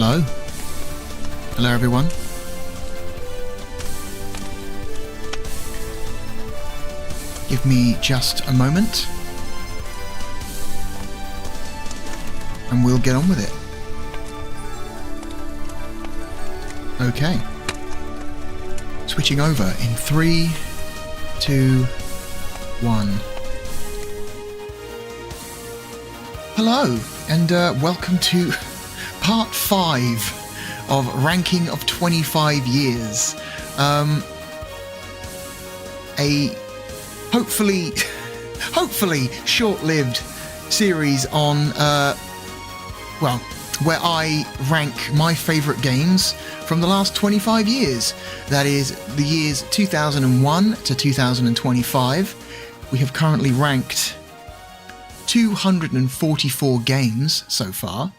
Hello. Hello, everyone. Give me just a moment, and we'll get on with it. Okay. Switching over in 3, 2, 1. Hello, and welcome to part 5 of Ranking of 25 Years. A hopefully short-lived series on, well, where I rank my favourite games from the last 25 years. That is the years 2001 to 2025. We have currently ranked 244 games so far.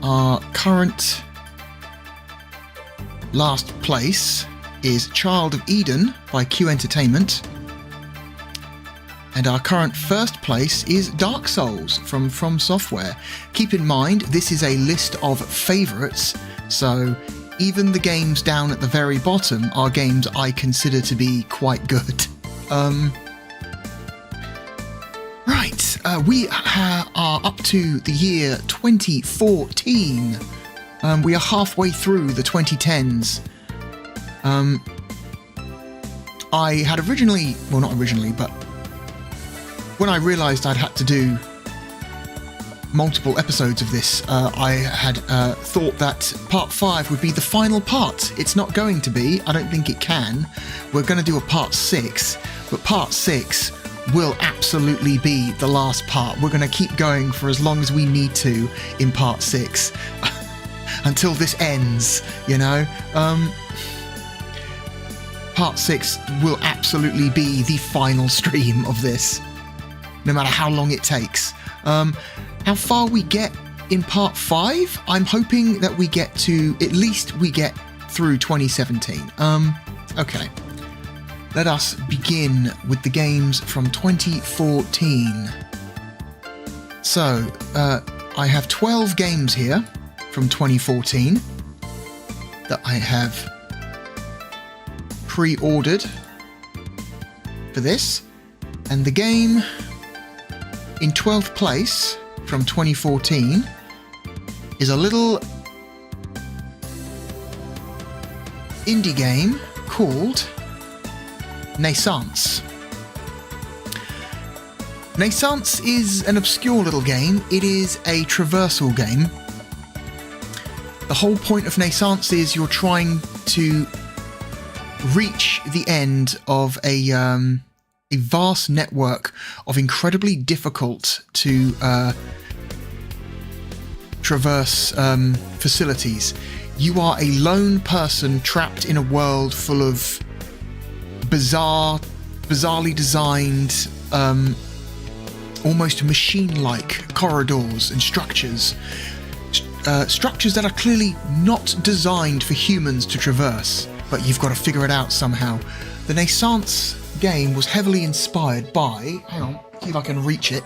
Our current last place is Child of Eden by Q Entertainment. And our current first place is Dark Souls from Software. Keep in mind, this is a list of favourites, so even the games down at the very bottom are games I consider to be quite good. Right, we are up to the year 2014. We are halfway through the 2010s. I had originally, well, not originally, but when I realised I'd had to do multiple episodes of this, I had thought that part 5 would be the final part. It's not going to be. I don't think it can. We're going to do a part 6, but part 6 will absolutely be the last part. We're going to keep going for as long as we need to in part 6 until this ends, you know? Part 6 will absolutely be the final stream of this, no matter how long it takes. How far we get in part 5, I'm hoping that we get to, at least we get through 2017. Okay. Let us begin with the games from 2014. So, I have 12 games here from 2014 that I have pre-ordered for this. And the game in 12th place from 2014 is a little indie game called Naissance. Naissance is an obscure little game. It is a traversal game. The whole point of Naissance is you're trying to reach the end of a vast network of incredibly difficult to traverse facilities. You are a lone person trapped in a world full of bizarrely designed, almost machine-like corridors and structures. Structures that are clearly not designed for humans to traverse, but you've got to figure it out somehow. The Naissance game was heavily inspired by, hang on, see if I can reach it,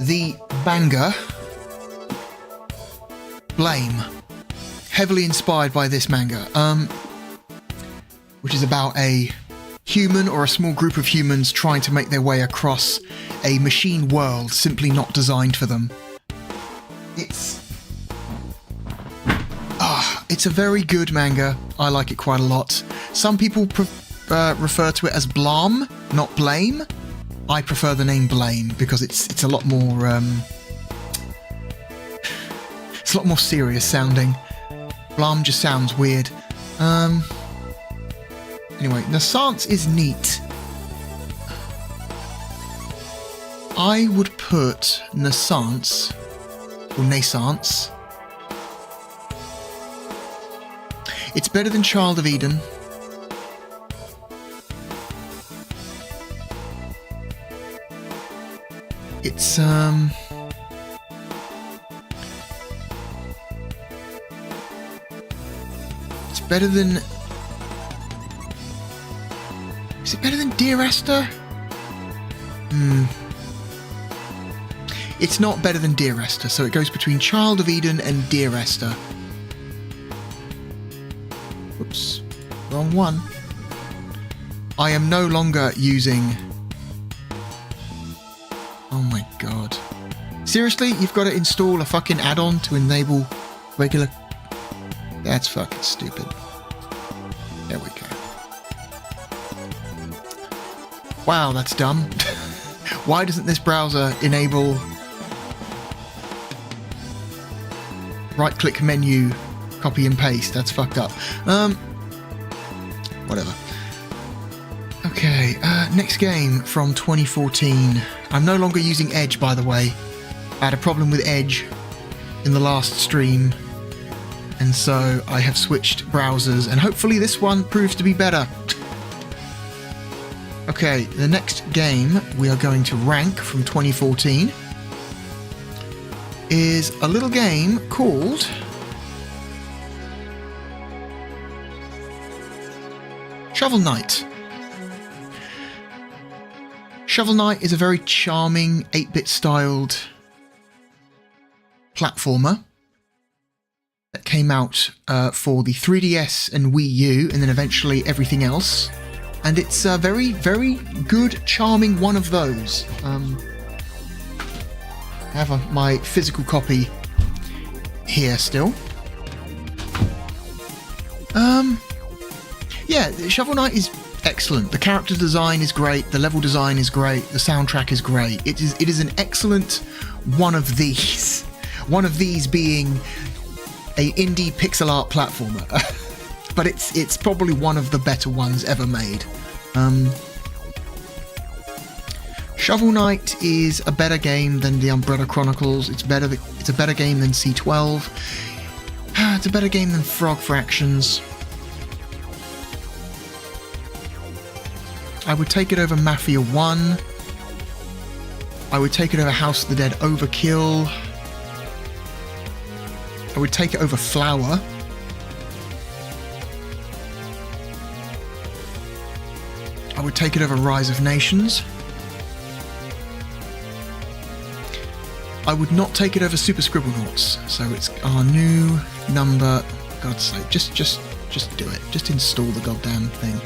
the manga Blame. Heavily inspired by this manga, which is about a human or a small group of humans trying to make their way across a machine world simply not designed for them. It's a very good manga. I like it quite a lot. Some people refer to it as Blam, not Blame. I prefer the name Blame because it's a lot more it's a lot more serious sounding. Blam just sounds weird. Anyway, Naissance is neat. I would put Naissance, or Naissance. It's better than Child of Eden. It's better than... Is it better than Dear Esther? It's not better than Dear Esther, so it goes between Child of Eden and Dear Esther. Oops, wrong one. I am no longer using... Oh my god. Seriously? You've got to install a fucking add-on to enable regular... That's fucking stupid. There we go. Wow, that's dumb. Why doesn't this browser enable right-click menu, copy and paste? That's fucked up. Whatever. Okay, next game from 2014. I'm no longer using Edge, by the way. I had a problem with Edge in the last stream, and so I have switched browsers, and hopefully this one proves to be better. Okay, the next game we are going to rank from 2014 is a little game called Shovel Knight. Shovel Knight is a very charming 8-bit styled platformer that came out for the 3DS and Wii U, and then eventually everything else. And it's a very, very good, charming one of those. I have my physical copy here still. Yeah, Shovel Knight is excellent. The character design is great. The level design is great. The soundtrack is great. It is an excellent one of these. One of these being a indie pixel art platformer. But it's probably one of the better ones ever made. Shovel Knight is a better game than the Umbrella Chronicles. It's a better game than C12. It's a better game than Frog Fractions. I would take it over Mafia 1. I would take it over House of the Dead Overkill. I would take it over Flower. I would take it over Rise of Nations. I would not take it over Super Scribblenauts. So it's our new number. God's sake, just do it. Just install the goddamn thing.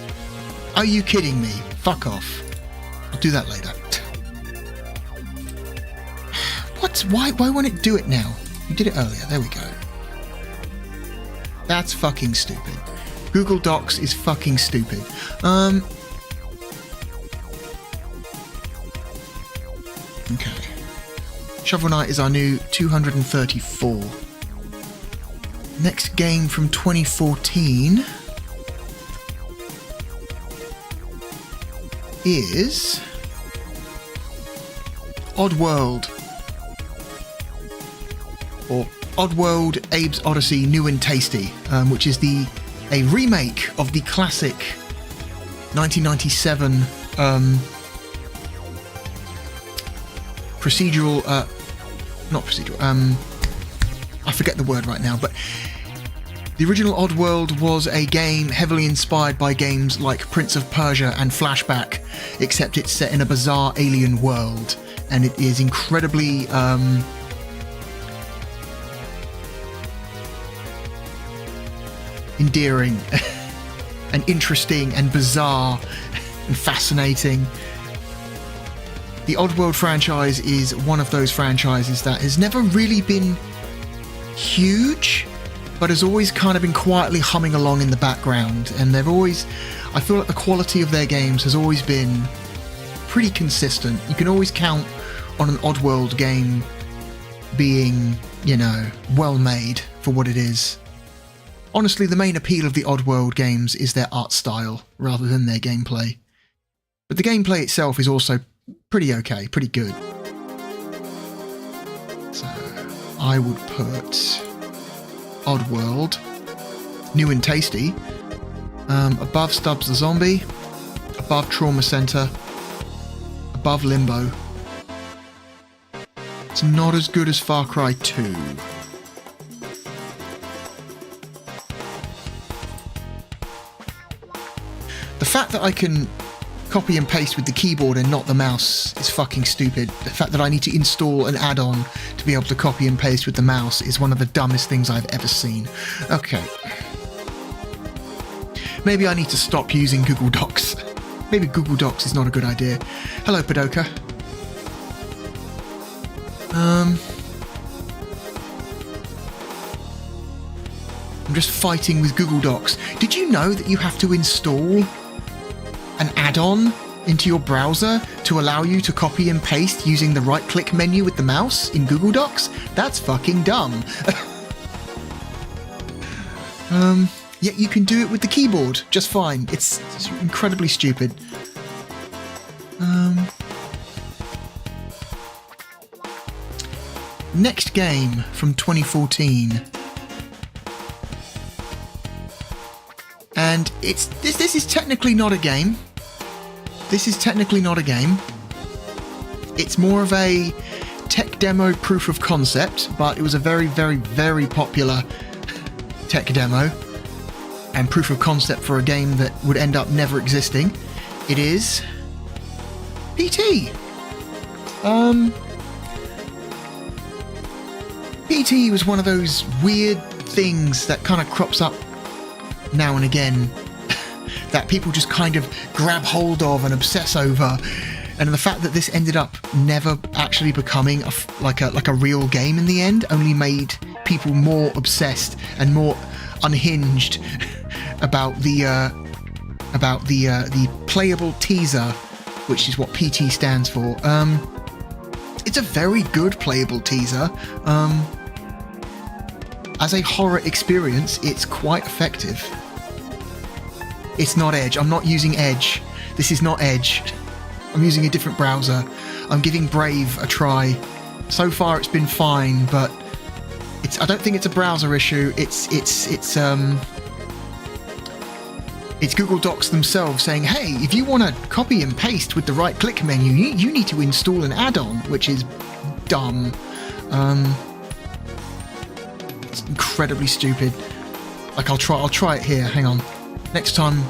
Are you kidding me? Fuck off. I'll do that later. What? Why won't it do it now? You did it earlier. There we go. That's fucking stupid. Google Docs is fucking stupid. Okay. Shovel Knight is our new 234. Next game from 2014 is Oddworld, or Oddworld Abe's Odyssey New and Tasty, which is a remake of the classic 1997 procedural, not procedural, I forget the word right now, but the original Oddworld was a game heavily inspired by games like Prince of Persia and Flashback, except it's set in a bizarre alien world, and it is incredibly endearing and interesting and bizarre and fascinating. The Oddworld franchise is one of those franchises that has never really been huge, but has always kind of been quietly humming along in the background, and they've always, I feel like the quality of their games has always been pretty consistent. You can always count on an Oddworld game being, you know, well made for what it is. Honestly, the main appeal of the Oddworld games is their art style rather than their gameplay. But the gameplay itself is also pretty okay, pretty good. So I would put Oddworld, New and Tasty, above Stubbs the Zombie, above Trauma Center, above Limbo. It's not as good as Far Cry 2. The fact that I can copy and paste with the keyboard and not the mouse is fucking stupid. The fact that I need to install an add-on to be able to copy and paste with the mouse is one of the dumbest things I've ever seen. Okay. Maybe I need to stop using Google Docs. Maybe Google Docs is not a good idea. Hello, Padoka. I'm just fighting with Google Docs. Did you know that you have to install an add-on into your browser to allow you to copy and paste using the right-click menu with the mouse in Google Docs? That's fucking dumb. Yet you can do it with the keyboard just fine. It's incredibly stupid. Next game from 2014. And this is technically not a game. This is technically not a game. It's more of a tech demo proof of concept, but it was a very, very, very popular tech demo and proof of concept for a game that would end up never existing. It is PT. PT was one of those weird things that kind of crops up now and again that people just kind of grab hold of and obsess over, and the fact that this ended up never actually becoming like a real game in the end only made people more obsessed and more unhinged about the playable teaser, which is what PT stands for. It's a very good playable teaser. As a horror experience, it's quite effective. It's not Edge. I'm not using Edge. This is not Edge. I'm using a different browser. I'm giving Brave a try. So far, it's been fine, but I don't think it's a browser issue. It's Google Docs themselves saying, hey, if you want to copy and paste with the right-click menu, you need to install an add-on, which is dumb. It's incredibly stupid. Like, I'll try it here. Hang on. Next time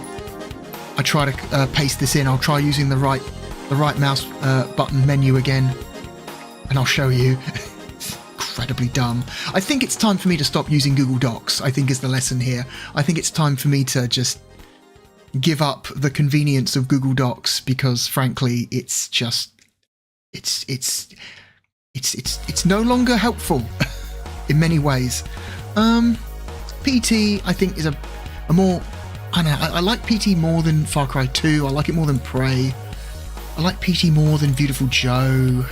I try to paste this in, I'll try using the right mouse button menu again, and I'll show you. It's incredibly dumb. I think it's time for me to stop using Google Docs, I think is the lesson here. I think it's time for me to just give up the convenience of Google Docs, because frankly it's no longer helpful in many ways. PT I think is a more, I don't know, I like PT more than Far Cry 2, I like it more than Prey, I like PT more than Beautiful Joe.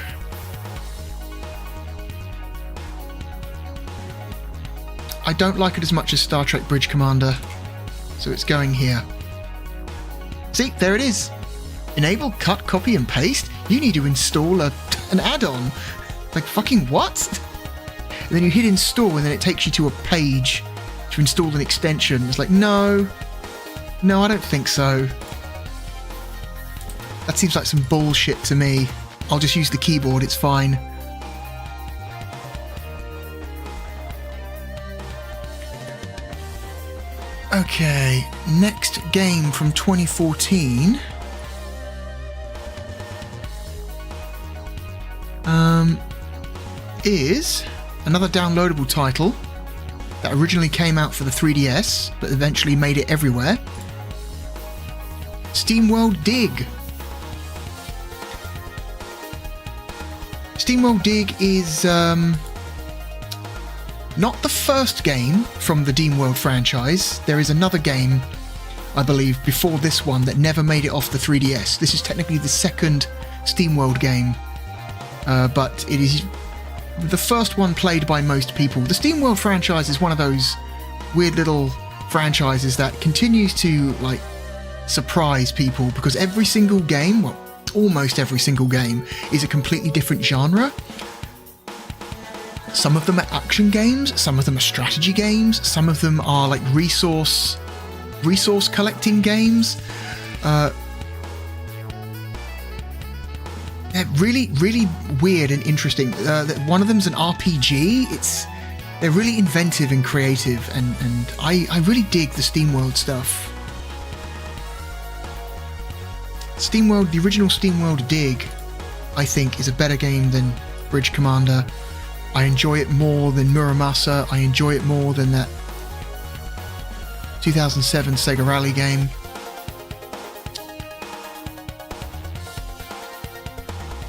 I don't like it as much as Star Trek Bridge Commander, so it's going here. See, there it is. Enable cut, copy and paste? You need to install an add-on. Like, fucking what? And then you hit install and then it takes you to a page to install an extension. It's like, no, I don't think so. That seems like some bullshit to me. I'll just use the keyboard, it's fine. Okay, next game from 2014. Is another downloadable title that originally came out for the 3DS, but eventually made it everywhere. SteamWorld Dig. SteamWorld Dig is not the first game from the DreamWorld franchise. There is another game, I believe, before this one that never made it off the 3DS. This is technically the second SteamWorld game, but it is the first one played by most people. The SteamWorld franchise is one of those weird little franchises that continues to, like, surprise people, because every single game, well, almost every single game, is a completely different genre. Some of them are action games, some of them are strategy games, some of them are like resource collecting games. They're really, really weird and interesting. One of them's an RPG. They're really inventive and creative, and I really dig the SteamWorld stuff. SteamWorld, the original SteamWorld Dig, I think, is a better game than Bridge Commander. I enjoy it more than Muramasa. I enjoy it more than that 2007 Sega Rally game.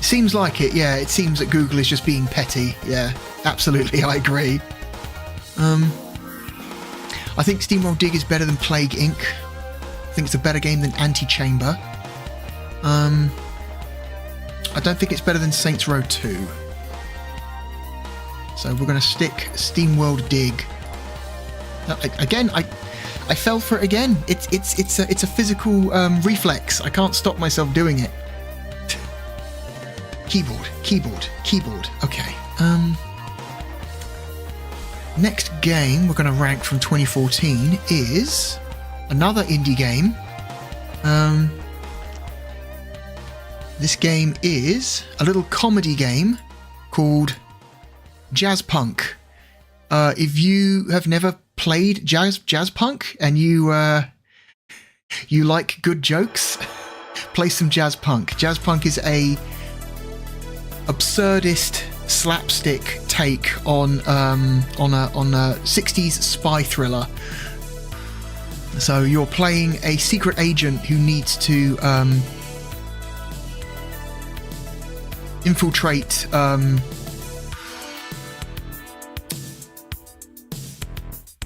Seems like it, yeah. It seems that Google is just being petty. Yeah, absolutely, I agree. I think SteamWorld Dig is better than Plague Inc. I think it's a better game than Antichamber. I don't think it's better than Saints Row 2. So we're going to stick SteamWorld Dig. Again, I fell for it again. It's a physical reflex. I can't stop myself doing it. Keyboard. Okay. Next game we're going to rank from 2014 is another indie game. This game is a little comedy game called Jazz Punk. If you have never played jazz punk and you like good jokes, play some Jazz Punk. Jazz Punk is a absurdist slapstick take on a 60s spy thriller. So you're playing a secret agent who needs to infiltrate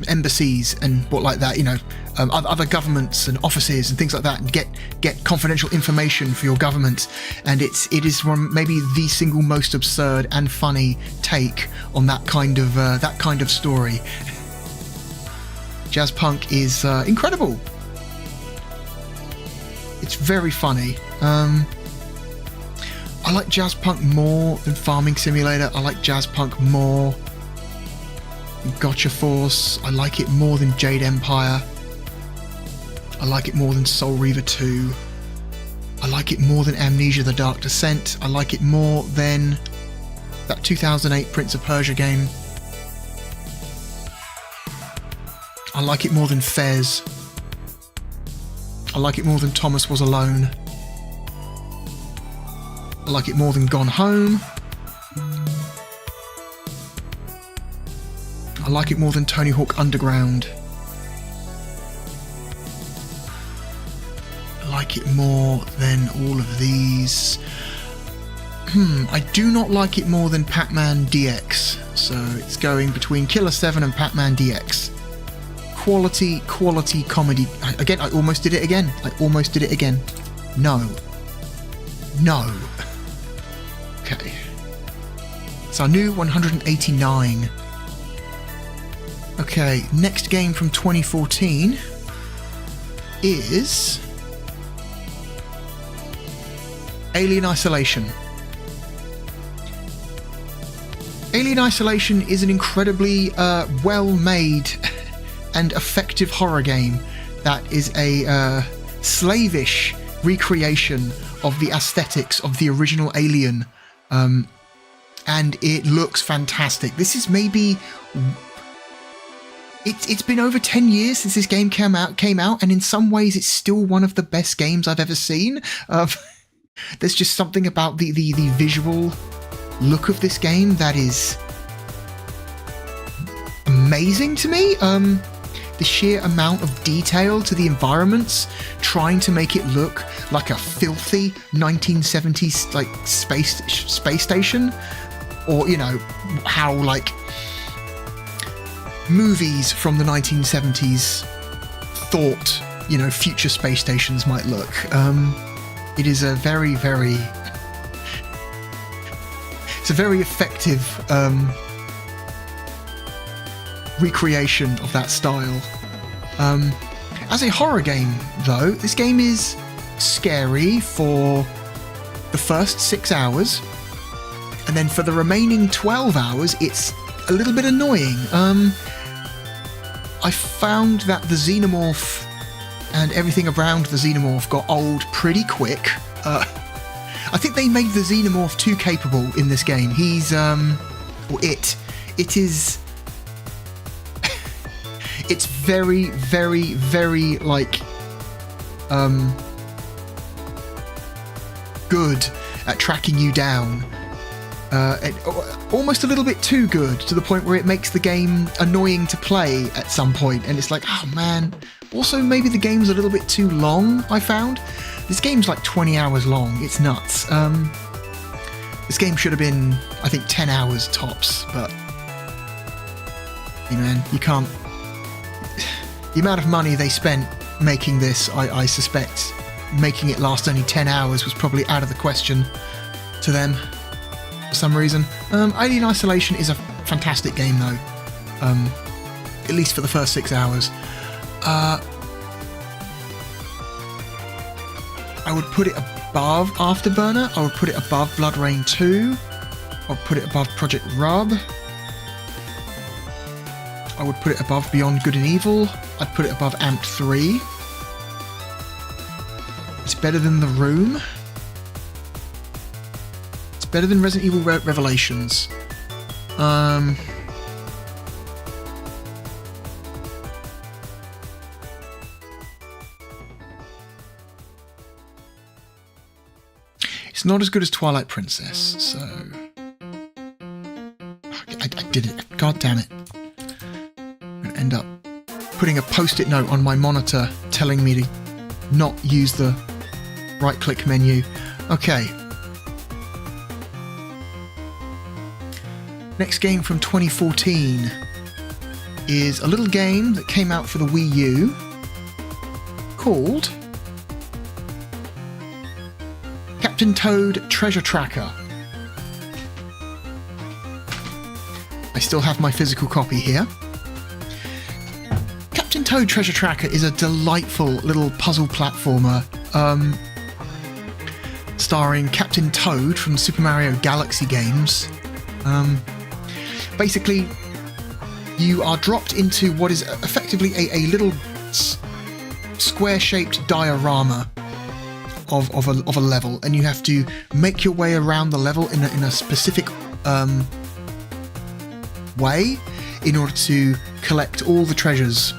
embassies and what like that, you know, other governments and offices and things like that, and get confidential information for your government. And it is one, maybe the single most absurd and funny take on that kind of story. Jazz Punk is incredible. It's very funny. I like Jazz Punk more than Farming Simulator. I like Jazz Punk more than Gotcha Force. I like it more than Jade Empire. I like it more than Soul Reaver 2. I like it more than Amnesia: The Dark Descent. I like it more than that 2008 Prince of Persia game. I like it more than Fez. I like it more than Thomas Was Alone. I like it more than Gone Home. I like it more than Tony Hawk Underground. I like it more than all of these. I do not like it more than Pac-Man DX. So it's going between Killer 7 and Pac-Man DX. Quality comedy. Again, I almost did it again. No. Okay. It's our new 189. Okay, next game from 2014 is Alien Isolation. Alien Isolation is an incredibly well-made and effective horror game that is a slavish recreation of the aesthetics of the original Alien, and it looks fantastic. This is maybe... It's been over 10 years since this game came out, and in some ways it's still one of the best games I've ever seen. There's just something about the visual look of this game that is amazing to me. The sheer amount of detail to the environments, trying to make it look like a filthy 1970s like space station, or you know how like movies from the 1970s thought, you know, future space stations might look. It is a very effective recreation of that style. As a horror game, though, this game is scary for the first 6 hours, and then for the remaining 12 hours, it's a little bit annoying. I found that the Xenomorph and everything around the Xenomorph got old pretty quick. I think they made the Xenomorph too capable in this game. He's, or it is... It's very, like, good at tracking you down. Almost a little bit too good, to the point where it makes the game annoying to play at some point, and it's like, oh man. Also, maybe the game's a little bit too long, I found. This game's like 20 hours long. It's nuts. This game should have been, I think, 10 hours tops, but hey man, you can't... The amount of money they spent making this, I suspect making it last only 10 hours was probably out of the question to them for some reason. Alien Isolation is a fantastic game though, at least for the first 6 hours. I would put it above Afterburner, I would put it above Blood Rain 2, I would put it above Project Rub, I would put it above Beyond Good and Evil, I'd put it above Amped 3. It's better than The Room. It's better than Resident Evil Revelations. It's not as good as Twilight Princess, so... I did it. God damn it. I'm going to end up putting a post-it note on my monitor telling me to not use the right-click menu. Okay. Next game from 2014 is a little game that came out for the Wii U called Captain Toad Treasure Tracker. I still have my physical copy here. Captain Toad Treasure Tracker is a delightful little puzzle platformer starring Captain Toad from Super Mario Galaxy games. Basically, you are dropped into what is effectively a little square-shaped diorama of a level, and you have to make your way around the level in a specific way in order to collect all the treasures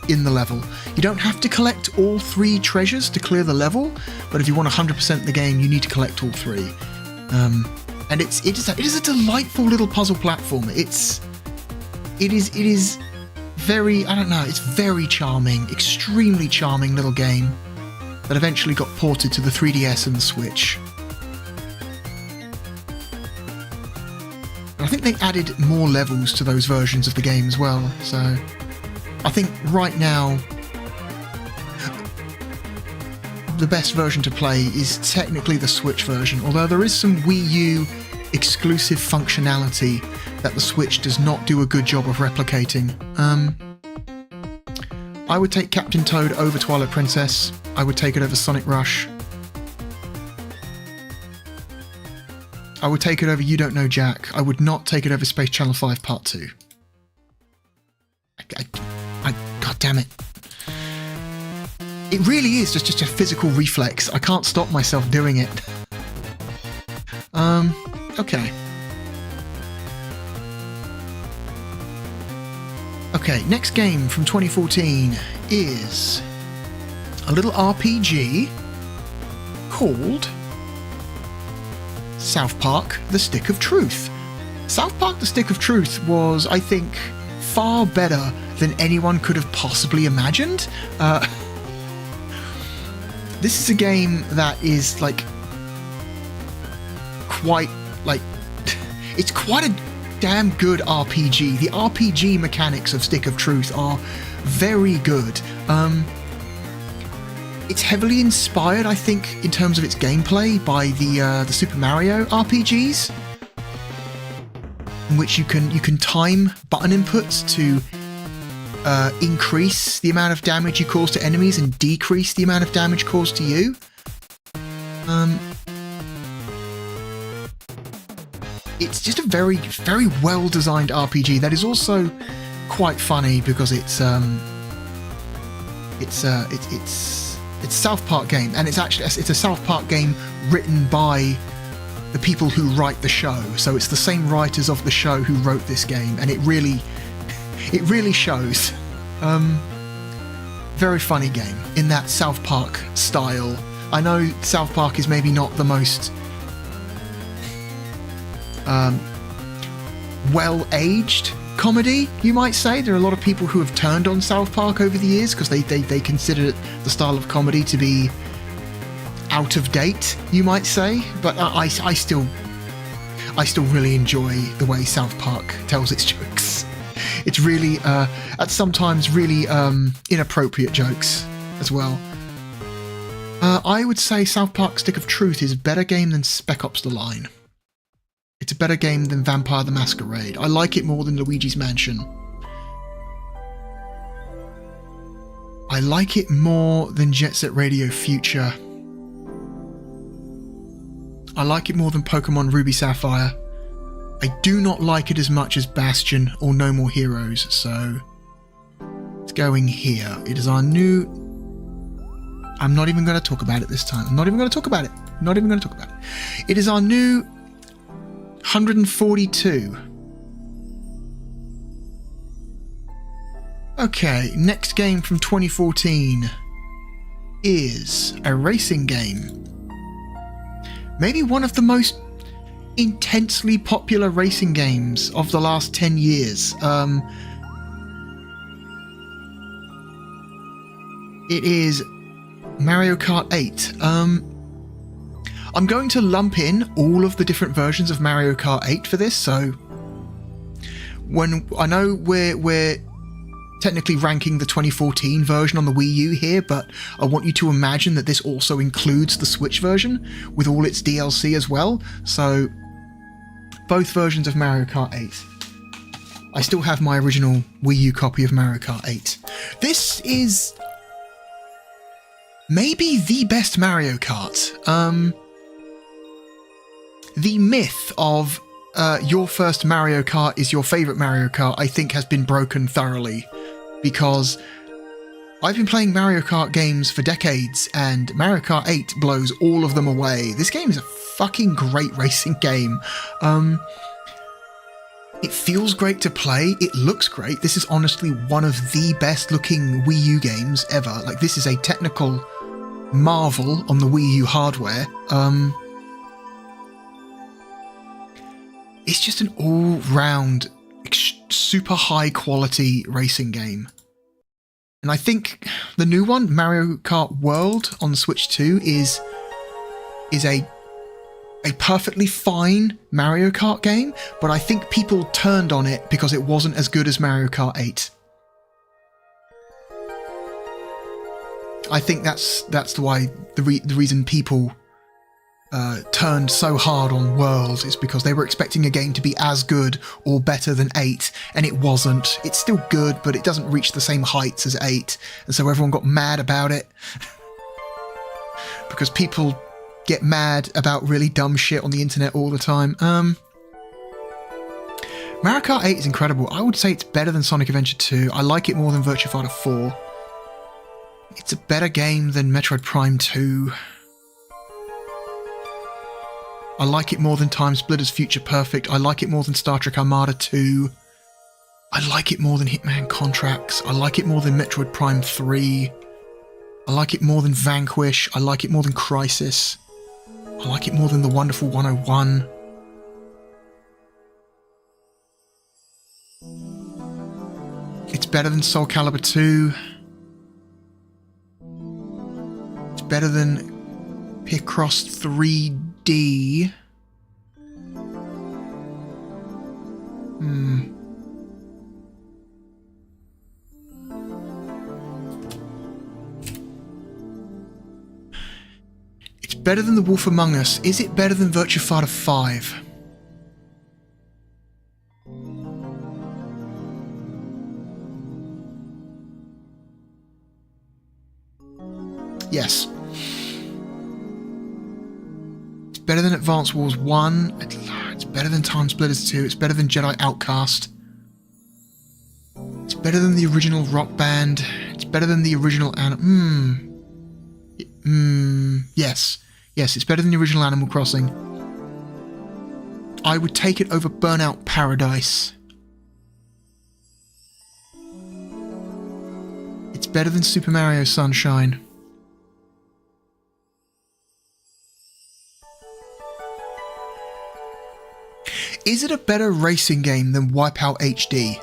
in the level. You don't have to collect all 3 treasures to clear the level, but if you want 100% the game, you need to collect all 3. And it is a delightful little puzzle platformer. It is very, I don't know, it's very charming, extremely charming little game that eventually got ported to the 3DS and the Switch. I think they added more levels to those versions of the game as well, so I think right now the best version to play is technically the Switch version, although there is some Wii U exclusive functionality that the Switch does not do a good job of replicating. I would take Captain Toad over Twilight Princess. I would take it over Sonic Rush. I would take it over You Don't Know Jack. I would not take it over Space Channel 5 Part 2. God damn it. It really is just a physical reflex. I can't stop myself doing it. Okay. Okay, next game from 2014 is a little RPG called South Park: The Stick of Truth. South Park: The Stick of Truth was, I think, far better than anyone could have possibly imagined. This is a game that is it's quite a damn good RPG. The RPG mechanics of Stick of Truth are very good. It's heavily inspired, I think, in terms of its gameplay by the Super Mario RPGs, in which you can time button inputs to increase the amount of damage you cause to enemies and decrease the amount of damage caused to you. It's just a very, very well-designed RPG that is also quite funny because it's a South Park game, and it's a South Park game written by the people who write the show. So it's the same writers of the show who wrote this game, and it really shows. Very funny game in that South Park style. I know South Park is maybe not the most well-aged comedy, you might say. There are a lot of people who have turned on South Park over the years because they consider the style of comedy to be out of date, you might say. But I still really enjoy the way South Park tells its jokes. It's really, at sometimes really inappropriate jokes as well. I would say South Park Stick of Truth is a better game than Spec Ops: The Line. It's a better game than Vampire the Masquerade. I like it more than Luigi's Mansion. I like it more than Jet Set Radio Future. I like it more than Pokemon Ruby Sapphire. I do not like it as much as Bastion or No More Heroes, so it's going here. It is our new... I'm not even going to talk about it this time. I'm not even going to talk about it. Not even going to talk about it. It is our new 142. Okay, next game from 2014 is a racing game. Maybe one of the most intensely popular racing games of the last 10 years. It is Mario Kart 8. I'm going to lump in all of the different versions of Mario Kart 8 for this, so when I know we're technically ranking the 2014 version on the Wii U here, but I want you to imagine that this also includes the Switch version with all its DLC as well. So both versions of Mario Kart 8. I still have my original Wii U copy of Mario Kart 8. This is maybe the best Mario Kart. The myth of your first Mario Kart is your favourite Mario Kart, I think, has been broken thoroughly, because I've been playing Mario Kart games for decades, and Mario Kart 8 blows all of them away. This game is a fucking great racing game. It feels great to play, it looks great. This is honestly one of the best looking Wii U games ever. Like, this is a technical marvel on the Wii U hardware. It's just an all-round, super high-quality racing game. And I think the new one, Mario Kart World on Switch 2, is a perfectly fine Mario Kart game, but I think people turned on it because it wasn't as good as Mario Kart 8. I think that's why the reason people turned so hard on World is because they were expecting a game to be as good or better than 8, and it wasn't. It's still good, but it doesn't reach the same heights as 8, and so everyone got mad about it. Because people get mad about really dumb shit on the internet all the time. Mario Kart 8 is incredible. I would say it's better than Sonic Adventure 2. I like it more than Virtua Fighter 4. It's a better game than Metroid Prime 2. I like it more than Time Splitters Future Perfect. I like it more than Star Trek Armada 2. I like it more than Hitman Contracts. I like it more than Metroid Prime 3. I like it more than Vanquish. I like it more than Crysis. I like it more than The Wonderful 101. It's better than Soul Calibur 2. It's better than Picross 3D. It's better than The Wolf Among Us. Is it better than Virtua Fighter 5? Yes. It's better than Advance Wars 1. It's better than Time Splitters 2. It's better than Jedi Outcast. It's better than the original Rock Band. It's better than the original yes. Yes, it's better than the original Animal Crossing. I would take it over Burnout Paradise. It's better than Super Mario Sunshine. Is it a better racing game than Wipeout HD?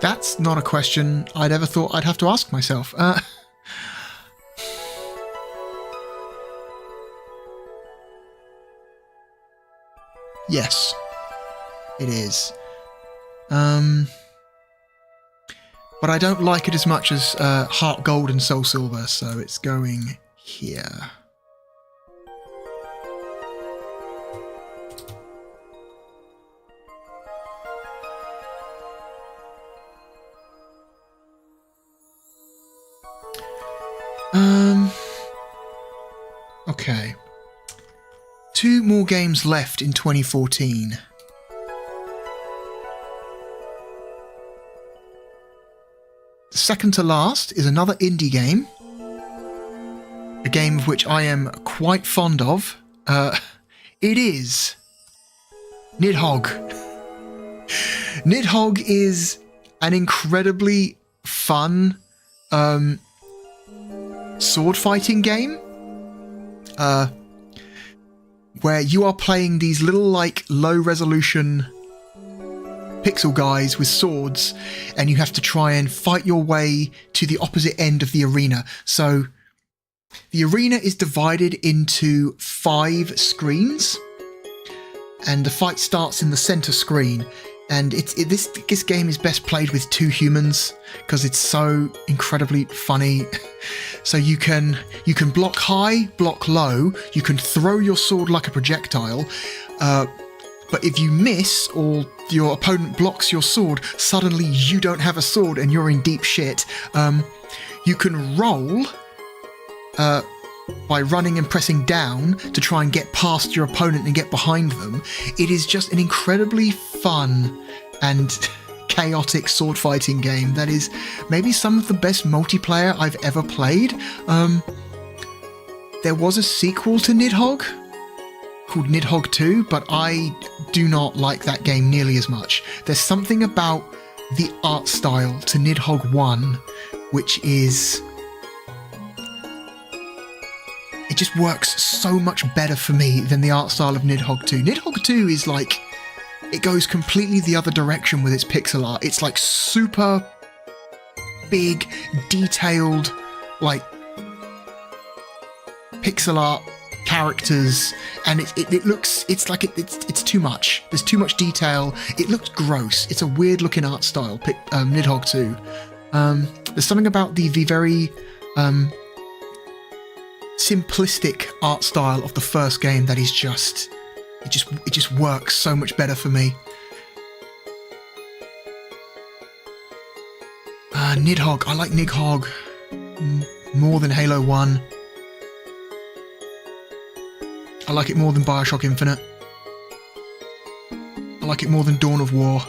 That's not a question I'd ever thought I'd have to ask myself. Yes, it is. But I don't like it as much as Heart Gold and Soul Silver, so it's going here. Okay. 2 more games left in 2014. Second to last is another indie game. A game of which I am quite fond of. It is Nidhogg. Nidhogg is an incredibly fun sword fighting game. Where you are playing these little, like, low-resolution pixel guys with swords, and you have to try and fight your way to the opposite end of the arena. So, the arena is divided into 5 screens, and the fight starts in the center screen. And this game is best played with 2 humans because it's so incredibly funny. So you can block high, block low. You can throw your sword like a projectile, but if you miss or your opponent blocks your sword, suddenly you don't have a sword and you're in deep shit. You can roll by running and pressing down to try and get past your opponent and get behind them. It is just an incredibly fun and chaotic sword fighting game that is maybe some of the best multiplayer I've ever played. There was a sequel to Nidhogg called Nidhogg 2, but I do not like that game nearly as much. There's something about the art style to Nidhogg 1 which is... it just works so much better for me than the art style of Nidhogg 2. Nidhogg 2 is like... it goes completely the other direction with its pixel art. It's like super big, detailed, like pixel art characters, and it looks, it's like it's too much. There's too much detail. It looks gross. It's a weird looking art style, Nidhogg 2. There's something about the very simplistic art style of the first game that is just... it just works so much better for me. Nidhogg. I like Nidhogg more than Halo 1. I like it more than Bioshock Infinite. I like it more than Dawn of War.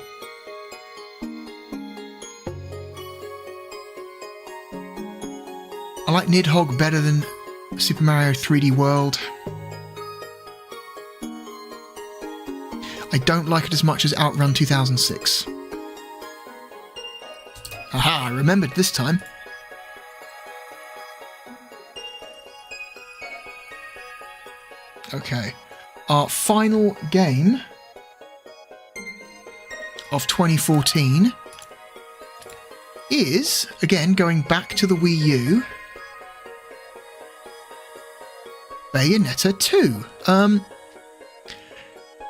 I like Nidhogg better than Super Mario 3D World. I don't like it as much as Outrun 2006. Aha, I remembered this time. Okay. Our final game of 2014 is, again, going back to the Wii U, Bayonetta 2.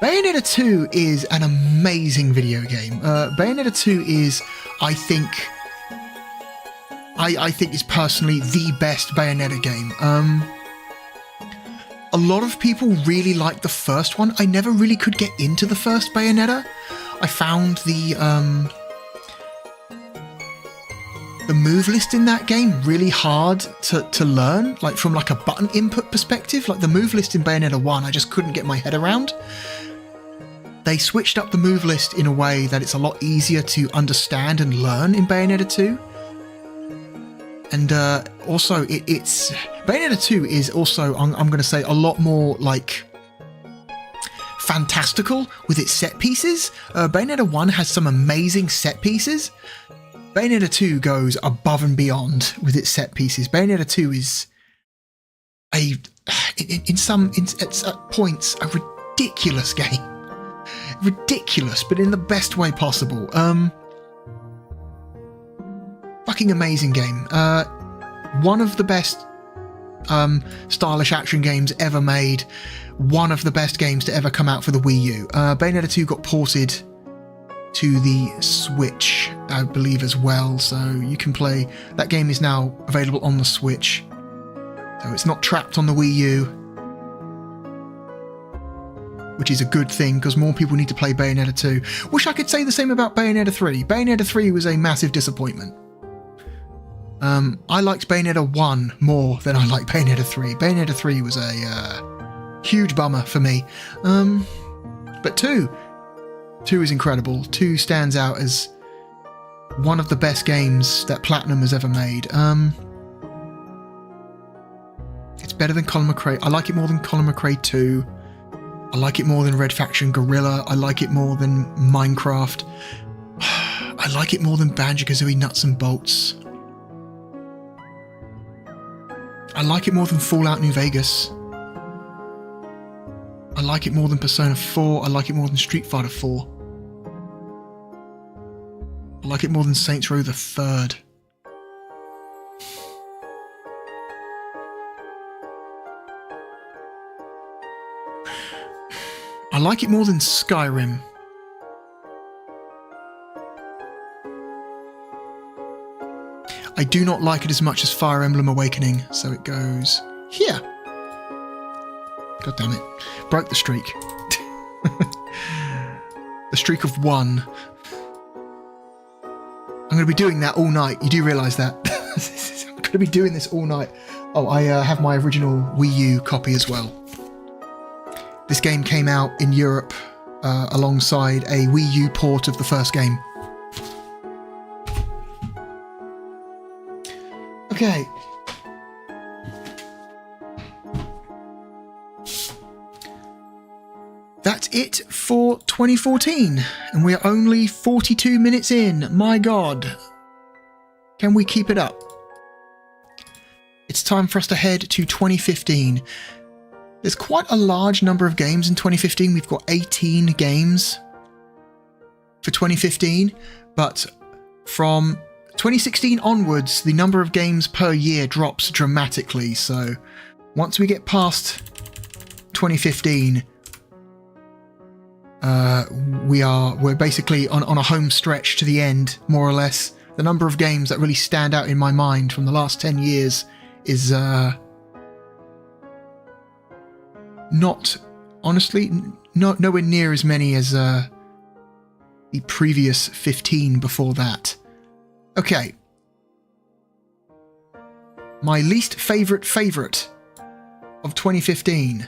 Bayonetta 2 is an amazing video game. Bayonetta 2 is, I think is personally the best Bayonetta game. A lot of people really like the first one. I never really could get into the first Bayonetta. I found the move list in that game really hard to learn, like from like a button input perspective. Like the move list in Bayonetta 1, I just couldn't get my head around. They switched up the move list in a way that it's a lot easier to understand and learn in Bayonetta 2. And also, it's Bayonetta 2 is also, I'm going to say, a lot more like fantastical with its set pieces. Bayonetta 1 has some amazing set pieces. Bayonetta 2 goes above and beyond with its set pieces. Bayonetta 2 is at points, a ridiculous game. Ridiculous, but in the best way possible. Fucking amazing game. One of the best stylish action games ever made. One of the best games to ever come out for the Wii U. Bayonetta 2 got ported to the Switch, I believe, as well, so you can play. That game is now available on the Switch, so it's not trapped on the Wii U, which is a good thing because more people need to play Bayonetta 2. Wish I could say the same about Bayonetta 3. Bayonetta 3 was a massive disappointment. I liked Bayonetta 1 more than I liked Bayonetta 3. Bayonetta 3 was a huge bummer for me. But 2 is incredible. 2 stands out as one of the best games that Platinum has ever made. It's better than Colin McRae. I like it more than Colin McRae 2. I like it more than Red Faction Guerrilla. I like it more than Minecraft. I like it more than Banjo-Kazooie Nuts and Bolts. I like it more than Fallout New Vegas. I like it more than Persona 4. I like it more than Street Fighter 4. I like it more than Saints Row the Third. I like it more than Skyrim. I do not like it as much as Fire Emblem Awakening, so it goes here. God damn it. Broke the streak. The streak of 1. I'm going to be doing that all night. You do realise that? I'm going to be doing this all night. Oh, I have my original Wii U copy as well. This game came out in Europe alongside a Wii U port of the first game. Okay. That's it for 2014, and we're only 42 minutes in. My God. Can we keep it up? It's time for us to head to 2015. There's quite a large number of games in 2015. We've got 18 games for 2015, but from 2016 onwards, the number of games per year drops dramatically. So once we get past 2015, we're basically on a home stretch to the end, more or less. The number of games that really stand out in my mind from the last 10 years is not, honestly, nowhere near as many as the previous 15 before that. Okay. My least favourite of 2015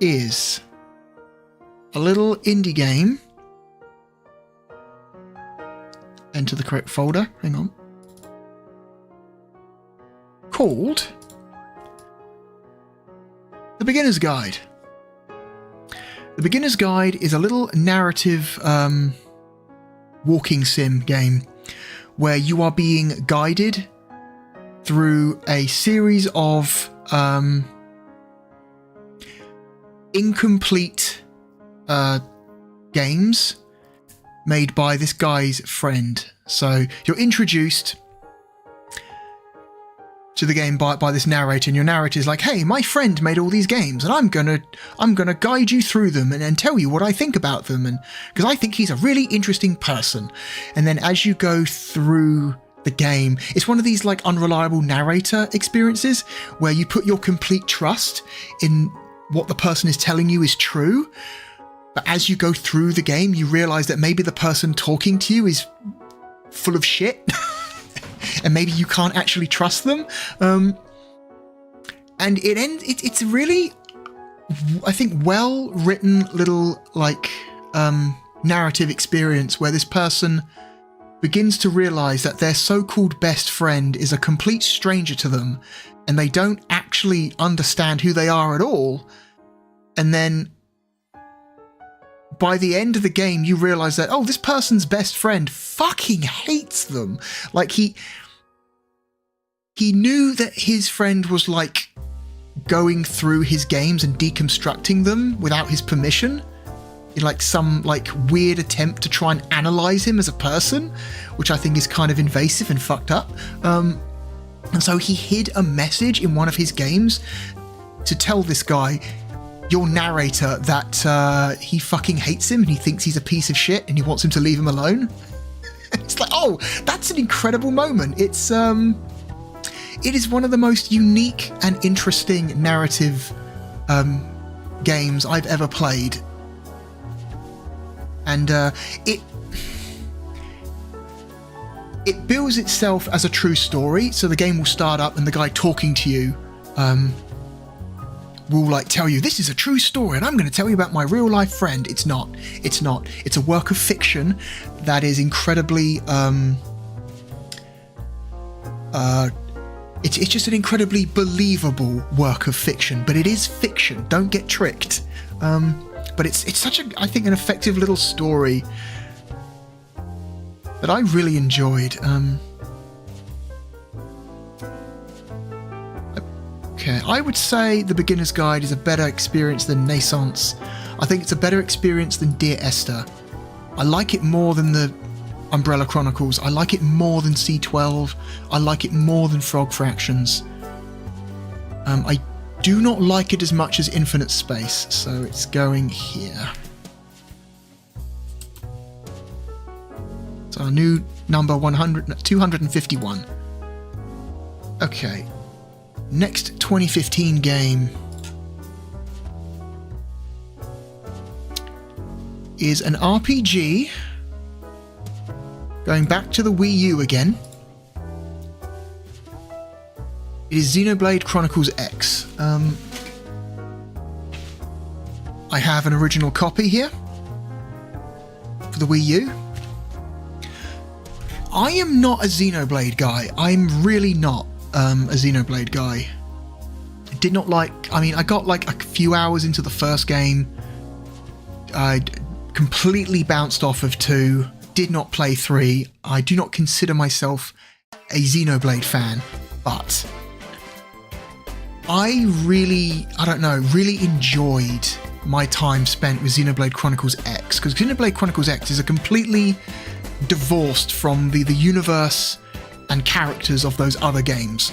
is a little indie game. Enter the correct folder. Hang on. Called The Beginner's Guide. The Beginner's Guide is a little narrative walking sim game where you are being guided through a series of incomplete games made by this guy's friend. So you're introduced to the game by this narrator, and your narrator is like, hey, my friend made all these games and I'm gonna guide you through them and tell you what I think about them, and because I think he's a really interesting person. And then as you go through the game, it's one of these like unreliable narrator experiences where you put your complete trust in what the person is telling you is true, but as you go through the game you realize that maybe the person talking to you is full of shit. And maybe you can't actually trust them. And it's really, I think, well written little like narrative experience where this person begins to realize that their so-called best friend is a complete stranger to them and they don't actually understand who they are at all. And then by the end of the game, you realize that, oh, this person's best friend fucking hates them. Like, he knew that his friend was, like, going through his games and deconstructing them without his permission, in like some like weird attempt to try and analyze him as a person, which I think is kind of invasive and fucked up. And so he hid a message in one of his games to tell this guy, your narrator, that he fucking hates him and he thinks he's a piece of shit and he wants him to leave him alone. It's like, oh, that's an incredible moment. It is one of the most unique and interesting narrative games I've ever played. And it bills itself as a true story. So the game will start up and the guy talking to you will like tell you, this is a true story and I'm going to tell you about my real life friend. It's not. It's a work of fiction that is incredibly it's just an incredibly believable work of fiction, but it is fiction. Don't get tricked. But it's such a, I think, an effective little story that I really enjoyed. Okay, I would say The Beginner's Guide is a better experience than Naissance. I think it's a better experience than Dear Esther. I like it more than the Umbrella Chronicles. I like it more than C12. I like it more than Frog Fractions. I do not like it as much as Infinite Space, so it's going here. So our new number 251. Okay. Next 2015 game is an RPG going back to the Wii U again. It is Xenoblade Chronicles X. I have an original copy here for the Wii U. I am not a Xenoblade guy. I'm really not a Xenoblade guy. I did not like... I mean, I got like a few hours into the first game. I completely bounced off of 2. Did not play 3. I do not consider myself a Xenoblade fan, but I really enjoyed my time spent with Xenoblade Chronicles X, because Xenoblade Chronicles X is a completely divorced from the universe and characters of those other games.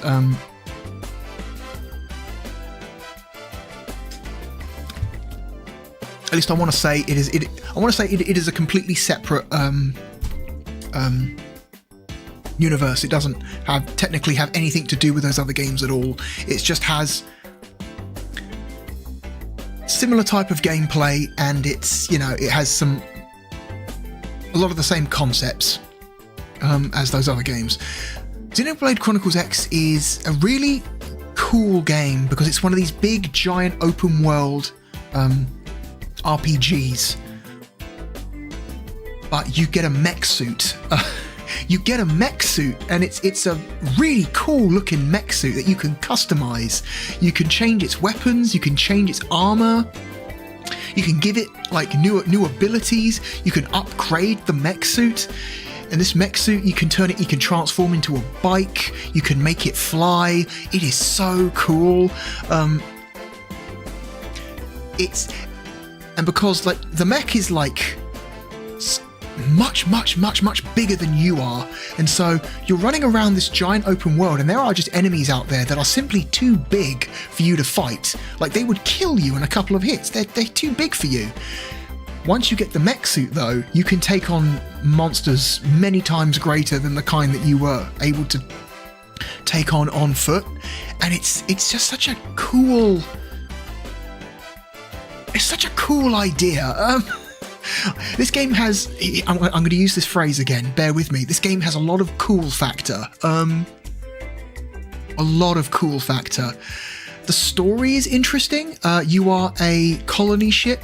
At least I want to say it is. I want to say it is a completely separate universe. It doesn't technically have anything to do with those other games at all. It just has similar type of gameplay, and it's, you know, it has a lot of the same concepts as those other games. Xenoblade Chronicles X is a really cool game because it's one of these big, giant, open world RPGs. But you get a mech suit. You get a mech suit, and it's a really cool looking mech suit that you can customize. You can change its weapons, you can change its armor, you can give it like new abilities, you can upgrade the mech suit. And this mech suit, you can transform into a bike, you can make it fly. It is so cool. And because like the mech is like much bigger than you are, and so you're running around this giant open world, and there are just enemies out there that are simply too big for you to fight. Like, they would kill you in a couple of hits. They're too big for you. Once you get the mech suit, though, you can take on monsters many times greater than the kind that you were able to take on foot, and it's just such a cool. It's such a cool idea. This game has... I'm going to use this phrase again, bear with me. This game has a lot of cool factor. A lot of cool factor. The story is interesting. You are a colony ship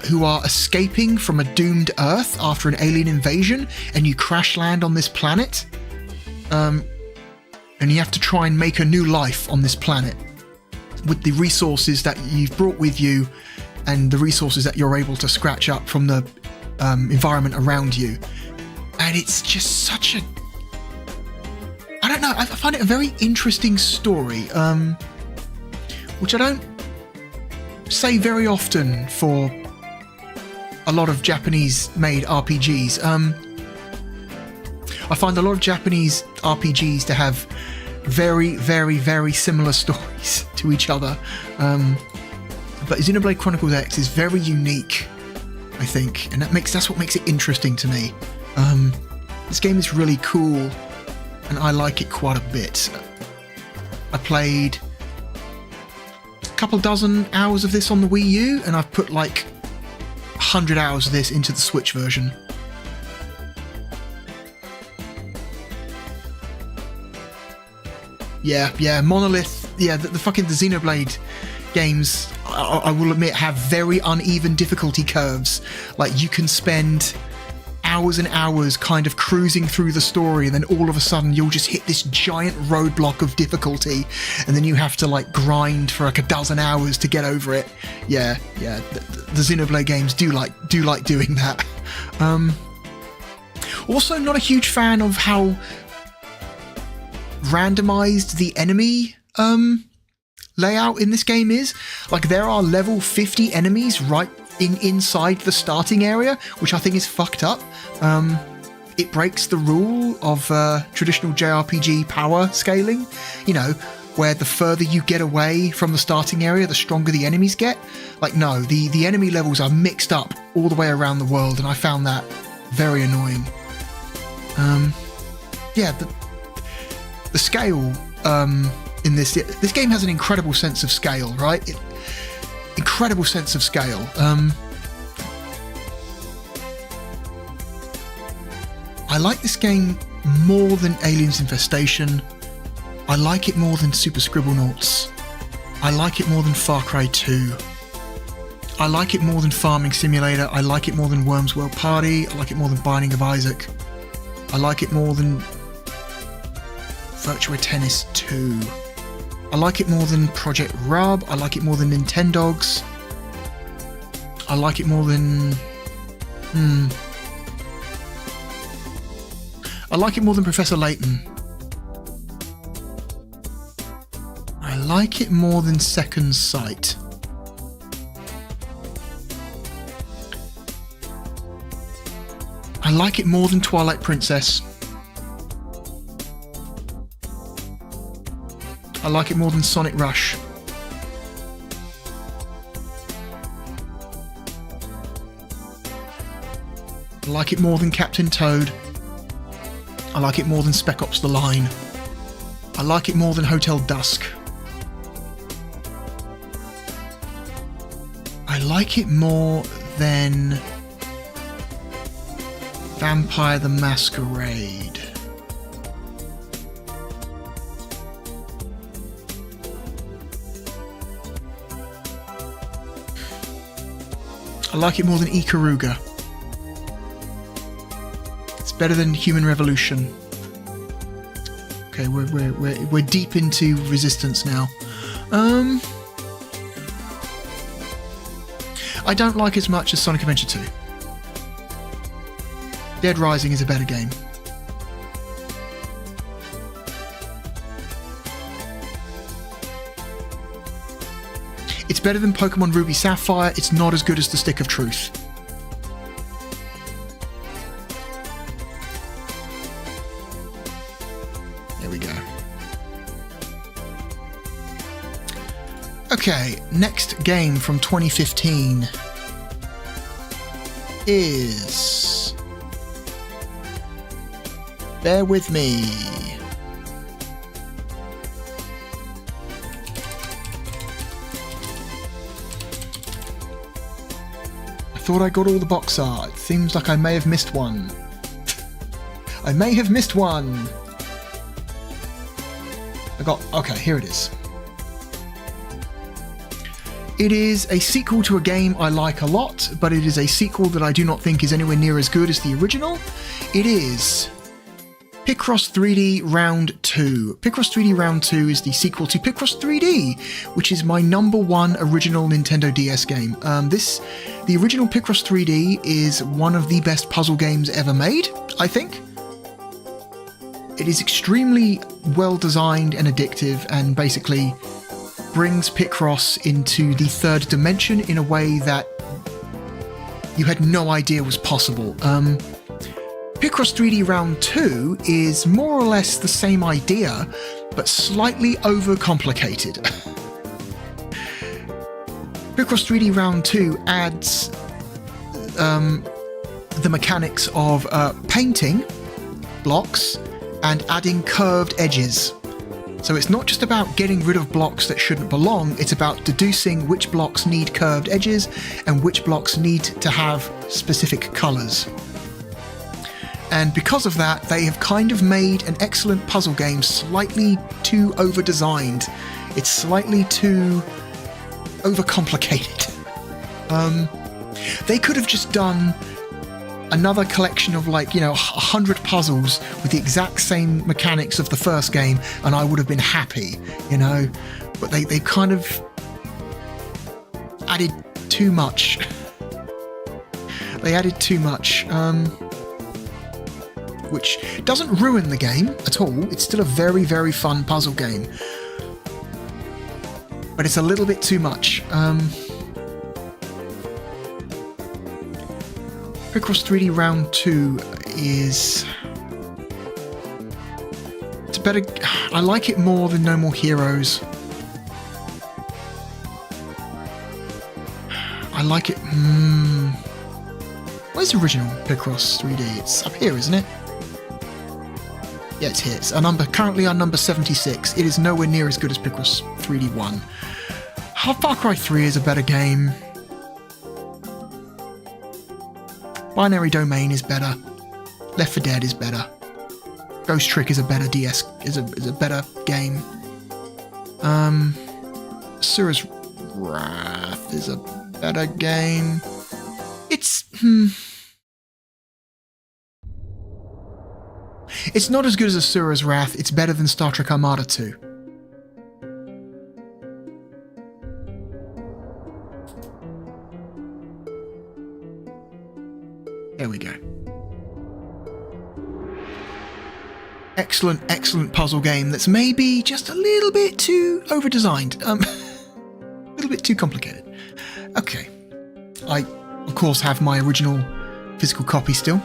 who are escaping from a doomed Earth after an alien invasion, and you crash land on this planet. And you have to try and make a new life on this planet with the resources that you've brought with you and the resources that you're able to scratch up from the environment around you. And it's just such a I don't know, I find it a very interesting story, which I don't say very often for a lot of Japanese-made RPGs. I find a lot of Japanese RPGs to have very, very, very similar stories to each other. But Xenoblade Chronicles X is very unique, I think, and that's what makes it interesting to me. This game is really cool, and I like it quite a bit. I played a couple dozen hours of this on the Wii U, and I've put like 100 hours of this into the Switch version. Yeah, Monolith, yeah, the fucking Xenoblade games, I will admit, have very uneven difficulty curves. Like, you can spend hours and hours kind of cruising through the story, and then all of a sudden you'll just hit this giant roadblock of difficulty, and then you have to like grind for like a dozen hours to get over it. Yeah, the Xenoblade games do like doing that. Also, not a huge fan of how randomized the enemy layout in this game is. Like, there are level 50 enemies right inside the starting area, which I think is fucked up. It breaks the rule of traditional JRPG power scaling, you know, where the further you get away from the starting area, the stronger the enemies get. Like, no, the enemy levels are mixed up all the way around the world, and I found that very annoying. Yeah, the scale in this game has an incredible sense of scale, right? Incredible sense of scale. I like this game more than Aliens Infestation. I like it more than Super Scribblenauts. I like it more than Far Cry 2. I like it more than Farming Simulator. I like it more than Worms World Party. I like it more than Binding of Isaac. I like it more than Virtua Tennis 2. I like it more than Project Rub. I like it more than Nintendogs. I like it more than... I like it more than Professor Layton. I like it more than Second Sight. I like it more than Twilight Princess. I like it more than Sonic Rush. I like it more than Captain Toad. I like it more than Spec Ops: The Line. I like it more than Hotel Dusk. I like it more than Vampire the Masquerade. I like it more than Ikaruga. It's better than Human Revolution. Okay, we're deep into Resistance now. I don't like as much as Sonic Adventure 2. Dead Rising is a better game. It's better than Pokemon Ruby Sapphire. It's not as good as The Stick of Truth. There we go. Okay, next game from 2015 is... Bear with me. I thought I got all the box art. It seems like I may have missed one. I may have missed one. Okay, here it is. It is a sequel to a game I like a lot, but it is a sequel that I do not think is anywhere near as good as the original. It is Picross 3D Round 2. Picross 3D Round 2 is the sequel to Picross 3D, which is my #1 original Nintendo DS game. The original Picross 3D is one of the best puzzle games ever made, I think. It is extremely well designed and addictive, and basically brings Picross into the third dimension in a way that you had no idea was possible. Picross 3D Round 2 is more or less the same idea, but slightly overcomplicated. Picross 3D Round 2 adds the mechanics of painting blocks and adding curved edges. So it's not just about getting rid of blocks that shouldn't belong, it's about deducing which blocks need curved edges and which blocks need to have specific colours. And because of that, they have kind of made an excellent puzzle game slightly too over-designed. It's slightly too overcomplicated. They could have just done another collection of 100 puzzles with the exact same mechanics of the first game, and I would have been happy, But they kind of added too much. They added too much, which doesn't ruin the game at all. It's still a very, very fun puzzle game, but it's a little bit too much. Picross 3D Round 2 is... it's better... I like it more than No More Heroes. I like it... Where's the original Picross 3D? It's up here, isn't it? Yeah, it's here. It's currently on number 76. It is nowhere near as good as Picross 3D 1. Far Cry 3 is a better game. Binary Domain is better. Left 4 Dead is better. Ghost Trick is a better is a better game. Asura's Wrath is a better game. It's It's not as good as Asura's Wrath. It's better than Star Trek Armada 2. There we go. Excellent, excellent puzzle game that's maybe just a little bit too over-designed. A little bit too complicated. Okay. I, of course, have my original physical copy still.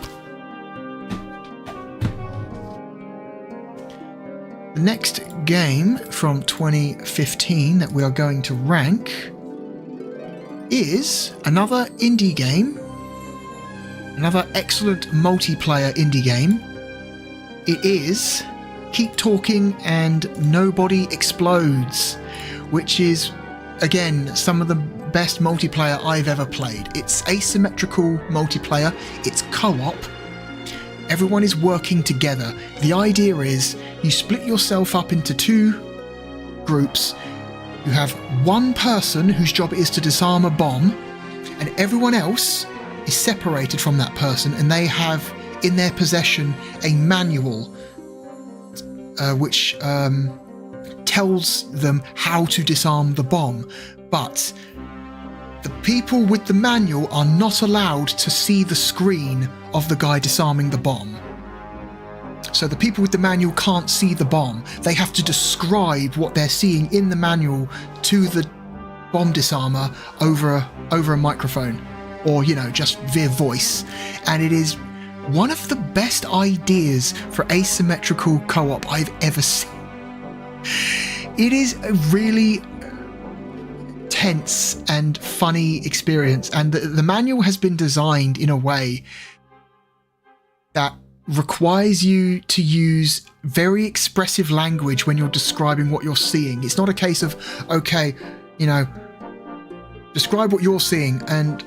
The next game from 2015 that we are going to rank is another indie game. Another excellent multiplayer indie game. It is Keep Talking and Nobody Explodes, which is, again, some of the best multiplayer I've ever played. It's asymmetrical multiplayer, it's co-op, everyone is working together. The idea is you split yourself up into two groups. You have one person whose job it is to disarm a bomb, and everyone else is separated from that person, and they have in their possession a manual which tells them how to disarm the bomb. But the people with the manual are not allowed to see the screen of the guy disarming the bomb. So the people with the manual can't see the bomb. They have to describe what they're seeing in the manual to the bomb disarmer over a microphone, or, just via voice. And it is one of the best ideas for asymmetrical co-op I've ever seen. It is a really tense and funny experience, and the manual has been designed in a way that requires you to use very expressive language when you're describing what you're seeing. It's not a case of, okay, describe what you're seeing, and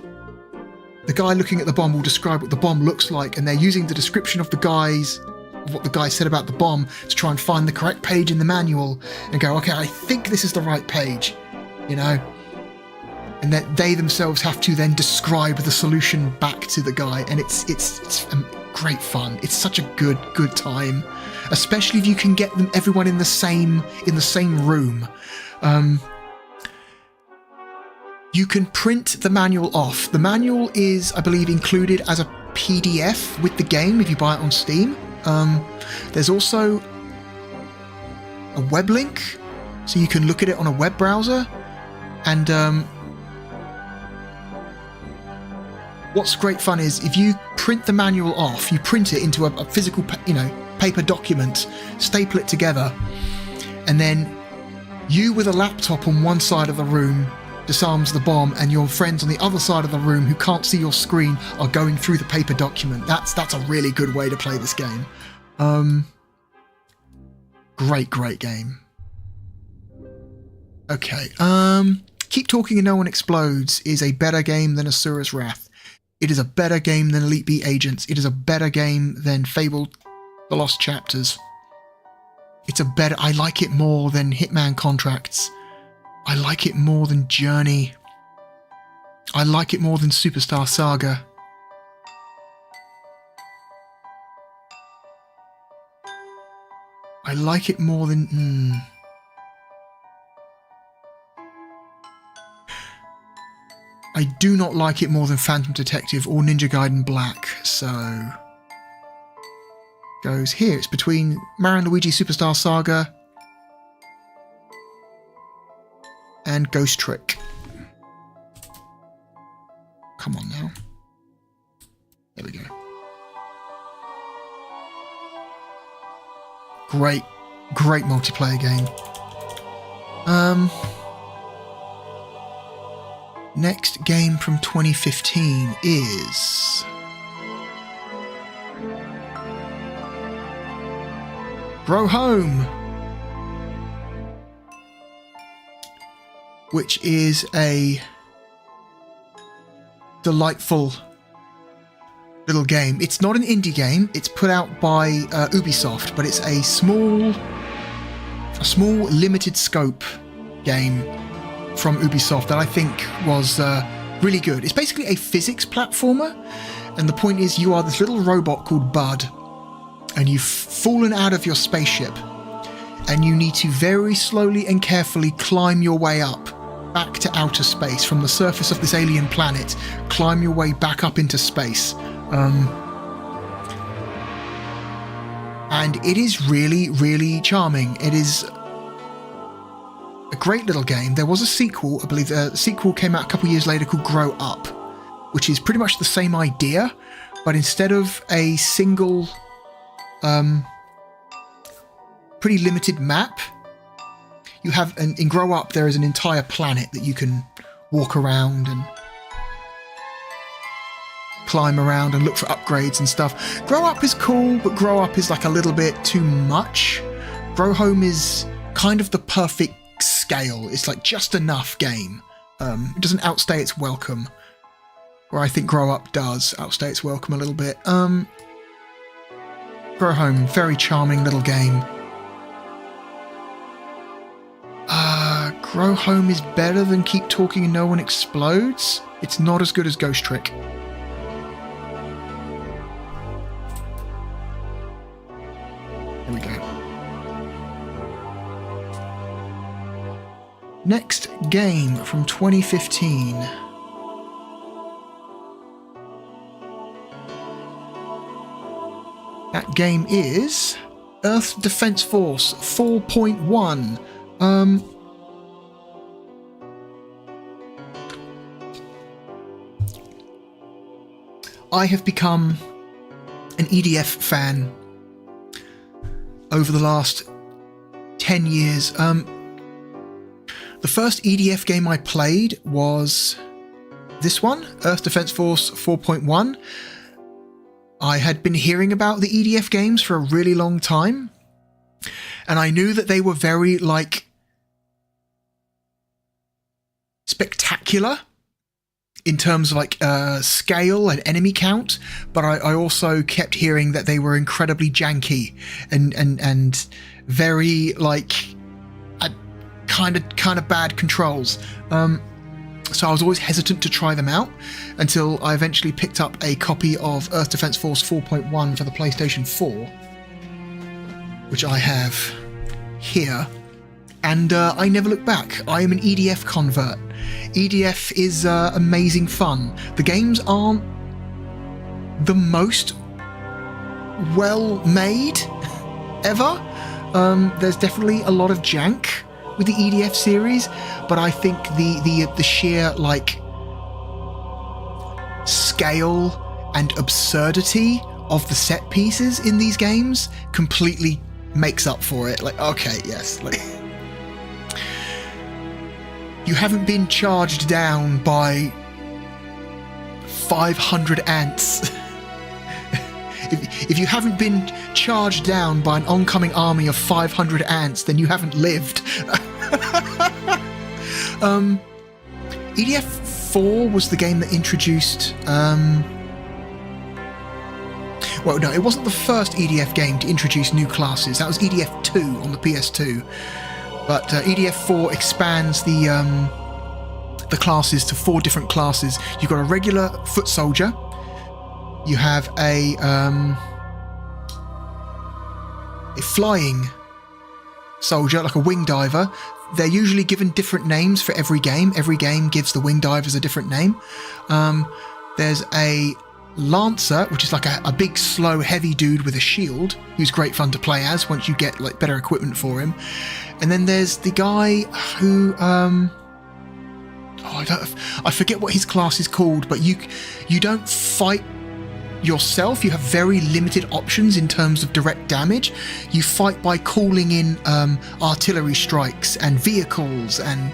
the guy looking at the bomb will describe what the bomb looks like, and they're using the description of what the guy said about the bomb to try and find the correct page in the manual and go, okay, I think this is the right page, and that they themselves have to then describe the solution back to the guy, and it's great fun. It's such a good time, especially if you can get everyone in the same room. You can print the manual off. The manual is, I believe, included as a PDF with the game if you buy it on Steam. There's also a web link, so you can look at it on a web browser. And what's great fun is if you print the manual off, you print it into a physical, paper document, staple it together, and then you with a laptop on one side of the room disarms the bomb, and your friends on the other side of the room who can't see your screen are going through the paper document. That's a really good way to play this game. Great game. Okay, Keep Talking and No One Explodes is a better game than Asura's Wrath. It is a better game than Elite Beat Agents. It is a better game than Fable The Lost Chapters. I like it more than Hitman Contracts. I like it more than Journey. I like it more than Superstar Saga. I like it more than... I do not like it more than Phantom Detective or Ninja Gaiden Black, so... Goes here. It's between Mario & Luigi Superstar Saga and Ghost Trick. Come on now. There we go. Great multiplayer game. Next game from 2015 is... Grow Home, which is a delightful little game. It's not an indie game. It's put out by Ubisoft, but it's a small limited scope game from Ubisoft that I think was really good. It's basically a physics platformer, and the point is you are this little robot called Bud, and you've fallen out of your spaceship, and you need to very slowly and carefully climb your way up back to outer space from the surface of this alien planet. Climb your way back up into space. And it is really, really charming. It is a great little game. There was a sequel, I believe the sequel came out a couple years later called Grow Up, which is pretty much the same idea, but instead of a single pretty limited map, you have in Grow Up there is an entire planet that you can walk around and climb around and look for upgrades and stuff. Grow Up is cool, but Grow Up is like a little bit too much. Grow Home is kind of the perfect scale. It's like just enough game. It doesn't outstay its welcome, where I think Grow Up does outstay its welcome a little bit. Grow Home, very charming little game. Grow Home is better than Keep Talking and No One Explodes. It's not as good as Ghost Trick. There we go. Next game from 2015. That game is Earth Defense Force 4.1. I have become an EDF fan over the last 10 years. The first EDF game I played was this one, Earth Defense Force 4.1. I had been hearing about the EDF games for a really long time, and I knew that they were very, spectacular in terms of, scale and enemy count, but I also kept hearing that they were incredibly janky and very, kind of bad controls. So I was always hesitant to try them out until I eventually picked up a copy of Earth Defense Force 4.1 for the PlayStation 4, which I have here, and I never looked back. I am an EDF convert. EDF is amazing fun. The games aren't the most well made ever. There's definitely a lot of jank with the EDF series, but I think the sheer like scale and absurdity of the set pieces in these games completely makes up for it. Like, okay, yes, like you haven't been charged down by 500 ants. If you haven't been charged down by an oncoming army of 500 ants, then you haven't lived. EDF 4 was the game that introduced... well, no, it wasn't the first EDF game to introduce new classes. That was EDF 2 on the PS2. But EDF 4 expands the classes to 4 different classes. You've got a regular foot soldier. You have a flying soldier, like a wing diver. They're usually given different names for every game. Every game gives the wing divers a different name. There's a lancer, which is like a big, slow, heavy dude with a shield, who's great fun to play as once you get like better equipment for him. And then there's the guy who I forget what his class is called, but you don't fight yourself. You have very limited options in terms of direct damage. You fight by calling in artillery strikes and vehicles and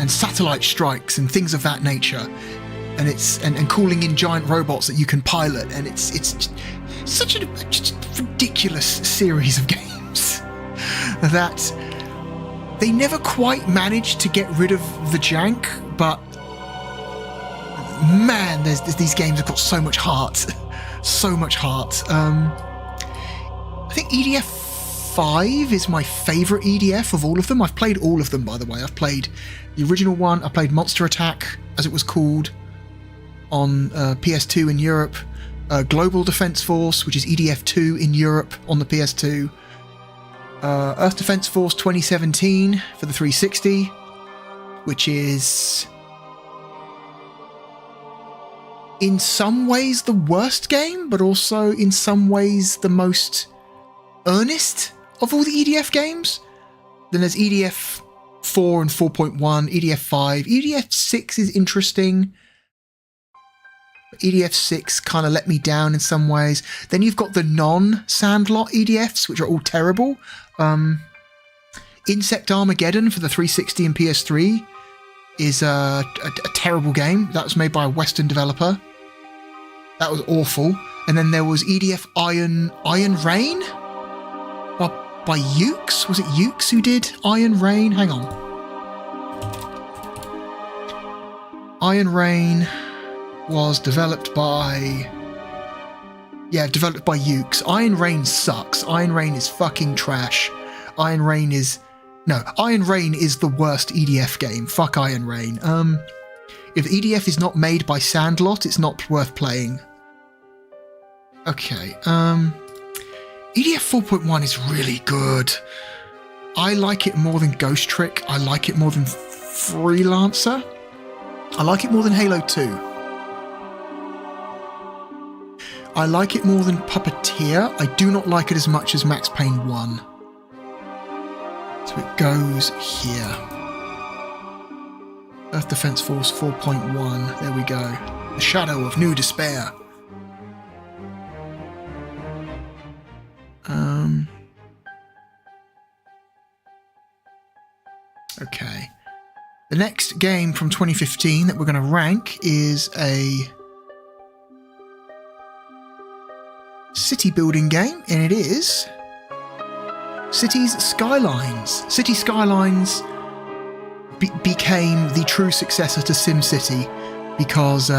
satellite strikes and things of that nature, and it's and calling in giant robots that you can pilot, and it's such a ridiculous series of games that they never quite managed to get rid of the jank, but man, there's these games have got so much heart. So much heart. I think EDF 5 is my favourite EDF of all of them. I've played all of them, by the way. I've played the original one. I played Monster Attack, as it was called, on PS2 in Europe. Global Defence Force, which is EDF 2 in Europe on the PS2. Earth Defence Force 2017 for the 360, which is in some ways the worst game, but also in some ways the most earnest of all the EDF games. Then there's EDF 4 and 4.1, EDF 5. EDF 6 is interesting. EDF 6 kind of let me down in some ways. Then you've got the non-Sandlot EDFs, which are all terrible. Insect Armageddon for the 360 and PS3 is a terrible game. That was made by a Western developer. That was awful. And then there was EDF Iron Rain by Ukes. Was it Ukes who did Iron Rain? Hang on. Iron Rain was developed by Ukes. Iron Rain sucks. Iron Rain is fucking trash. Iron Rain is the worst EDF game. Fuck Iron Rain. If EDF is not made by Sandlot, it's not worth playing. Okay. EDF 4.1 is really good. I like it more than Ghost Trick. I like it more than Freelancer. I like it more than Halo 2. I like it more than Puppeteer. I do not like it as much as Max Payne 1. So it goes here. Earth Defence Force 4.1. There we go. The Shadow of New Despair. Okay. The next game from 2015 that we're going to rank is a city building game, and it is Cities Skylines. City Skylines became the true successor to SimCity because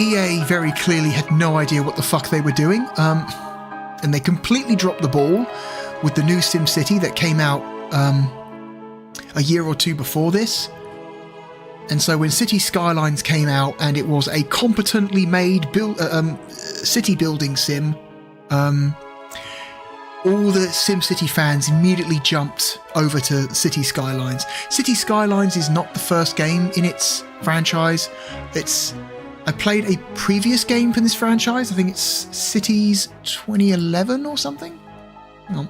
EA very clearly had no idea what the fuck they were doing, and they completely dropped the ball with the new SimCity that came out a year or two before this. And so when City Skylines came out and it was a competently made city building sim, all the SimCity fans immediately jumped over to City Skylines. City Skylines is not the first game in its franchise. It's I played a previous game from this franchise. I think it's Cities 2011 or something. Hang on.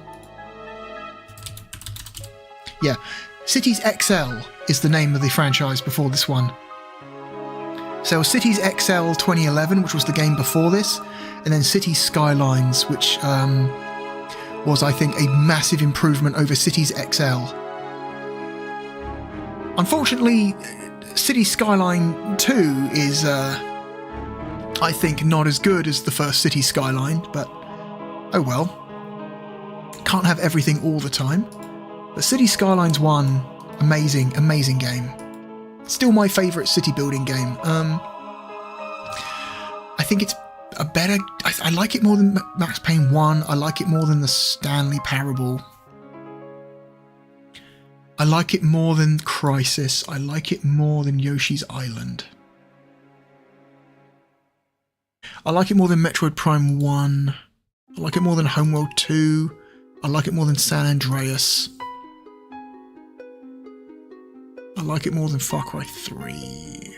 Yeah, Cities XL is the name of the franchise before this one. So Cities XL 2011, which was the game before this, and then Cities Skylines, which was, I think, a massive improvement over Cities XL. Unfortunately, Cities Skyline 2 is, I think, not as good as the first Cities Skyline, but oh well. Can't have everything all the time. But Cities Skylines 1, amazing, amazing game. Still my favourite city building game. I think it's a better... I like it more than Max Payne 1. I like it more than the Stanley Parable. I like it more than Crisis. I like it more than Yoshi's Island. I like it more than Metroid Prime 1. I like it more than Homeworld 2. I like it more than San Andreas. I like it more than Far Cry 3.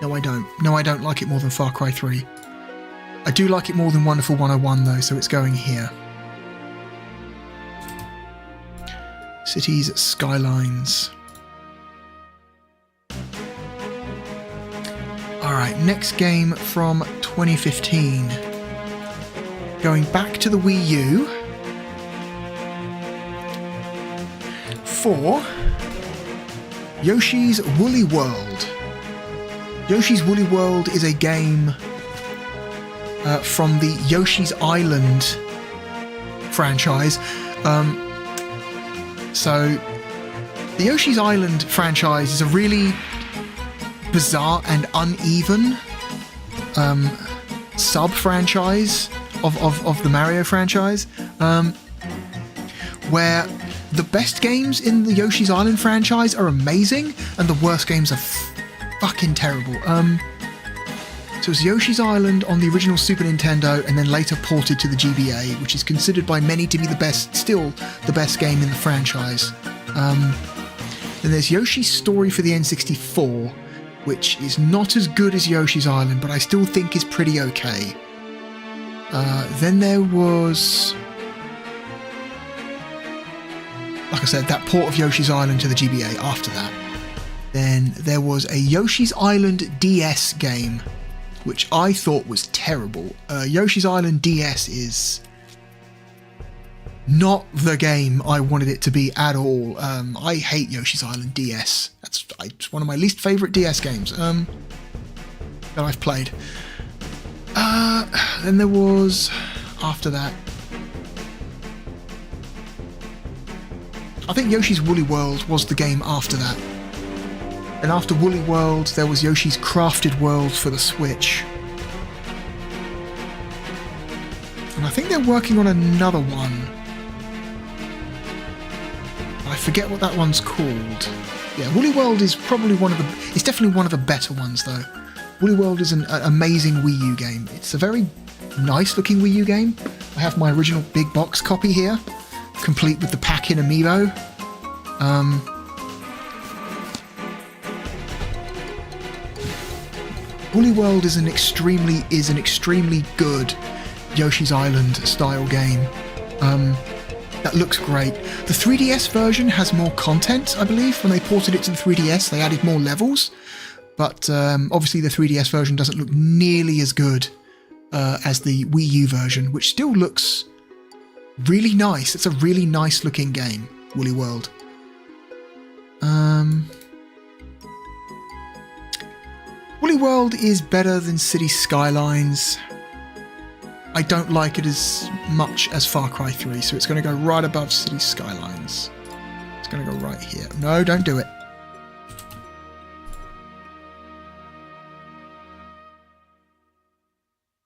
No, I don't. No, I don't like it more than Far Cry 3. I do like it more than Wonderful 101, though, so it's going here. Cities Skylines. Alright, next game from 2015. Going back to the Wii U. For Yoshi's Woolly World. Yoshi's Woolly World is a game from the Yoshi's Island franchise. So, the Yoshi's Island franchise is a really bizarre and uneven sub-franchise of the Mario franchise, where the best games in the Yoshi's Island franchise are amazing, and the worst games are fucking terrible. So it's Yoshi's Island on the original Super Nintendo, and then later ported to the GBA, which is considered by many to be the best, still the best game in the franchise. Then there's Yoshi's Story for the N64, which is not as good as Yoshi's Island, but I still think is pretty okay. Then there was, like I said, that port of Yoshi's Island to the GBA after that. Then there was a Yoshi's Island DS game, which I thought was terrible. Yoshi's Island DS is not the game I wanted it to be at all. I hate Yoshi's Island DS. It's one of my least favourite DS games that I've played. Then there was, after that, I think Yoshi's Woolly World was the game after that. And after Woolly World, there was Yoshi's Crafted World for the Switch. And I think they're working on another one. I forget what that one's called. Yeah, Woolly World is probably it's definitely one of the better ones, though. Woolly World is an amazing Wii U game. It's a very nice looking Wii U game. I have my original big box copy here, complete with the pack-in amiibo. Woolly World is an extremely good Yoshi's Island style game. That looks great. The 3DS version has more content, I believe. When they ported it to the 3DS, they added more levels. But obviously the 3DS version doesn't look nearly as good as the Wii U version, which still looks really nice. It's a really nice looking game, Woolly World. Woolly World is better than City Skylines. I don't like it as much as Far Cry 3, so it's going to go right above City Skylines. It's going to go right here. No, don't do it.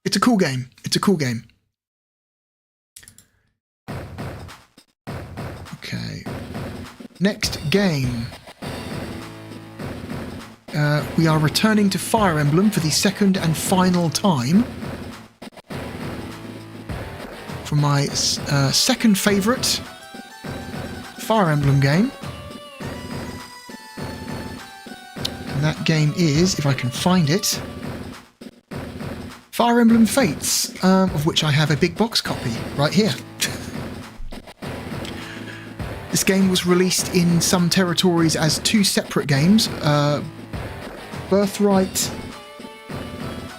It's a cool game. It's a cool game. Okay. Next game. We are returning to Fire Emblem for the second and final time. From for my second favourite Fire Emblem game. And that game is, if I can find it, Fire Emblem Fates, of which I have a big box copy right here. This game was released in some territories as two separate games, Birthright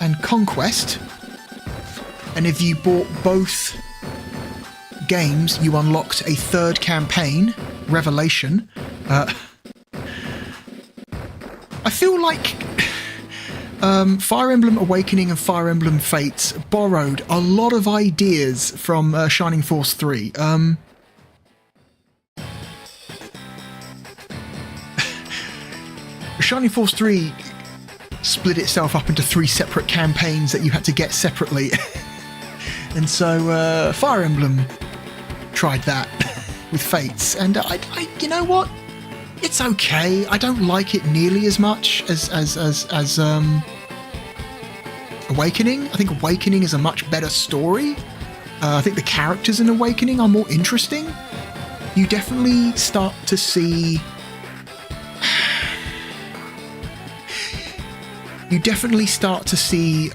and Conquest. And if you bought both games, you unlocked a third campaign, Revelation. I feel like Fire Emblem Awakening and Fire Emblem Fates borrowed a lot of ideas from Shining Force 3. Shining Force 3 split itself up into 3 separate campaigns that you had to get separately. And so Fire Emblem tried that with Fates, and I you know what? It's okay. I don't like it nearly as much as Awakening. I think Awakening is a much better story. I think the characters in Awakening are more interesting. You definitely start to see...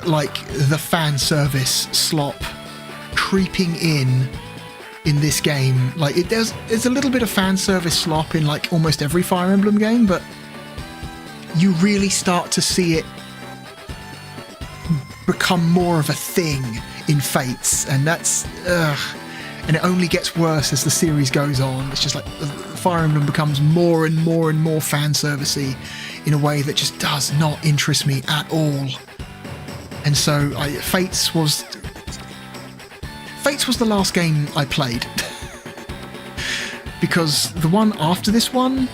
like the fan service slop creeping in this game. Like there's a little bit of fan service slop in like almost every Fire Emblem game, but you really start to see it become more of a thing in Fates, and that's and it only gets worse as the series goes on. It's just like Fire Emblem becomes more and more and more fan servicey in a way that just does not interest me at all. And so Fates was the last game I played. Because the one after this one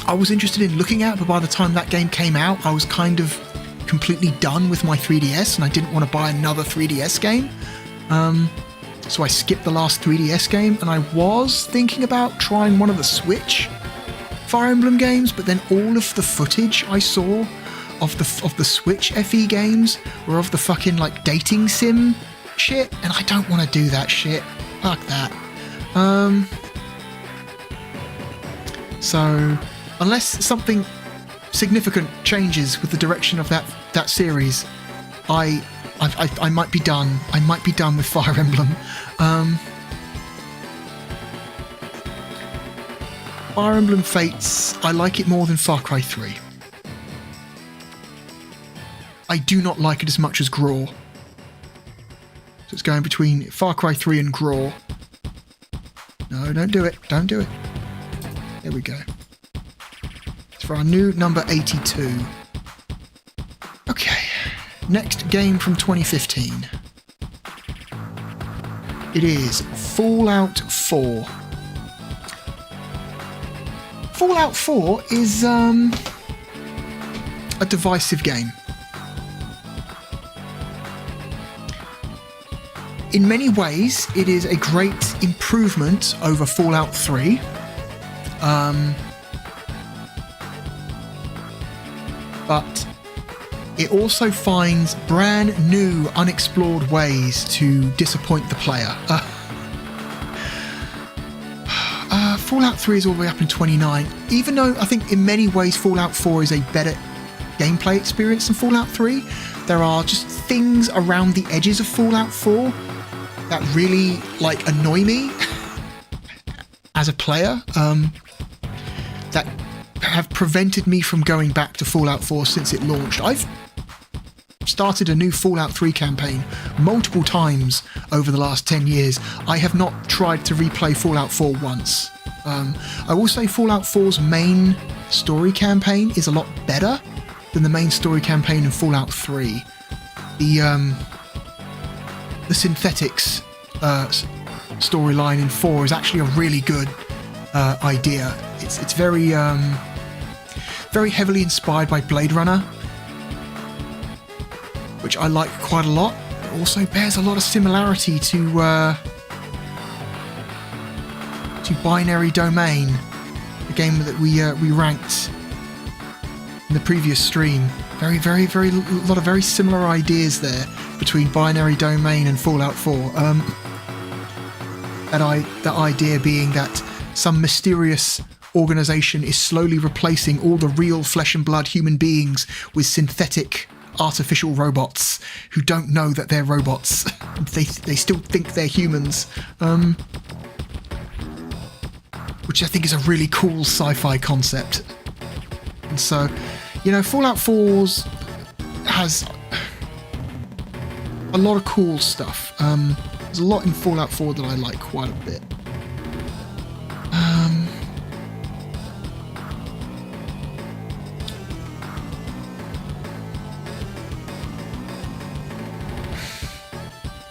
I was interested in looking at, but by the time that game came out I was kind of completely done with my 3DS and I didn't want to buy another 3DS game. So I skipped the last 3DS game, and I was thinking about trying one of the Switch Fire Emblem games, but then all of the footage I saw of the Switch FE games were of the fucking like dating sim shit, and I don't want to do that shit. Fuck that. So unless something significant changes with the direction of that series, I might be done. I might be done with Fire Emblem. Fire Emblem Fates, I like it more than Far Cry 3. I do not like it as much as Graw. So it's going between Far Cry 3 and Graw. No, don't do it. Don't do it. There we go. It's for our new number 82. Okay. Next game from 2015. It is Fallout 4. Fallout 4 is a divisive game. In many ways, it is a great improvement over Fallout 3. But it also finds brand new, unexplored ways to disappoint the player. Fallout 3 is all the way up in 29. Even though I think in many ways Fallout 4 is a better gameplay experience than Fallout 3, there are just things around the edges of Fallout 4 that really like annoy me as a player, that have prevented me from going back to Fallout 4 since it launched. I've started a new Fallout 3 campaign multiple times over the last 10 years. I have not tried to replay Fallout 4 once. I will say Fallout 4's main story campaign is a lot better than the main story campaign in Fallout 3. The synthetics storyline in 4 is actually a really good idea. It's very very heavily inspired by Blade Runner, which I like quite a lot. It also bears a lot of similarity to Binary Domain, the game that we ranked in the previous stream. Very lot of very similar ideas there between Binary Domain and Fallout 4. That idea being that some mysterious organization is slowly replacing all the real flesh and blood human beings with synthetic artificial robots who don't know that they're robots. They still think they're humans. Which I think is a really cool sci-fi concept. And so, you know, Fallout 4's has a lot of cool stuff. There's a lot in Fallout 4 that I like quite a bit.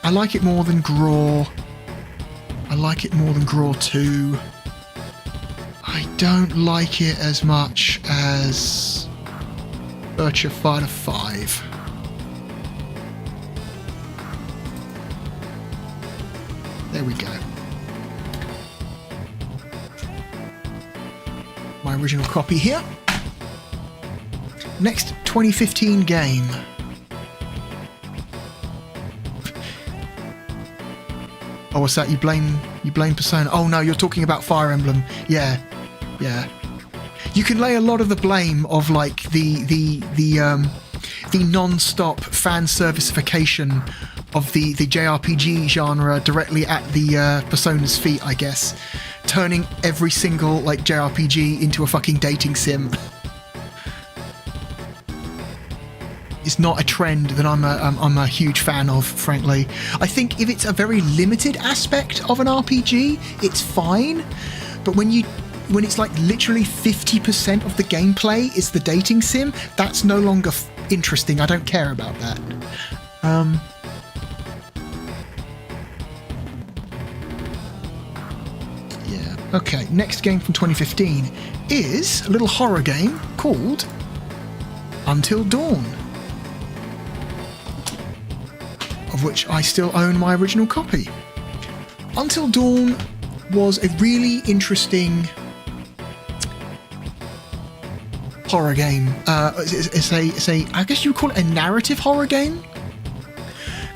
I like it more than Graw. I like it more than Graw 2. I don't like it as much as Virtua Fighter 5. There we go. My original copy here. Next 2015 game. Oh, what's that? You blame Persona? Oh no, you're talking about Fire Emblem. Yeah. You can lay a lot of the blame of like the non-stop fan servicification of the JRPG genre directly at the Persona's feet, I guess. Turning every single like JRPG into a fucking dating sim. It's not a trend that I'm a huge fan of, frankly. I think if it's a very limited aspect of an RPG, it's fine. But when it's like literally 50% of the gameplay is the dating sim, that's no longer interesting. I don't care about that. Yeah. Okay. Next game from 2015 is a little horror game called Until Dawn, of which I still own my original copy. Until Dawn was a really interesting horror game. It's a I guess you would call it a narrative horror game,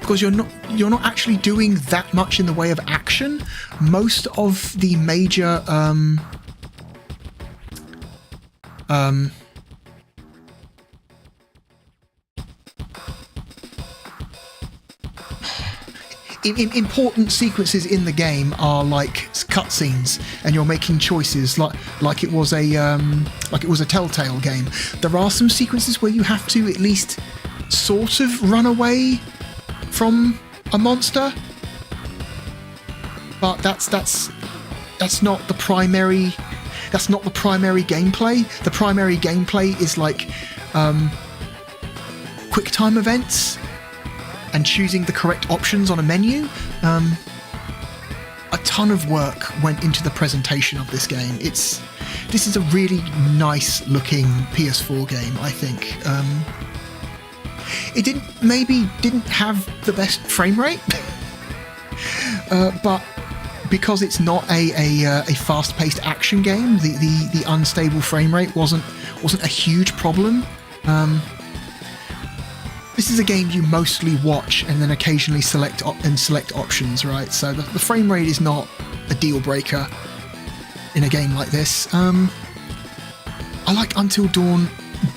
because you're not actually doing that much in the way of action. Most of the major important sequences in the game are like cutscenes, and you're making choices like it was a Telltale game. There are some sequences where you have to at least sort of run away from a monster, but that's not the primary. That's not the primary gameplay. The primary gameplay is like quick time events and choosing the correct options on a menu. A ton of work went into the presentation of this game. This is a really nice looking PS4 game, I think. It didn't have the best frame rate, but because it's not a fast-paced action game, the unstable frame rate wasn't a huge problem. This is a game you mostly watch and then occasionally select options, right? So the frame rate is not a deal breaker in a game like this. I like Until Dawn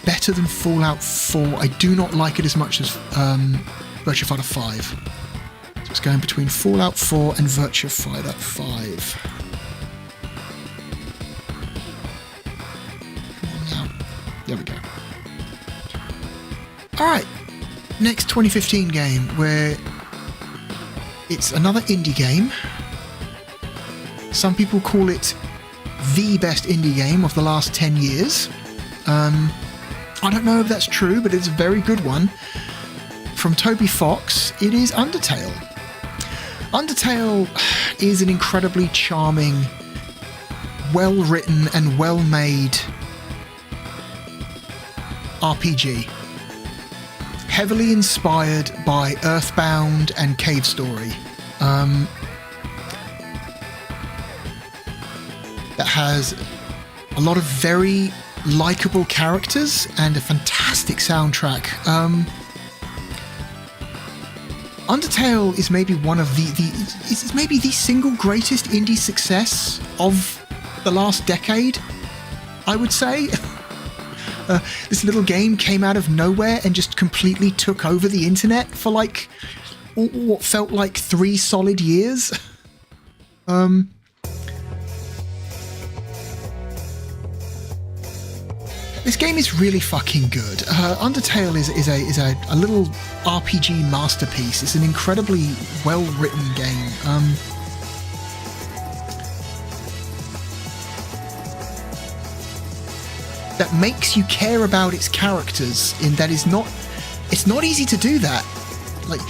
better than Fallout 4. I do not like it as much as Virtua Fighter 5. So it's going between Fallout 4 and Virtua Fighter 5. Now, there we go. Alright. Next 2015 game, where it's another indie game. Some people call it the best indie game of the last 10 years. I don't know if that's true, but it's a very good one. From Toby Fox, it is Undertale. Undertale is an incredibly charming, well-written and well-made RPG. Heavily inspired by Earthbound and Cave Story. That has a lot of very likable characters and a fantastic soundtrack. Undertale is maybe one of is maybe the single greatest indie success of the last decade, I would say. This little game came out of nowhere and just completely took over the internet for like what felt like 3 solid years. This game is really fucking good. Undertale is a little RPG masterpiece. It's an incredibly well-written game. That makes you care about its characters. It's not easy to do that. Like,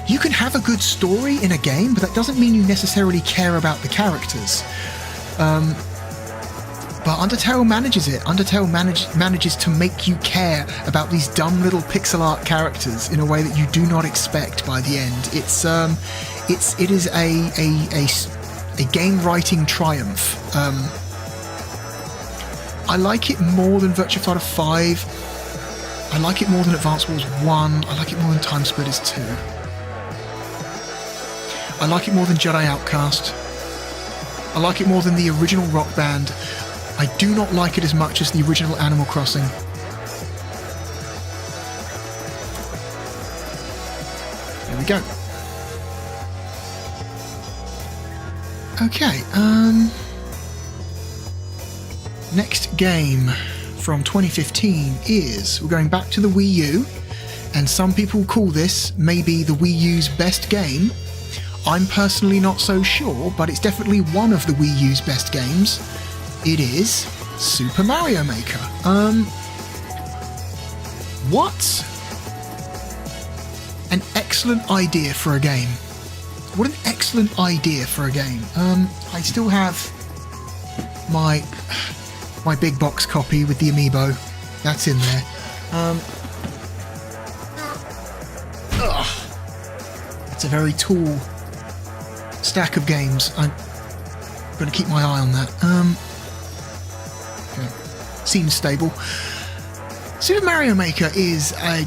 you can have a good story in a game, but that doesn't mean you necessarily care about the characters. But Undertale manages it. Undertale manages to make you care about these dumb little pixel art characters in a way that you do not expect by the end. It is a game writing triumph. I like it more than Virtua Fighter 5. I like it more than Advance Wars 1. I like it more than Time Splitters 2. I like it more than Jedi Outcast. I like it more than the original Rock Band. I do not like it as much as the original Animal Crossing. There we go. Okay, next game from 2015 is, we're going back to the Wii U, and some people call this maybe the Wii U's best game. I'm personally not so sure, but it's definitely one of the Wii U's best games. It is Super Mario Maker. What an excellent idea for a game. What an excellent idea for a game. I still have my big box copy with the amiibo. That's in there. It's a very tall stack of games. I'm going to keep my eye on that. Okay. Seems stable. Super Mario Maker is an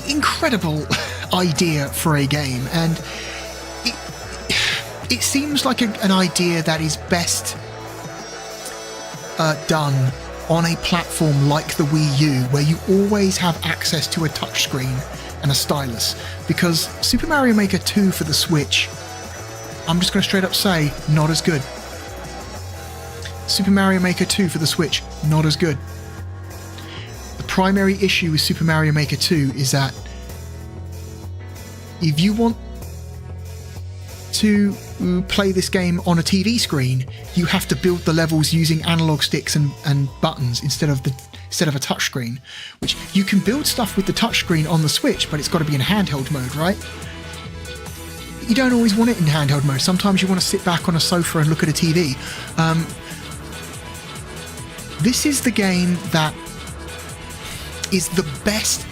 incredible idea for a game, and it seems like an idea that is best done on a platform like the Wii U, where you always have access to a touchscreen and a stylus, because Super Mario Maker 2 for the Switch, I'm just going to straight up say, not as good. Super Mario Maker 2 for the Switch, not as good. The primary issue with Super Mario Maker 2 is that if you want to play this game on a TV screen, you have to build the levels using analog sticks and buttons instead of a touchscreen. Which you can build stuff with the touchscreen on the Switch, but it's got to be in handheld mode, right? You don't always want it in handheld mode. Sometimes you want to sit back on a sofa and look at a TV. This is the game that is the best,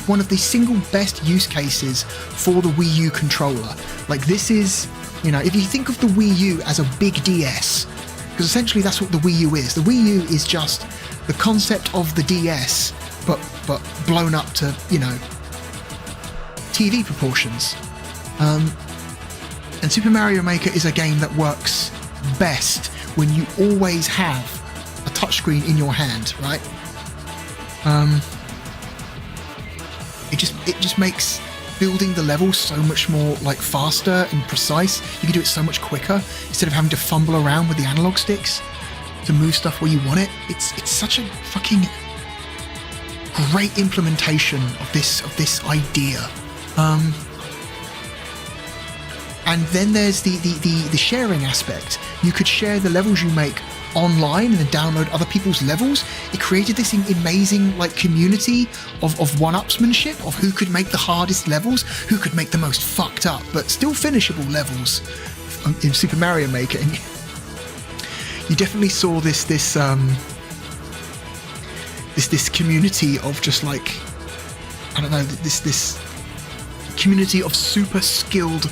one of the single best use cases for the Wii U controller. Like, this is, you know, if you think of the Wii U as a big DS, because essentially that's what the Wii U is. The Wii U is just the concept of the DS, but blown up to, you know, TV proportions. And Super Mario Maker is a game that works best when you always have a touchscreen in your hand, right? It just makes building the level so much more like faster and precise. You can do it so much quicker instead of having to fumble around with the analog sticks to move stuff where you want it. It's such a fucking great implementation of this idea. And then there's the sharing aspect. You could share the levels you make online and then download other people's levels. It created this amazing like community of one-upsmanship, of who could make the hardest levels, who could make the most fucked up but still finishable levels in Super Mario Maker. And you definitely saw this community of just like, I don't know, this community of super skilled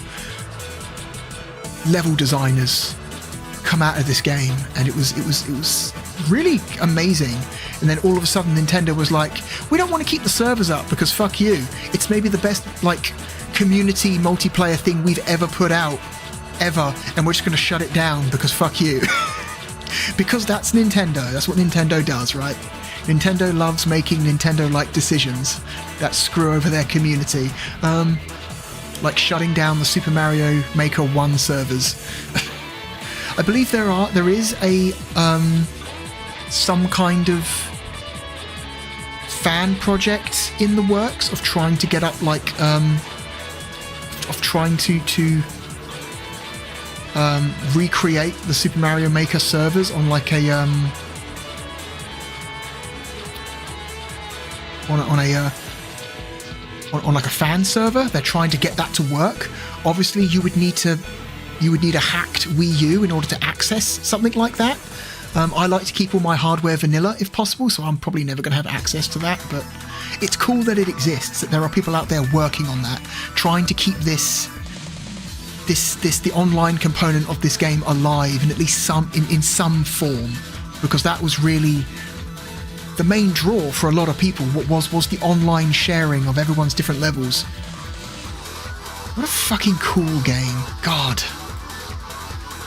level designers come out of this game, and it was really amazing. And then all of a sudden Nintendo was like, we don't want to keep the servers up because fuck you. It's maybe the best like community multiplayer thing we've ever put out, ever, and we're just going to shut it down because fuck you. Because that's Nintendo. That's what Nintendo does, right? Nintendo loves making Nintendo-like decisions that screw over their community. Like shutting down the Super Mario Maker 1 servers. I believe there is a some kind of fan project in the works of trying to get up like of trying to recreate the Super Mario Maker servers on like a on like a fan server. They're trying to get that to work. Obviously, you would need a hacked Wii U in order to access something like that. I like to keep all my hardware vanilla if possible, so I'm probably never going to have access to that, but it's cool that it exists, that there are people out there working on that, trying to keep the online component of this game alive in at least in some form, because that was really the main draw for a lot of people. What was the online sharing of everyone's different levels. What a fucking cool game. God.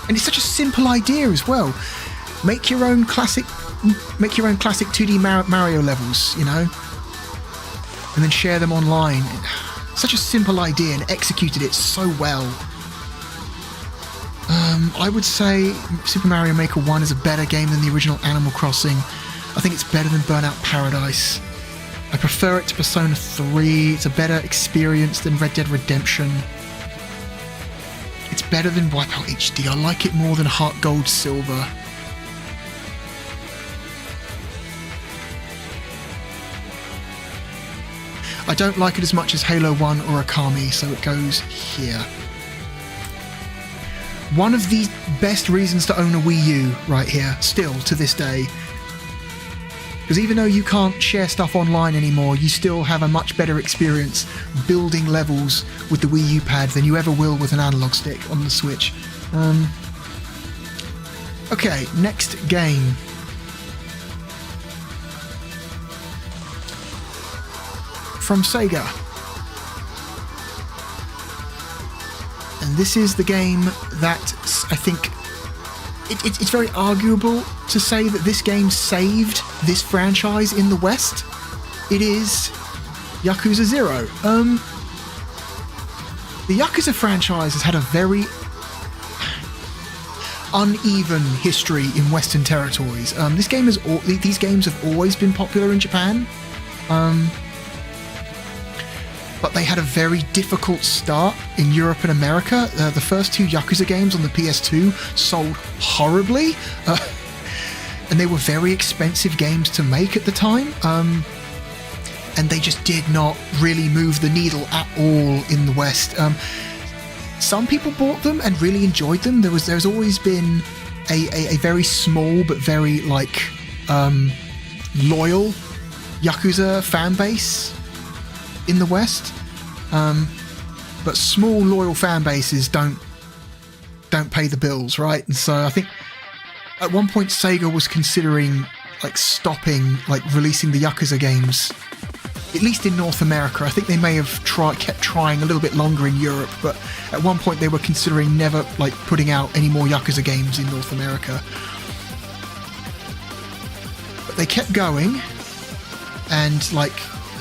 And it's such a simple idea as well. Make your own classic 2D Mario levels, you know, and then share them online. Such a simple idea, and executed it so well. I would say Super Mario Maker 1 is a better game than the original Animal Crossing. I think it's better than Burnout Paradise. I prefer it to Persona 3. It's a better experience than Red Dead Redemption. It's better than Wipeout HD. I like it more than Heart Gold Silver. I don't like it as much as Halo 1 or Okami, so it goes here. One of the best reasons to own a Wii U right here, still to this day. Because even though you can't share stuff online anymore, you still have a much better experience building levels with the Wii U pad than you ever will with an analog stick on the Switch. Okay, next game. From Sega. And this is the game that I think it's very arguable to say that this game saved this franchise in the West. It is Yakuza 0. The Yakuza franchise has had a very uneven history in Western territories. These games have always been popular in Japan. But they had a very difficult start in Europe and America. The first two Yakuza games on the PS2 sold horribly, and they were very expensive games to make at the time, and they just did not really move the needle at all in the West. Some people bought them and really enjoyed them. There's always been a very small but very loyal Yakuza fan base in the West, but small loyal fan bases don't pay the bills, right? And so I think at one point Sega was considering stopping releasing the Yakuza games, at least in North America. I think they may have kept trying a little bit longer in Europe, but at one point they were considering never putting out any more Yakuza games in North America. But they kept going, and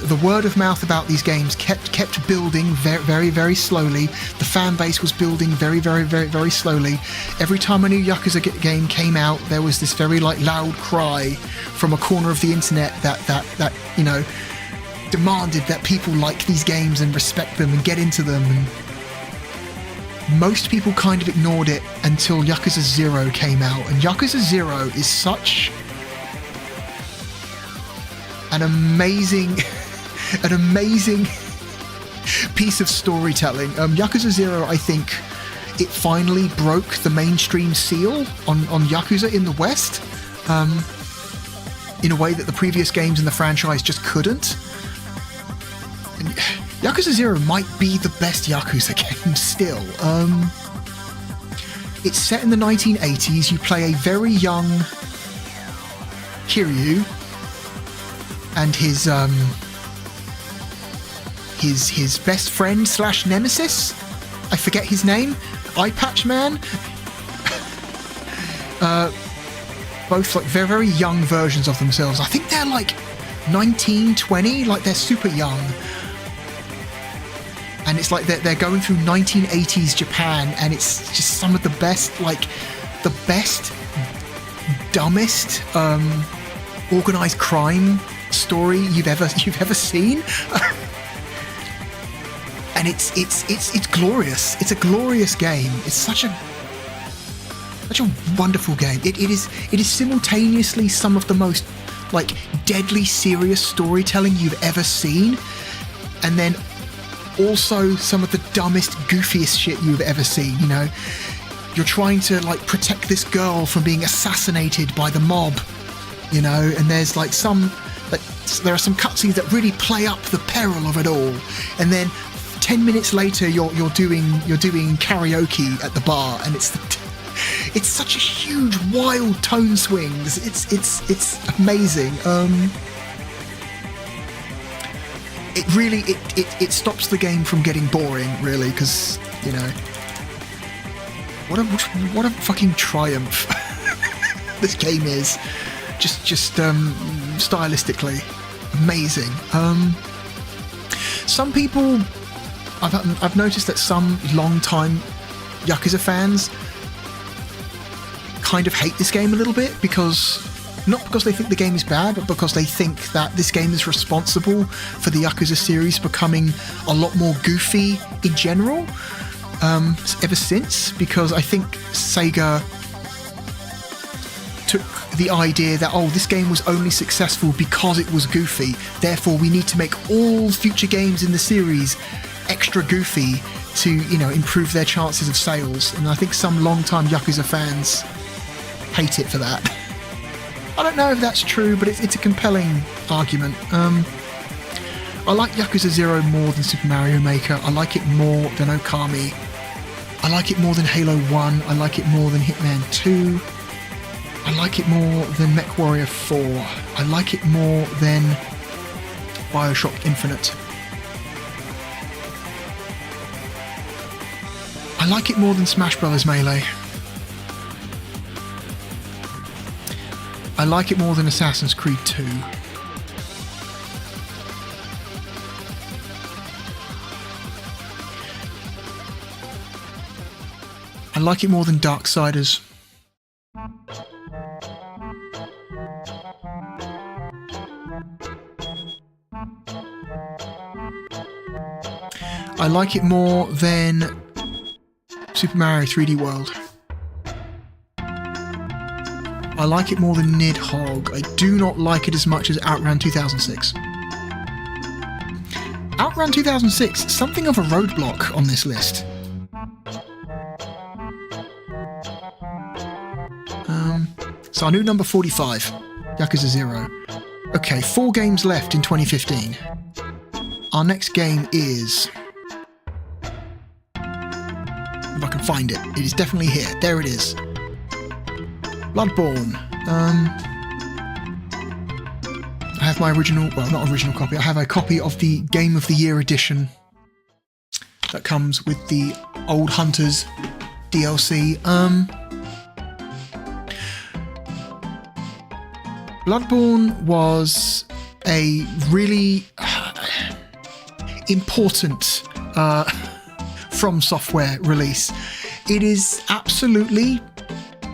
the word of mouth about these games kept building very, very slowly. The fan base was building very, very, very, very slowly. Every time a new Yakuza game came out, there was this very loud cry from a corner of the internet that demanded that people like these games and respect them and get into them. And most people kind of ignored it until Yakuza 0 came out. And Yakuza 0 is such an amazing piece of storytelling. Yakuza 0, I think, it finally broke the mainstream seal on Yakuza in the West, in a way that the previous games in the franchise just couldn't. And Yakuza 0 might be the best Yakuza game still. It's set in the 1980s. You play a very young Kiryu and his best friend / nemesis. I forget his name. Eye Patch Man. Both like very, very young versions of themselves. I think they're like 19, 20, like they're super young. And it's like they're going through 1980s Japan, and it's just some of the best, like the best, dumbest organized crime story you've ever seen. And it's glorious. It's a glorious game. It's such a wonderful game. It is simultaneously some of the most like deadly serious storytelling you've ever seen, and then also some of the dumbest, goofiest shit you've ever seen. You know, you're trying to like protect this girl from being assassinated by the mob, you know, and there's like there are some cutscenes that really play up the peril of it all, and then 10 minutes later you're doing karaoke at the bar, and it's such a huge, wild tone swings. It's amazing. It really it stops the game from getting boring, really, because you know what a fucking triumph this game is. Just stylistically amazing. Some people, I've noticed that some long-time Yakuza fans kind of hate this game a little bit, not because they think the game is bad, but because they think that this game is responsible for the Yakuza series becoming a lot more goofy in general ever since, because I think Sega took the idea that, this game was only successful because it was goofy, therefore we need to make all future games in the series extra goofy to, you know, improve their chances of sales. And I think some long-time Yakuza fans hate it for that. I don't know if that's true, but it's a compelling argument. I like Yakuza 0 more than Super Mario Maker. I like it more than Okami. I like it more than Halo 1. I like it more than Hitman 2. I like it more than MechWarrior 4. I like it more than Bioshock Infinite. I like it more than Smash Bros. Melee. I like it more than Assassin's Creed 2. I like it more than Darksiders. I like it more than Super Mario 3D World. I like it more than Nidhogg. I do not like it as much as Outrun 2006. Outrun 2006, something of a roadblock on this list. So our new number 45, Yakuza 0. Okay, 4 games left in 2015. Our next game is... if I can find it. It is definitely here. There it is. Bloodborne. I have my original, well, not original copy, I have a copy of the Game of the Year edition that comes with the Old Hunters DLC. Bloodborne was a really important From Software release. It is absolutely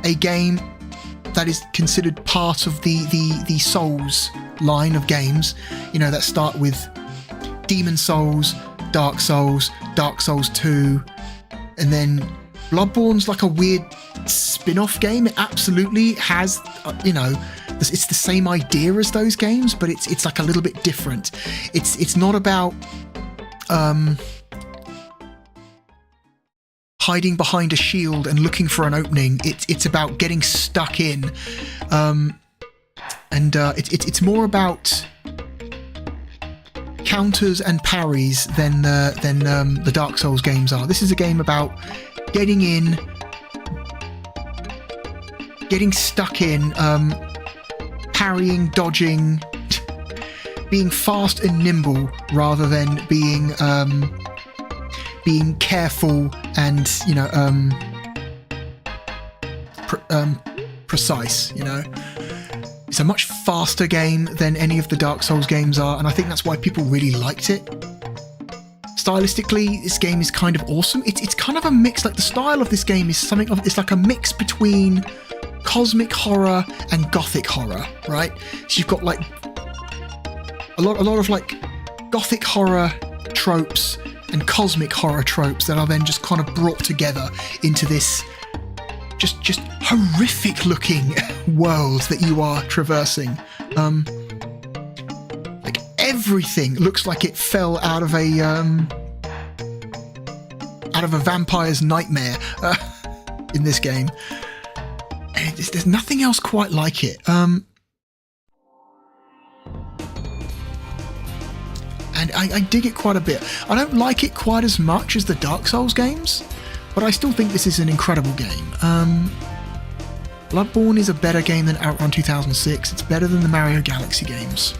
a game that is considered part of the Souls line of games, you know, that start with Demon Souls, Dark Souls 2, and then Bloodborne's like a weird spin-off game. It absolutely has, you know, it's the same idea as those games, but it's like a little bit different. It's not about hiding behind a shield and looking for an opening. It's about getting stuck in, it's more about counters and parries than the Dark Souls games are. This is a game about getting in, getting stuck in, parrying, dodging, being fast and nimble rather than being careful and, you know, precise, you know. It's a much faster game than any of the Dark Souls games are, and I think that's why people really liked it. Stylistically, this game is kind of awesome. It's kind of a mix, like the style of this game is something of, it's like a mix between cosmic horror and gothic horror, right? So you've got like a lot of like gothic horror tropes and cosmic horror tropes that are then just kind of brought together into this just horrific looking world that you are traversing. Like everything looks like it fell out of a vampire's nightmare in this game. And there's nothing else quite like it. And I dig it quite a bit. I don't like it quite as much as the Dark Souls games, but I still think this is an incredible game. Bloodborne is a better game than Outrun 2006. It's better than the Mario Galaxy games.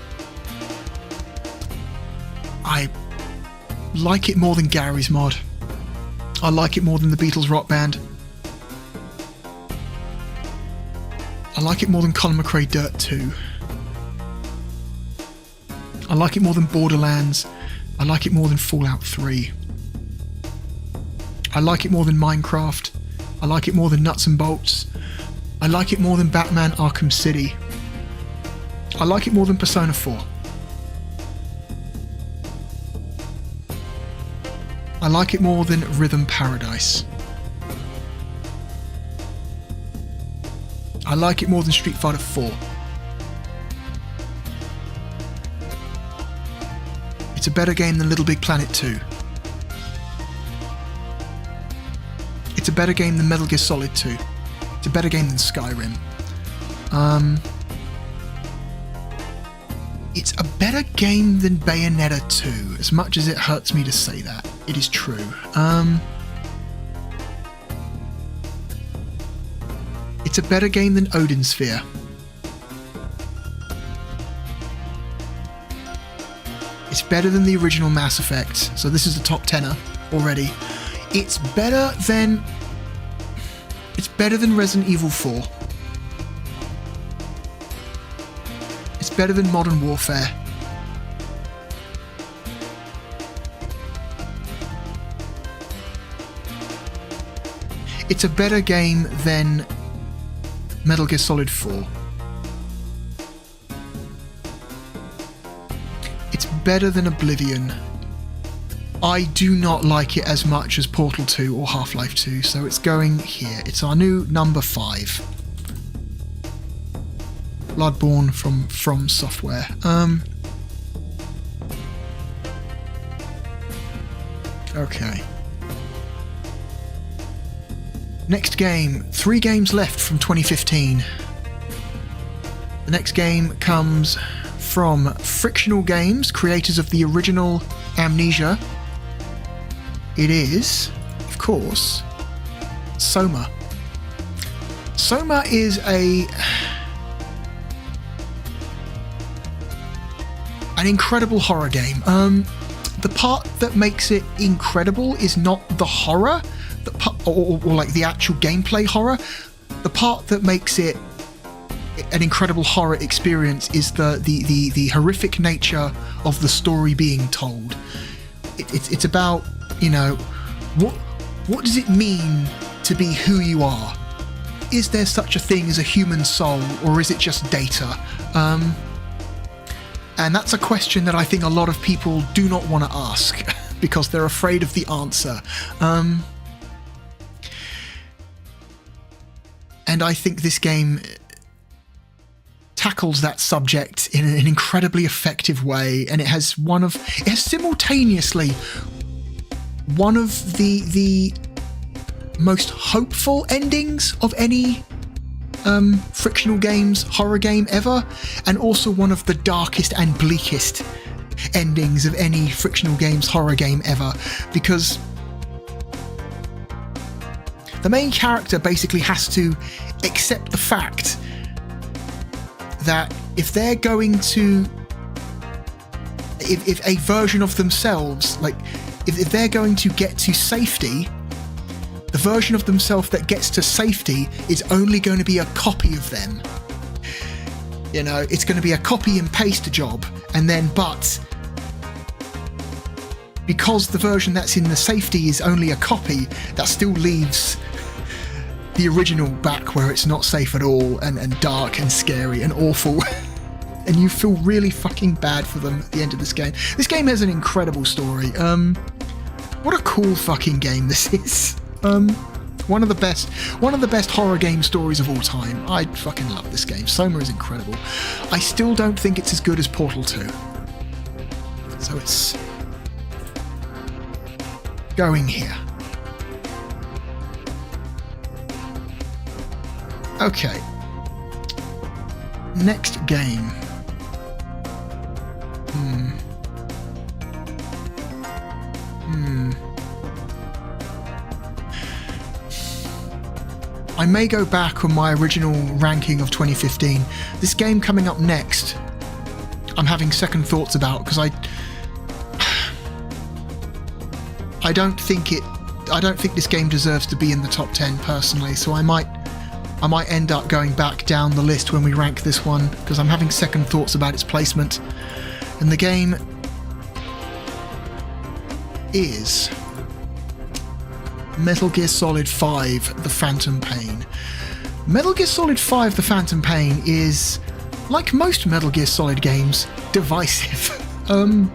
I like it more than Gary's mod. I like it more than the Beatles Rock Band. I like it more than Colin McRae Dirt 2. I like it more than Borderlands. I like it more than Fallout 3. I like it more than Minecraft. I like it more than Nuts and Bolts. I like it more than Batman Arkham City. I like it more than Persona 4. I like it more than Rhythm Paradise. I like it more than Street Fighter 4. It's a better game than Little Big Planet 2. It's a better game than Metal Gear Solid 2. It's a better game than Skyrim. It's a better game than Bayonetta 2, as much as it hurts me to say that. It is true. It's a better game than Odin Sphere. It's better than the original Mass Effect, so this is a top 10er already. It's better than Resident Evil 4. It's better than Modern Warfare. It's a better game than Metal Gear Solid 4. It's better than Oblivion. I do not like it as much as Portal 2 or Half-Life 2, so it's going here. It's our new number 5. Bloodborne from Software. Okay. Next game. 3 games left from 2015. The next game comes from Frictional Games, creators of the original Amnesia. It is, of course, Soma. Soma is an incredible horror game. The part that makes it incredible is not the horror, or like the actual gameplay horror. The part that makes it an incredible horror experience is the horrific nature of the story being told. It's about, you know, what does it mean to be who you are? Is there such a thing as a human soul, or is it just data? And that's a question that I think a lot of people do not want to ask because they're afraid of the answer. And I think this game tackles that subject in an incredibly effective way, and it has simultaneously one of the most hopeful endings of any Frictional Games horror game ever, and also one of the darkest and bleakest endings of any Frictional Games horror game ever, because the main character basically has to accept the fact that if they're going to, if a version of themselves, like if they're going to get to safety, the version of themselves that gets to safety is only going to be a copy of them. You know, it's going to be a copy and paste job, and then, but because the version that's in the safety is only a copy, that still leaves the original back where it's not safe at all, and dark and scary and awful. And you feel really fucking bad for them at the end of this game. This game has an incredible story. What a cool fucking game this is. One of the best horror game stories of all time. I fucking love this game. Soma is incredible. I still don't think it's as good as Portal 2. So it's going here. Okay. Next game. I may go back on my original ranking of 2015. This game coming up next, I'm having second thoughts about, because I don't think this game deserves to be in the top 10 personally, so I might end up going back down the list when we rank this one, because I'm having second thoughts about its placement. And the game is Metal Gear Solid 5: The Phantom Pain. Metal Gear Solid 5: The Phantom Pain is, like most Metal Gear Solid games, divisive. The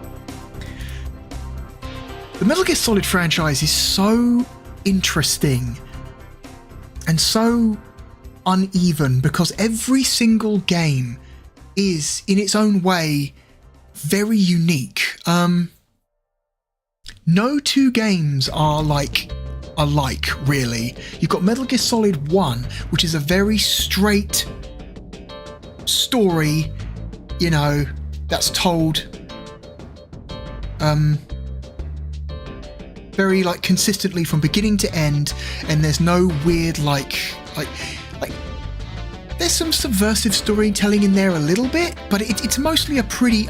Metal Gear Solid franchise is so interesting and so uneven, because every single game is, in its own way, very unique. No two games are alike, really. You've got Metal Gear Solid 1, which is a very straight story, you know, that's told very consistently from beginning to end, and there's no weird like there's some subversive storytelling in there a little bit, but it's mostly a pretty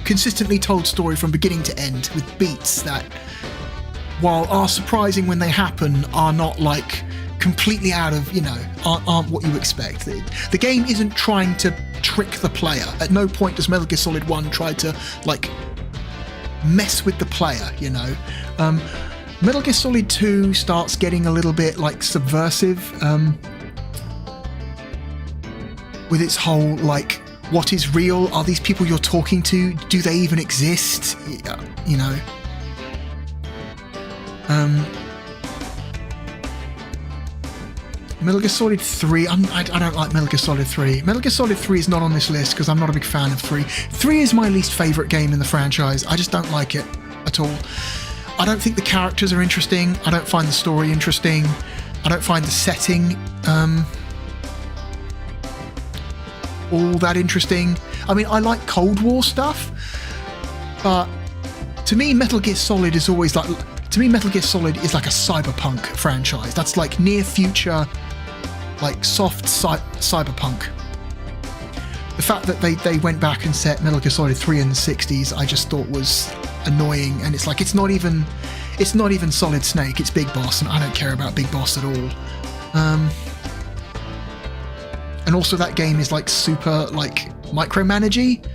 consistently told story from beginning to end, with beats that, while are surprising when they happen, are not completely out of, aren't what you expect. The game isn't trying to trick the player. At no point does Metal Gear Solid 1 try to mess with the player, Metal Gear Solid 2 starts getting a little bit subversive, with its whole what is real? Are these people you're talking to? Do they even exist? Metal Gear Solid 3, I don't like Metal Gear Solid 3. Metal Gear Solid 3 is not on this list because I'm not a big fan of 3. 3 is my least favourite game in the franchise. I just don't like it at all. I don't think the characters are interesting. I don't find the story interesting. I don't find the setting all that interesting. I mean, I like Cold War stuff, but to me, Metal Gear Solid is always Metal Gear Solid is like a cyberpunk franchise. That's near future, soft cyberpunk. The fact that they went back and set Metal Gear Solid 3 in the 60s, I just thought was annoying. And it's it's not even Solid Snake, it's Big Boss, and I don't care about Big Boss at all. And also that game is super micromanagey.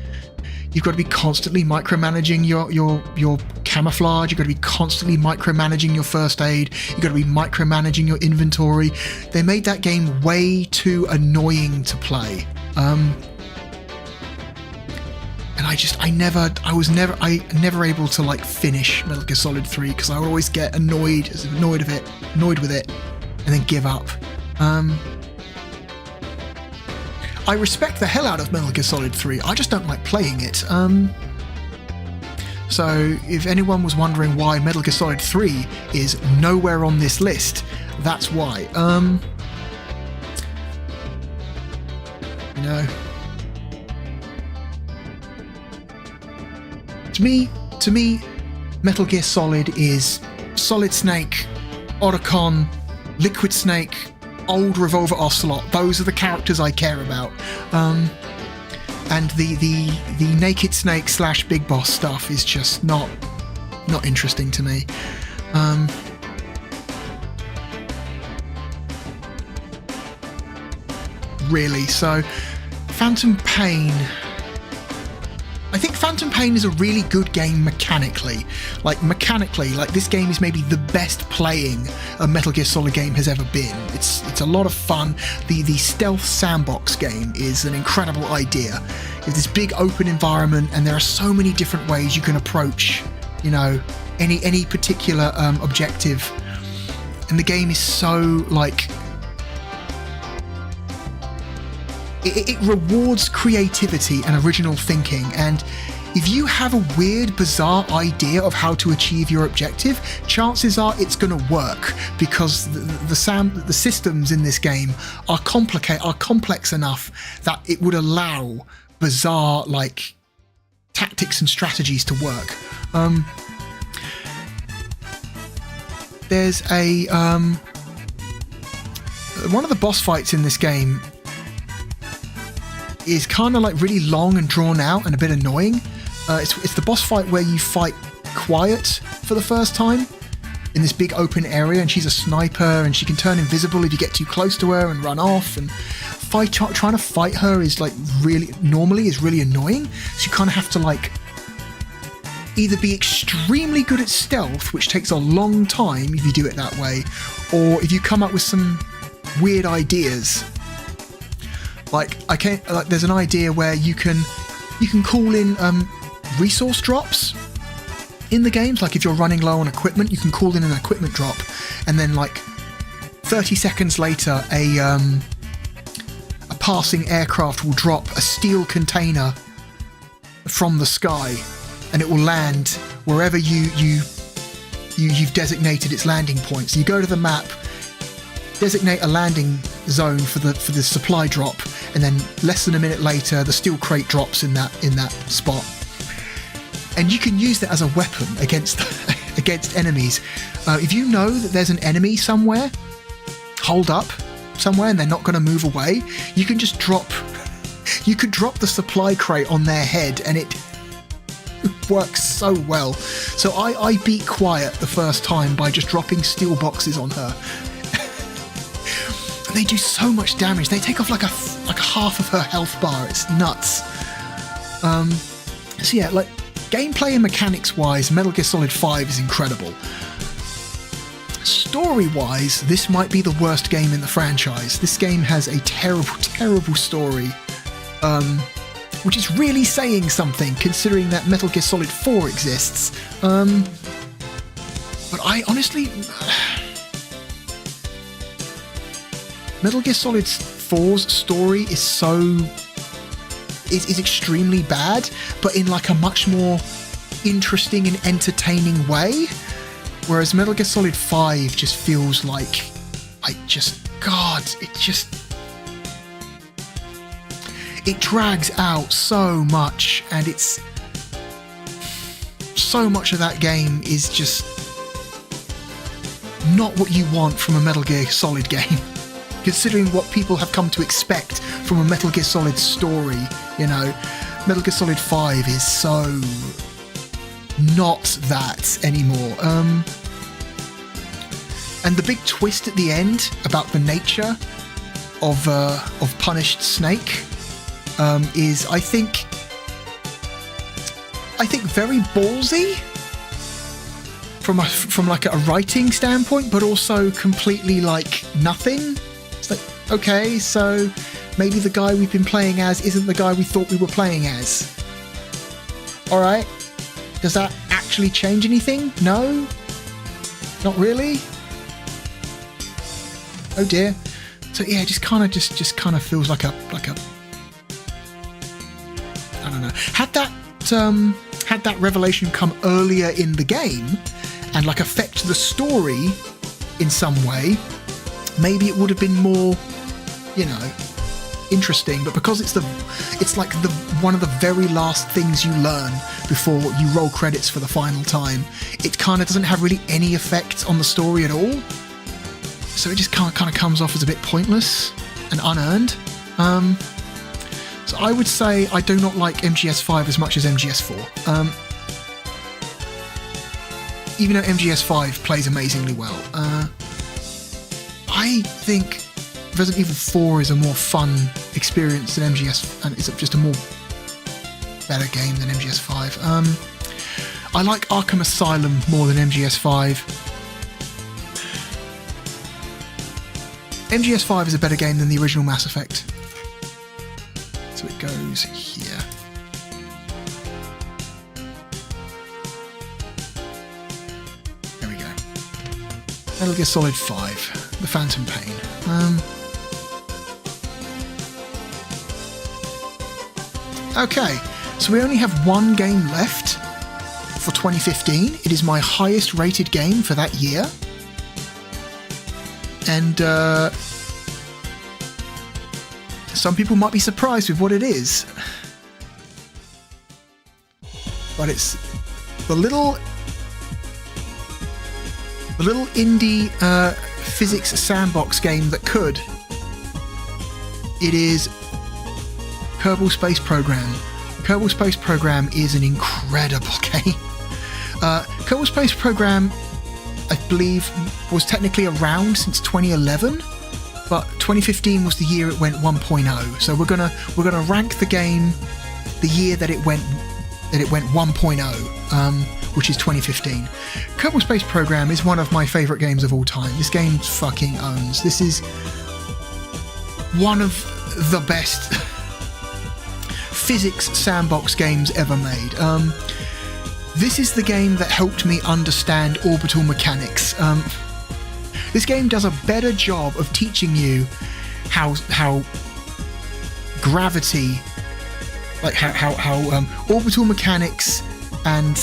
You've got to be constantly micromanaging your camouflage. You've got to be constantly micromanaging your first aid. You've got to be micromanaging your inventory. They made that game way too annoying to play. And I was never able to finish Metal Gear Solid 3 because I would always get annoyed with it, and then give up. I respect the hell out of Metal Gear Solid 3, I just don't like playing it. So if anyone was wondering why Metal Gear Solid 3 is nowhere on this list, that's why. To me, Metal Gear Solid is Solid Snake, Otacon, Liquid Snake, old Revolver Ocelot. Those are the characters I care about. And the Naked Snake / Big Boss stuff is just not interesting to me. Really, so Phantom Pain. I think Phantom Pain is a really good game mechanically. Like this game is maybe the best playing a Metal Gear Solid game has ever been. It's a lot of fun. The stealth sandbox game is an incredible idea. It's this big open environment, and there are so many different ways you can approach, you know, any particular objective. And the game is so like it rewards creativity and original thinking, and if you have a weird, bizarre idea of how to achieve your objective, chances are it's going to work, because the systems in this game are complex enough that it would allow bizarre like tactics and strategies to work. There's a one of the boss fights in this game is kind of like really long and drawn out and a bit annoying. It's the boss fight where you fight Quiet for the first time in this big open area, and she's a sniper and she can turn invisible if you get too close to her and run off, and trying to fight her is like really annoying. So you kind of have to like either be extremely good at stealth, which takes a long time if you do it that way, or if you come up with some weird ideas. There's an idea where you can call in resource drops in the games. Like if you're running low on equipment, you can call in an equipment drop, and then like 30 seconds later, a passing aircraft will drop a steel container from the sky, and it will land wherever you've designated its landing point. So you go to the map, designate a landing zone for the supply drop, and then less than a minute later the steel crate drops in that spot, and you can use that as a weapon against enemies. If you know that there's an enemy somewhere holed up somewhere and they're not going to move away, you can just drop the supply crate on their head, and it works so well. So I beat Quiet the first time by just dropping steel boxes on her. They do so much damage. They take off like a half of her health bar. It's nuts. So yeah, like gameplay and mechanics wise, Metal Gear Solid 5 is incredible. Story wise, this might be the worst game in the franchise. This game has a terrible story, which is really saying something considering that Metal Gear Solid 4 exists. But I honestly, Metal Gear Solid 4's story is extremely bad, but in like a much more interesting and entertaining way. Whereas Metal Gear Solid 5 just feels like, it drags out so much, and it's so much of that game is just not what you want from a Metal Gear Solid game. Considering what people have come to expect from a Metal Gear Solid story, you know, Metal Gear Solid 5 is so not that anymore. And the big twist at the end about the nature of Punished Snake is, I think very ballsy from like a writing standpoint, but also completely like nothing. It's like, okay, so maybe the guy we've been playing as isn't the guy we thought we were playing as. All right, does that actually change anything? No, not really. Oh dear. So yeah, just kind of feels like a I don't know. Had that revelation come earlier in the game and like affect the story in some way, maybe it would have been more, you know, interesting. But because it's like the one of the very last things you learn before you roll credits for the final time, it kind of doesn't have really any effect on the story at all. so it just kind of comes off as a bit pointless and unearned. So I would say I do not like MGS5 as much as MGS4. Even though MGS5 plays amazingly well. I think Resident Evil 4 is a more fun experience than MGS, and it's just a more better game than MGS5. I like Arkham Asylum more than MGS5. MGS5 is a better game than the original Mass Effect. So it goes here. There we go. Metal Gear Solid 5, The Phantom Pain. Okay, so we only have one game left for 2015. It is my highest rated game for that year. And some people might be surprised with what it is. But it's the little indie physics sandbox game that could. It is Kerbal Space Program. Kerbal Space Program is an incredible game. Kerbal Space Program, I believe, was technically around since 2011, but 2015 was the year it went 1.0. So we're gonna rank the game the year that it went 1.0, which is 2015. Kerbal Space Program is one of my favourite games of all time. This game fucking owns. This is one of the best physics sandbox games ever made. This is the game that helped me understand orbital mechanics. This game does a better job of teaching you how gravity, like how orbital mechanics and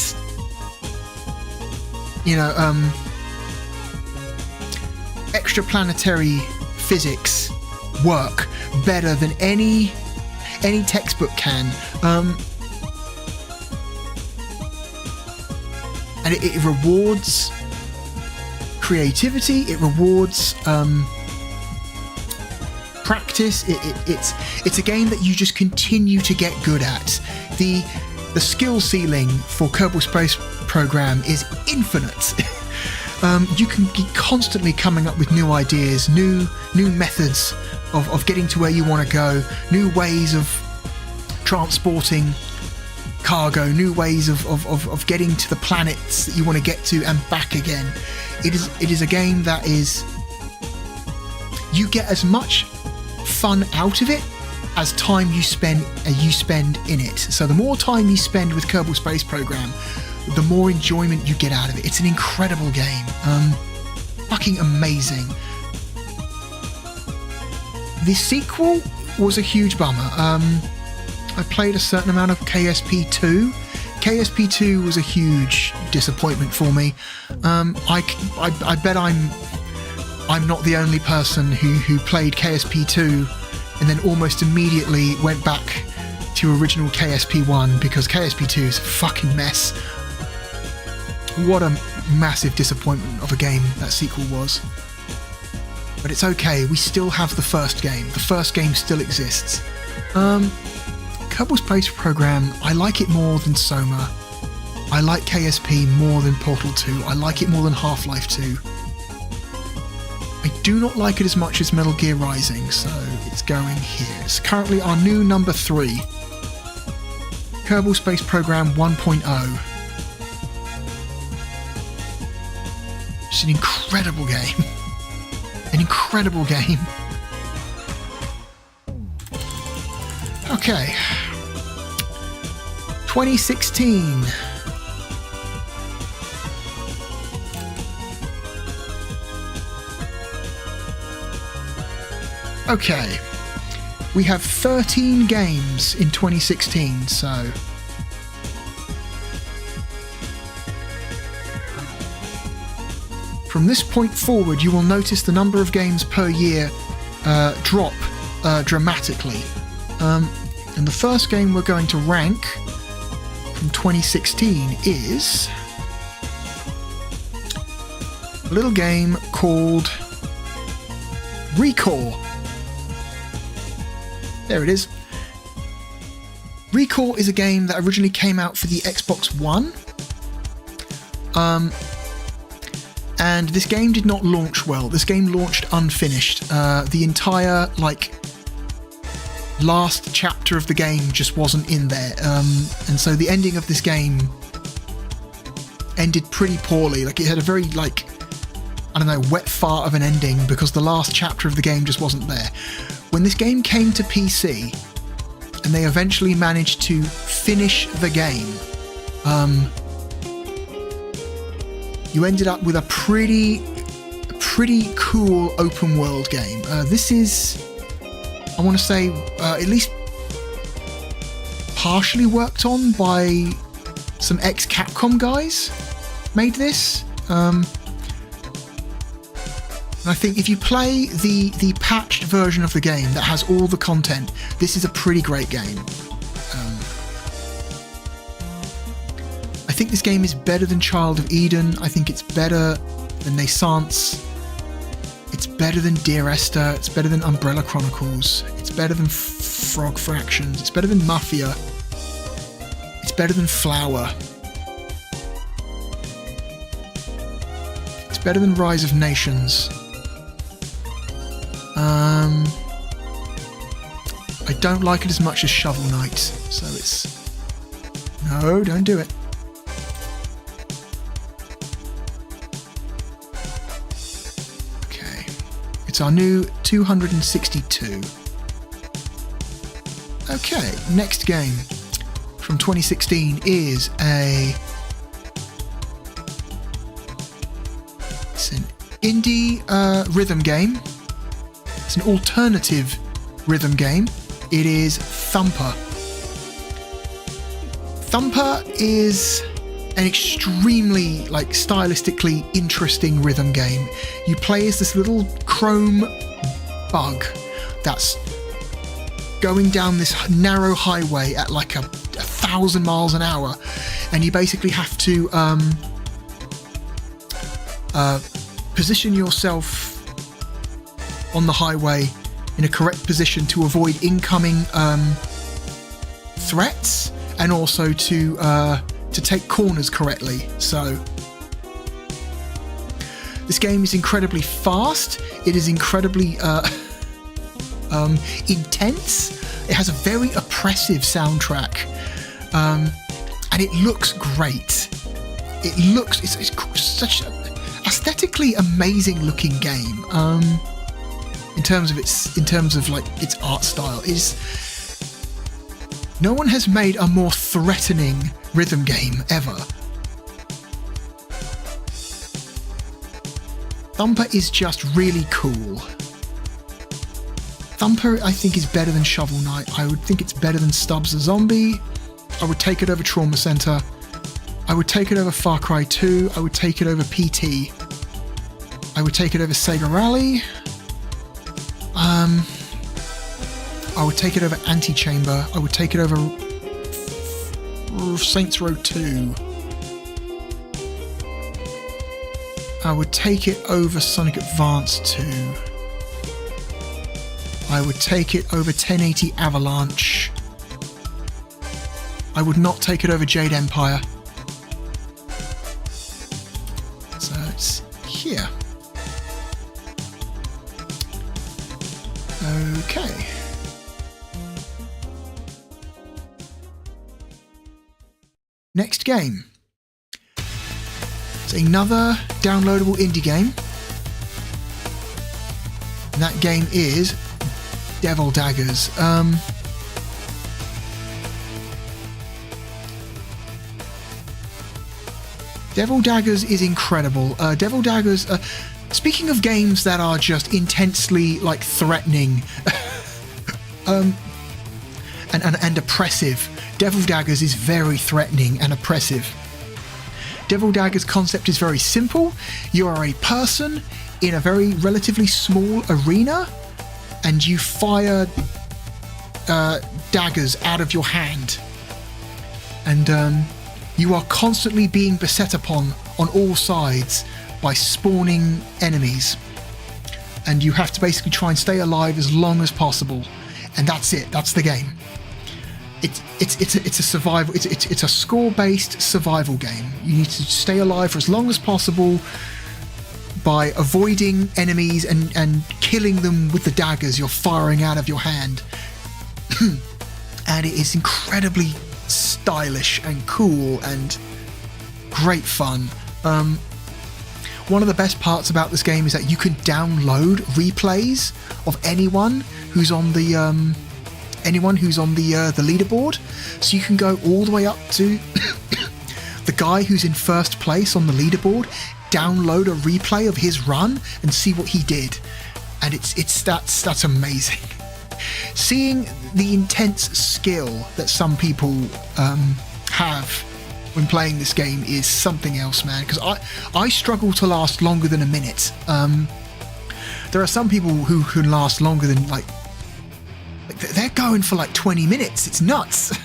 extraplanetary physics work better than any textbook can. And it rewards creativity, it rewards practice. It's a game that you just continue to get good at. The skill ceiling for Kerbal Space Program is infinite. You can be constantly coming up with new ideas, new methods of getting to where you want to go, new ways of transporting cargo, new ways of getting to the planets that you want to get to and back again. It is a game that is, you get as much fun out of it as time you spend in it. So the more time you spend with Kerbal Space Program, the more enjoyment you get out of it. It's an incredible game. Fucking amazing. The sequel was a huge bummer. I played a certain amount of KSP2. KSP2 was a huge disappointment for me. I bet I'm not the only person who played KSP2 and then almost immediately went back to original KSP1 because KSP2 is a fucking mess. What a massive disappointment of a game that sequel was. But it's okay, we still have the first game. The first game still exists. Kerbal Space Program, I like it more than Soma. I like KSP more than Portal 2. I like it more than Half-Life 2. I do not like it as much as Metal Gear Rising, so it's going here. It's currently our new number 3. Kerbal Space Program 1.0. It's an incredible game. An incredible game. Okay. 2016. Okay. We have 13 games in 2016, so from this point forward, you will notice the number of games per year drop dramatically. And the first game we're going to rank from 2016 is a little game called Recore. There it is. Recore is a game that originally came out for the Xbox One. And this game did not launch well. This game launched unfinished. The entire, last chapter of the game just wasn't in there. And so the ending of this game ended pretty poorly. It had a very, wet fart of an ending because the last chapter of the game just wasn't there. When this game came to PC, and they eventually managed to finish the game, you ended up with a pretty cool open world game. This is, I want to say, at least partially worked on by some ex-Capcom guys made this. And I think if you play the patched version of the game that has all the content, this is a pretty great game. I think this game is better than Child of Eden. I think it's better than Naissance. It's better than Dear Esther. It's better than Umbrella Chronicles. It's better than Frog Fractions. It's better than Mafia. It's better than Flower. It's better than Rise of Nations. I don't like it as much as Shovel Knight, so it's... No, don't do it. Okay. It's our new 262. Okay, next game from 2016 is it's an indie rhythm game. It's an alternative rhythm game. It is Thumper. Thumper is an extremely, stylistically interesting rhythm game. You play as this little chrome bug that's going down this narrow highway at 1,000 miles an hour, and you basically have to position yourself on the highway in a correct position to avoid incoming threats, and also to take corners correctly. So this game is incredibly fast. It is incredibly intense. It has a very oppressive soundtrack, and it looks great. It's such an aesthetically amazing looking game. In terms of its art style, no one has made a more threatening rhythm game ever. Thumper is just really cool. Thumper, I think, is better than Shovel Knight. I would think it's better than Stubbs the Zombie. I would take it over Trauma Center. I would take it over Far Cry 2. I would take it over PT. I would take it over Sega Rally. I would take it over Antichamber. I would take it over Saints Row 2. I would take it over Sonic Advance 2. I would take it over 1080 Avalanche. I would not take it over Jade Empire. So it's here. Okay. Next game. It's another downloadable indie game. And that game is Devil Daggers. Devil Daggers is incredible. Devil Daggers, speaking of games that are just intensely threatening and oppressive, Devil Daggers is very threatening and oppressive. Devil Daggers' concept is very simple. You are a person in a very relatively small arena, and you fire daggers out of your hand. And you are constantly being beset upon on all sides by spawning enemies. and you have to basically try and stay alive as long as possible, and that's it. That's the game. It's a survival. It's a score-based survival game. You need to stay alive for as long as possible by avoiding enemies and killing them with the daggers you're firing out of your hand. And it is incredibly stylish and cool and great fun. One of the best parts about this game is that you can download replays of anyone who's on the leaderboard, so you can go all the way up to the guy who's in first place on the leaderboard, download a replay of his run and see what he did, and that's amazing. Seeing the intense skill that some people have when playing this game is something else, man, because I struggle to last longer than a minute. There are some people who can last longer than like they're going for like 20 minutes. It's nuts.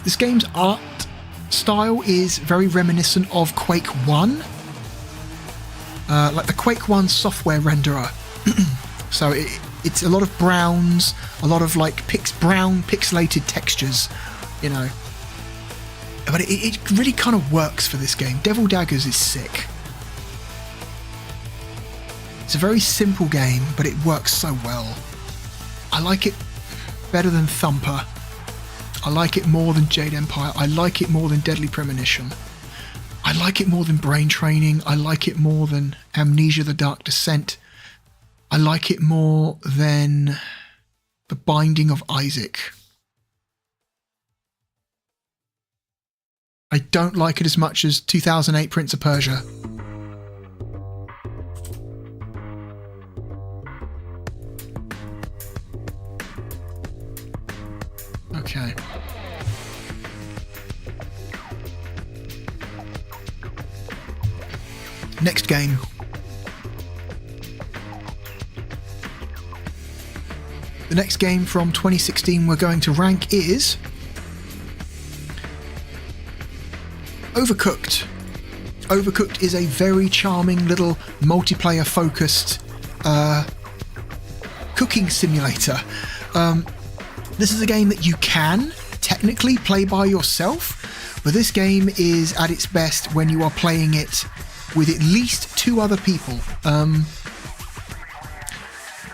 This game's art style is very reminiscent of Quake 1, like the Quake 1 software renderer. So it's a lot of browns, a lot of like brown pixelated textures, you know. But it really kind of works for this game. Devil Daggers is sick. It's a very simple game, but it works so well. I like it better than Thumper. I like it more than Jade Empire. I like it more than Deadly Premonition. I like it more than Brain Training. I like it more than Amnesia: The Dark Descent. I like it more than The Binding of Isaac. I don't like it as much as 2008 Prince of Persia. Okay. Next game. The next game from 2016 we're going to rank is Overcooked. Overcooked is a very charming little multiplayer-focused cooking simulator. This is a game that you can technically play by yourself, but this game is at its best when you are playing it with at least 2 other people.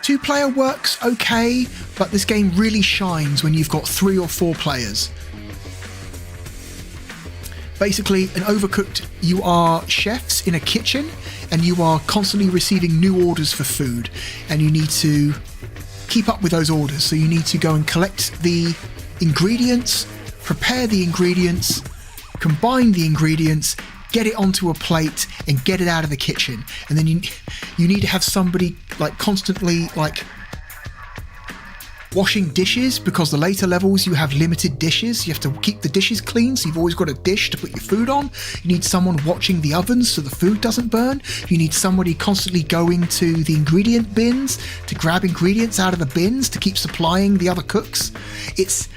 2-player works okay, but this game really shines when you've got 3 or 4 players. Basically, in Overcooked, you are chefs in a kitchen, and you are constantly receiving new orders for food, and you need to keep up with those orders. So you need to go and collect the ingredients, prepare the ingredients, combine the ingredients, get it onto a plate, and get it out of the kitchen. And then you need to have somebody like constantly like washing dishes, because the later levels you have limited dishes. You have to keep the dishes clean, so you've always got a dish to put your food on. You need someone watching the ovens so the food doesn't burn. You need somebody constantly going to the ingredient bins to grab ingredients out of the bins to keep supplying the other cooks. It's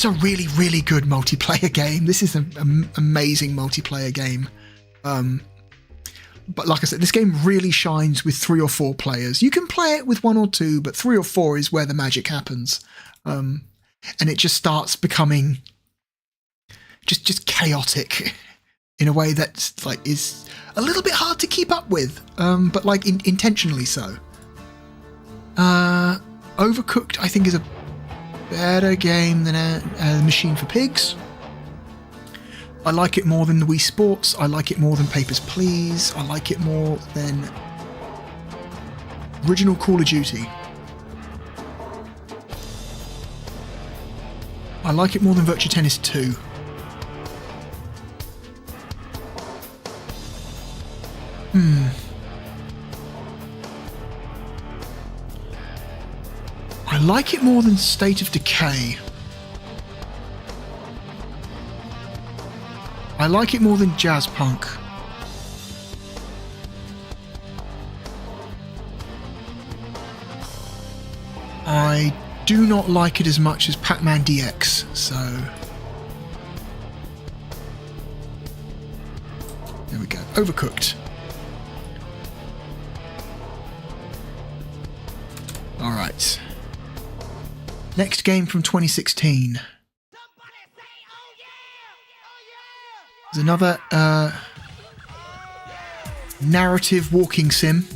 a really, really good multiplayer game. This is an amazing multiplayer game. But like I said, this game really shines with 3 or 4 players. You can play it with 1 or 2, but 3 or 4 is where the magic happens. And it just starts becoming just chaotic in a way that like is a little bit hard to keep up with, but like intentionally so. Overcooked, I think, is a better game than a Machine for Pigs. I like it more than the Wii Sports. I like it more than Papers, Please. I like it more than original Call of Duty. I like it more than Virtua Tennis 2. I like it more than State of Decay. I like it more than Jazz Punk. I do not like it as much as Pac-Man DX, so there we go. Overcooked. All right. Next game from 2016. There's another narrative walking sim,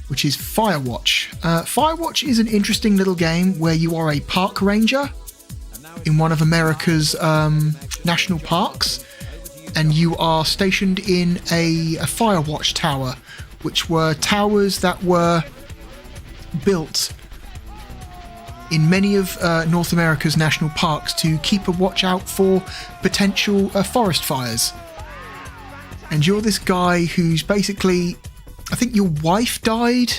which is Firewatch. Firewatch is an interesting little game where you are a park ranger in one of America's national parks, and you are stationed in a Firewatch tower, which were towers that were built in many of North America's national parks to keep a watch out for potential forest fires. And you're this guy who's basically, I think your wife died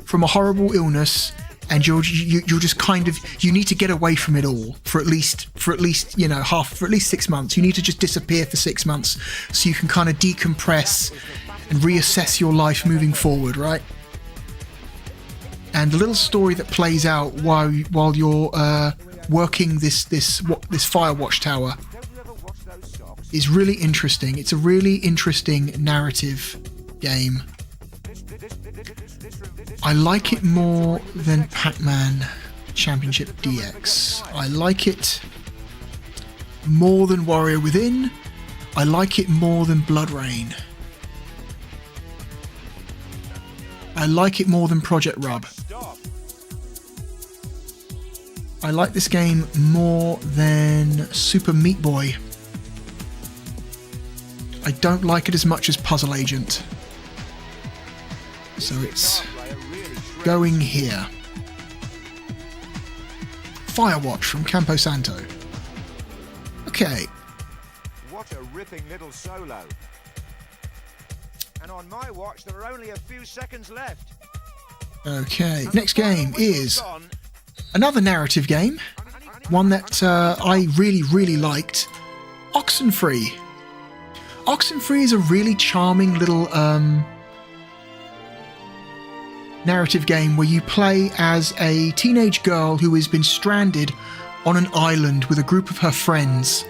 from a horrible illness, and you're just kind of, you need to get away from it all for at least 6 months. You need to just disappear for 6 months so you can kind of decompress and reassess your life moving forward, right? And the little story that plays out while you're working this Firewatch tower is really interesting. It's a really interesting narrative game. I like it more than Pac-Man Championship DX. I like it more than Warrior Within. I like it more than Blood Rain. I like it more than Project Rub. I like this game more than Super Meat Boy. I don't like it as much as Puzzle Agent. So it's going here. Firewatch from Campo Santo. Okay. What a ripping little solo. And on my watch there are only a few seconds left. Okay, next game is another narrative game. One that I really liked. Oxenfree. Oxenfree is a really charming little narrative game where you play as a teenage girl who has been stranded on an island with a group of her friends.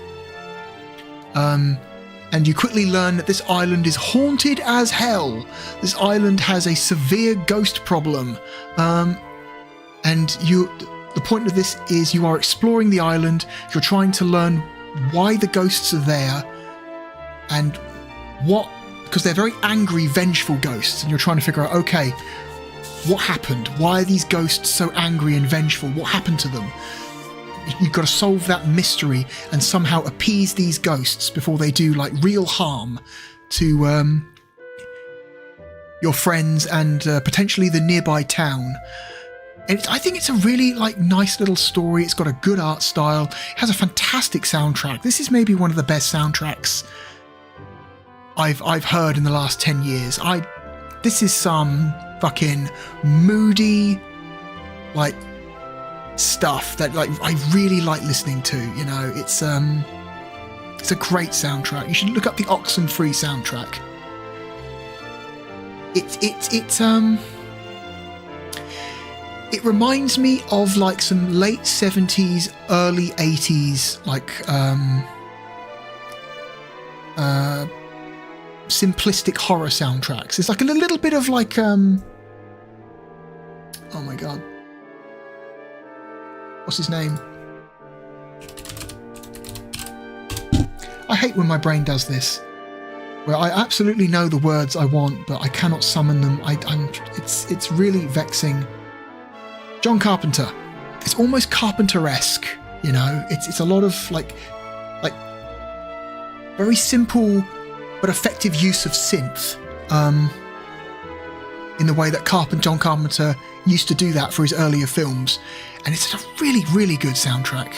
And you quickly learn that this island is haunted as hell. This island has a severe ghost problem. And the point of this is you are exploring the island, you're trying to learn why the ghosts are there, and because they're very angry, vengeful ghosts, and you're trying to figure out, okay, what happened? Why are these ghosts so angry and vengeful? What happened to them? You've got to solve that mystery and somehow appease these ghosts before they do like real harm to your friends and potentially the nearby town. And I think it's a really nice little story. It's got a good art style. It has a fantastic soundtrack. This is maybe one of the best soundtracks I've heard in the last 10 years. This is some fucking moody stuff that I really like listening to. You know, it's a great soundtrack. You should look up the Oxenfree soundtrack. It reminds me of some late 70s, early 80s simplistic horror soundtracks. It's a little bit of oh my god, what's his name? I hate when my brain does this, where I absolutely know the words I want, but I cannot summon them. It's really vexing. John Carpenter. It's almost Carpenter-esque, you know. It's a lot of very simple but effective use of synth, in the way that John Carpenter used to do that for his earlier films, and it's a really good soundtrack.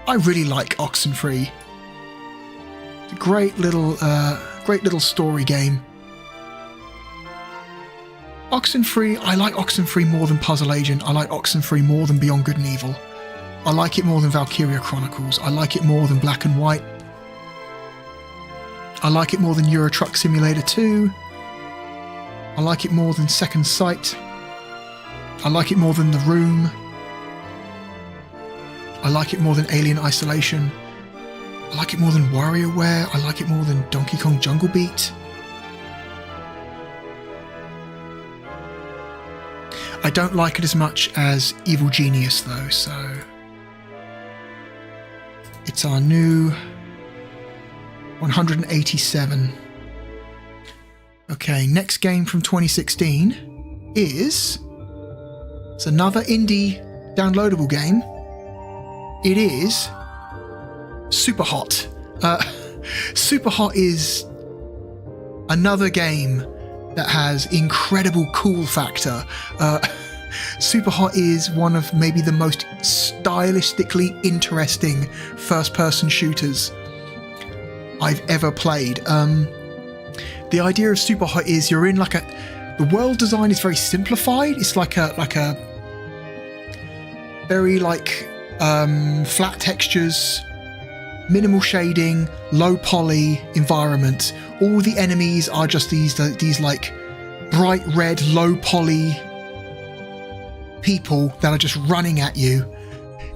I really like Oxenfree. It's a great little story game. Oxenfree, I like Oxenfree more than Puzzle Agent. I like Oxenfree more than Beyond Good and Evil. I like it more than Valkyria Chronicles. I like it more than Black and White. I like it more than Euro Truck Simulator 2. I like it more than Second Sight. I like it more than The Room. I like it more than Alien Isolation. I like it more than WarioWare. I like it more than Donkey Kong Jungle Beat. I don't like it as much as Evil Genius though, so it's our new 187. Okay, next game from 2016 is... it's another indie downloadable game. It is Super Hot. Super Hot is another game that has incredible cool factor. Super Hot is one of maybe the most stylistically interesting first-person shooters I've ever played. The idea of Super Hot is you're in like the world design is very simplified. It's like a very flat textures, minimal shading, low poly environment. All the enemies are just these like bright red, low poly people that are just running at you,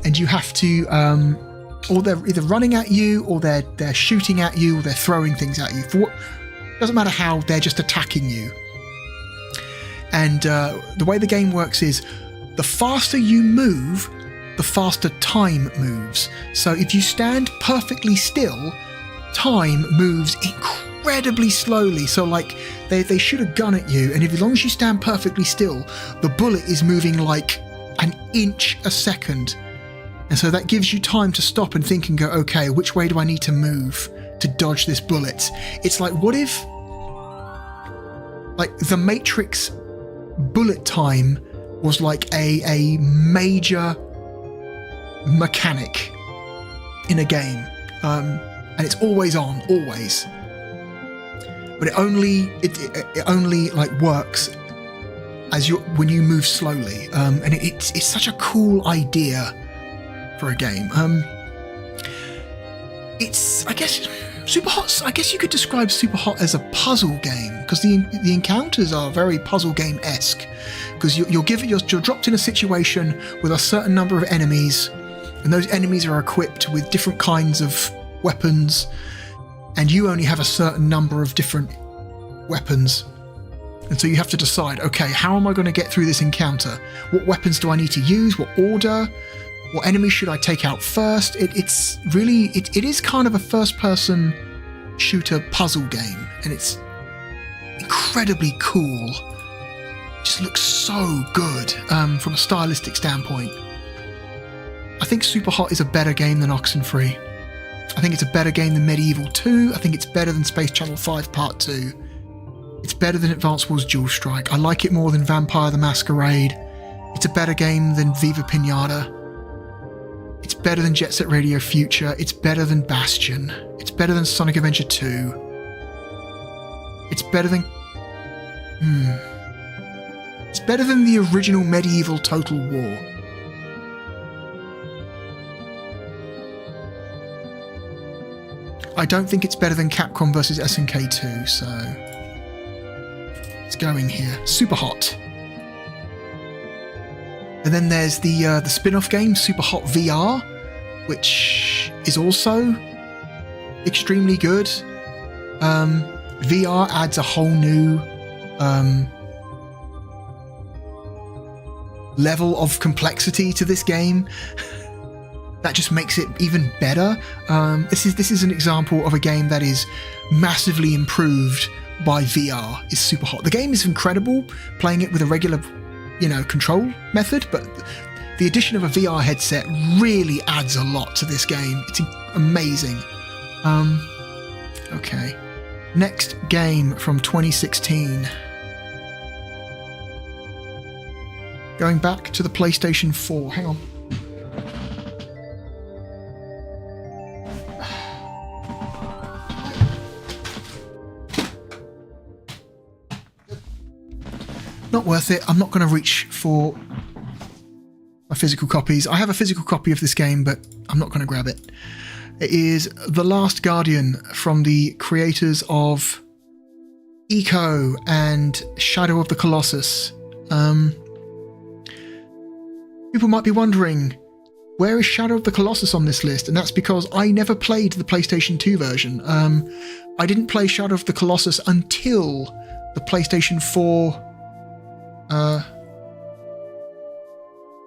and you have to or they're either running at you, or they're shooting at you, or they're throwing things at you. Doesn't matter how, they're just attacking you. And the way the game works is the faster you move, the faster time moves. So if you stand perfectly still, time moves incredibly slowly. So like they shoot a gun at you, and as long as you stand perfectly still, the bullet is moving like an inch a second. And so that gives you time to stop and think and go, okay, which way do I need to move to dodge this bullet? It's like, what if like the Matrix bullet time was like a major mechanic in a game, and it's always on, always. But it only like works as when you move slowly, and it's such a cool idea for a game. It's, I guess, Super Hot. I guess you could describe Super Hot as a puzzle game, because the encounters are very puzzle game-esque. Because you're dropped in a situation with a certain number of enemies, and those enemies are equipped with different kinds of weapons, and you only have a certain number of different weapons. And so you have to decide, okay, how am I going to get through this encounter? What weapons do I need to use? What order? What enemies should I take out first? It is kind of a first-person shooter puzzle game, and it's incredibly cool. It just looks so good from a stylistic standpoint. I think Super Hot is a better game than Oxenfree. I think it's a better game than Medieval 2. I think it's better than Space Channel 5 Part 2. It's better than Advance Wars Dual Strike. I like it more than Vampire the Masquerade. It's a better game than Viva Pinata. It's better than Jet Set Radio Future. It's better than Bastion. It's better than Sonic Adventure 2. It's better than... It's better than the original Medieval Total War. I don't think it's better than Capcom vs SNK 2, so... it's going here. Super Hot. And then there's the spin-off game, Super Hot VR, which is also extremely good. VR adds a whole new level of complexity to this game. That just makes it even better. This is an example of a game that is massively improved by VR. Is Super Hot. The game is incredible playing it with a regular, control method, but the addition of a VR headset really adds a lot to this game. It's amazing. Okay. Next game from 2016. Going back to the PlayStation 4. Hang on. Not worth it. I'm not going to reach for my physical copies. I have a physical copy of this game, but I'm not going to grab it. It is The Last Guardian from the creators of Eco and Shadow of the Colossus. People might be wondering, where is Shadow of the Colossus on this list? And that's because I never played the PlayStation 2 version. I didn't play Shadow of the Colossus until the PlayStation 4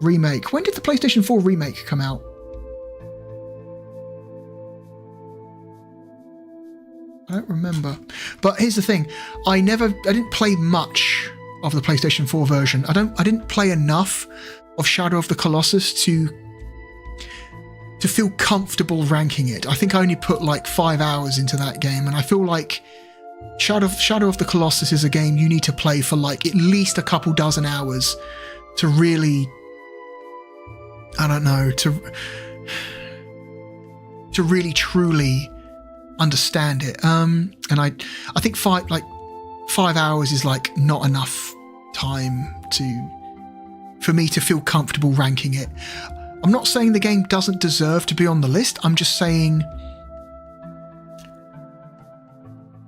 remake. When did the PlayStation 4 remake come out? I don't remember. But here's the thing. I didn't play much of the PlayStation 4 version. I didn't play enough of Shadow of the Colossus to feel comfortable ranking it. I think I only put like 5 hours into that game, and I feel like Shadow of the Colossus is a game you need to play for like at least a couple dozen hours to really, I don't know, to really truly understand it. And I think 5 hours is like not enough time for me to feel comfortable ranking it. I'm not saying the game doesn't deserve to be on the list. I'm just saying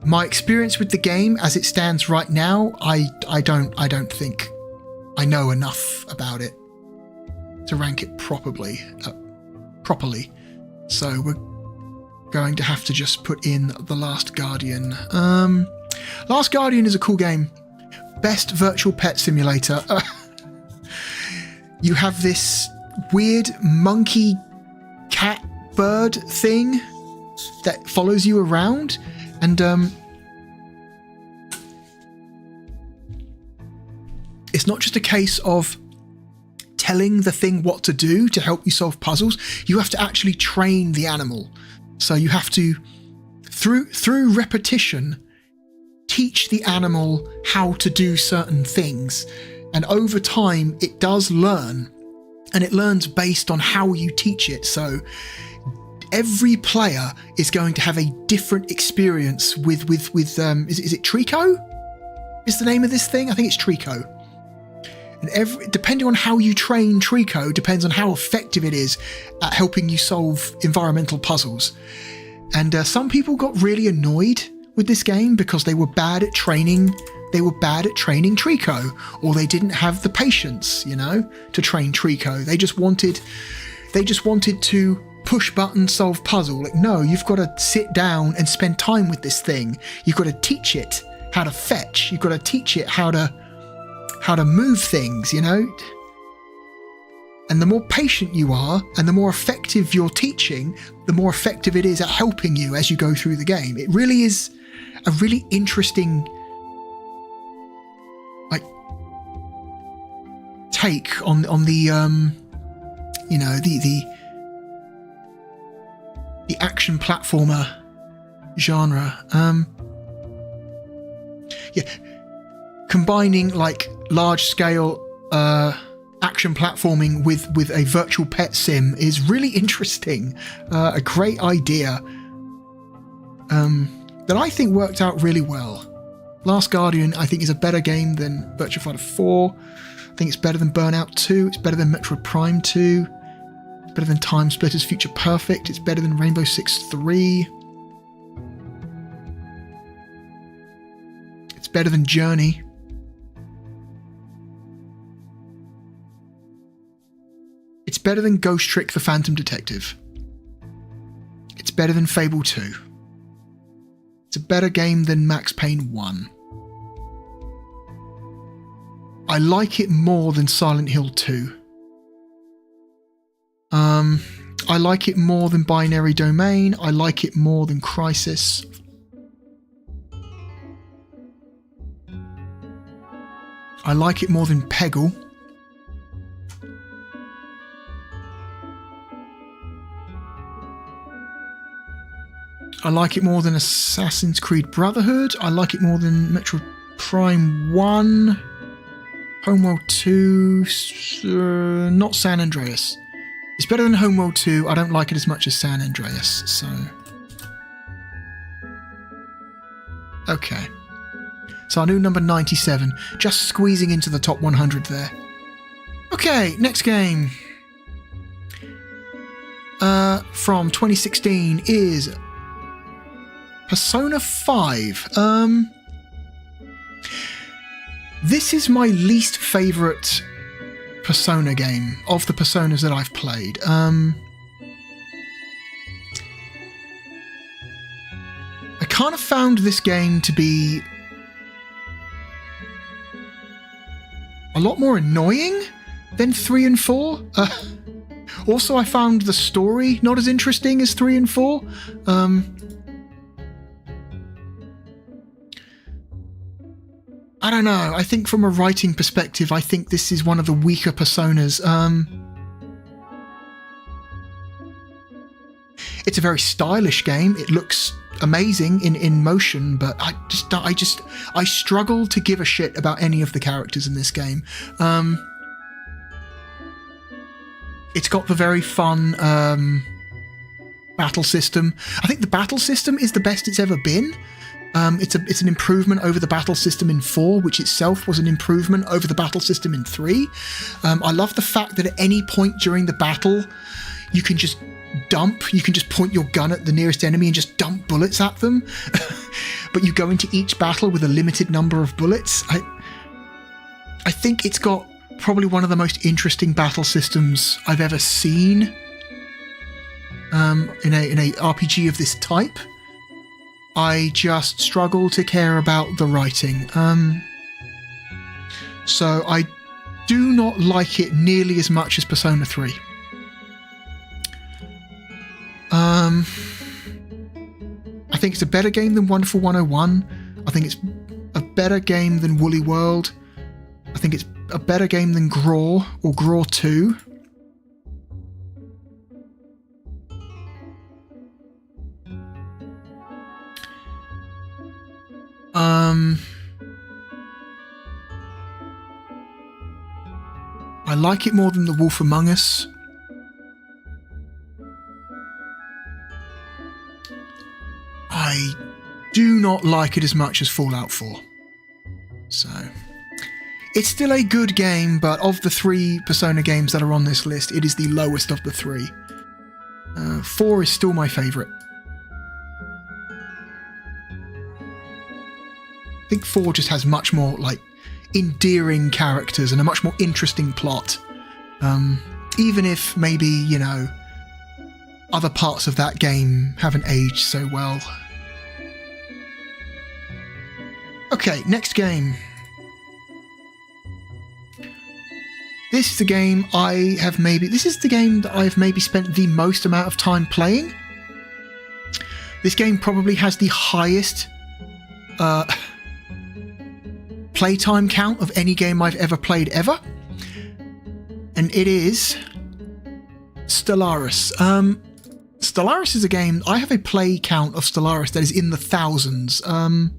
my experience with the game as it stands right now, I don't think I know enough about it to rank it properly. So we're going to have to just put in The Last Guardian. Last Guardian is a cool game. Best virtual pet simulator. You have this weird monkey cat bird thing that follows you around, and it's not just a case of telling the thing what to do to help you solve puzzles. You have to actually train the animal. So you have to, through repetition, teach the animal how to do certain things. And over time, it does learn. And it learns based on how you teach it. So every player is going to have a different experience with is it Trico? Is the name of this thing? I think it's Trico. And depending on how you train Trico depends on how effective it is at helping you solve environmental puzzles. And some people got really annoyed with this game because they were bad at training. They were bad at training Trico, or they didn't have the patience, to train Trico. They just wanted to push button solve puzzle. Like, no, you've got to sit down and spend time with this thing. You've got to teach it how to fetch. You've got to teach it how to move things, And the more patient you are and the more effective you're teaching, the more effective it is at helping you as you go through the game. It really is a really interesting take on the the action platformer genre. Combining like large scale action platforming with a virtual pet sim is really interesting. A great idea that I think worked out really well. Last Guardian, I think, is a better game than Virtua Fighter 4. I think it's better than Burnout 2. It's better than Metroid Prime 2. It's better than Time Splitters Future Perfect. It's better than Rainbow Six 3. It's better than Journey. It's better than Ghost Trick the Phantom Detective. It's better than Fable 2. It's a better game than Max Payne 1. I like it more than Silent Hill 2. I like it more than Binary Domain. I like it more than Crysis. I like it more than Peggle. I like it more than Assassin's Creed Brotherhood. I like it more than Metroid Prime 1. Homeworld 2, not San Andreas. It's better than Homeworld 2. I don't like it as much as San Andreas, so... Okay. So our new number 97, just squeezing into the top 100 there. Okay, next game. From 2016 is Persona 5. This is my least favourite Persona game of the Personas that I've played. I kind of found this game to be a lot more annoying than 3 and 4. Also, I found the story not as interesting as 3 and 4. I don't know. I think from a writing perspective, I think this is one of the weaker Personas. It's a very stylish game. It looks amazing in motion, but I struggle to give a shit about any of the characters in this game. It's got the very fun battle system. I think the battle system is the best it's ever been. It's an improvement over the battle system in 4, which itself was an improvement over the battle system in 3. I love the fact that at any point during the battle, you can just point your gun at the nearest enemy and just dump bullets at them. But you go into each battle with a limited number of bullets. I think it's got probably one of the most interesting battle systems I've ever seen in a RPG of this type. I just struggle to care about the writing. So I do not like it nearly as much as Persona 3. I think it's a better game than Wonderful 101. I think it's a better game than Woolly World. I think it's a better game than Graw or Graw 2. I like it more than The Wolf Among Us. I do not like it as much as Fallout 4. So, it's still a good game, but of the 3 Persona games that are on this list, it is the lowest of the 3. 4 is still my favourite. I think 4 just has much more, like, endearing characters and a much more interesting plot. Even if maybe, you know, other parts of that game haven't aged so well. Okay, next game. This is the game this is the game that I've maybe spent the most amount of time playing. This game probably has the highest playtime count of any game I've ever played ever. And it is Stellaris. Stellaris is a game, I have a play count of Stellaris that is in the thousands. Hang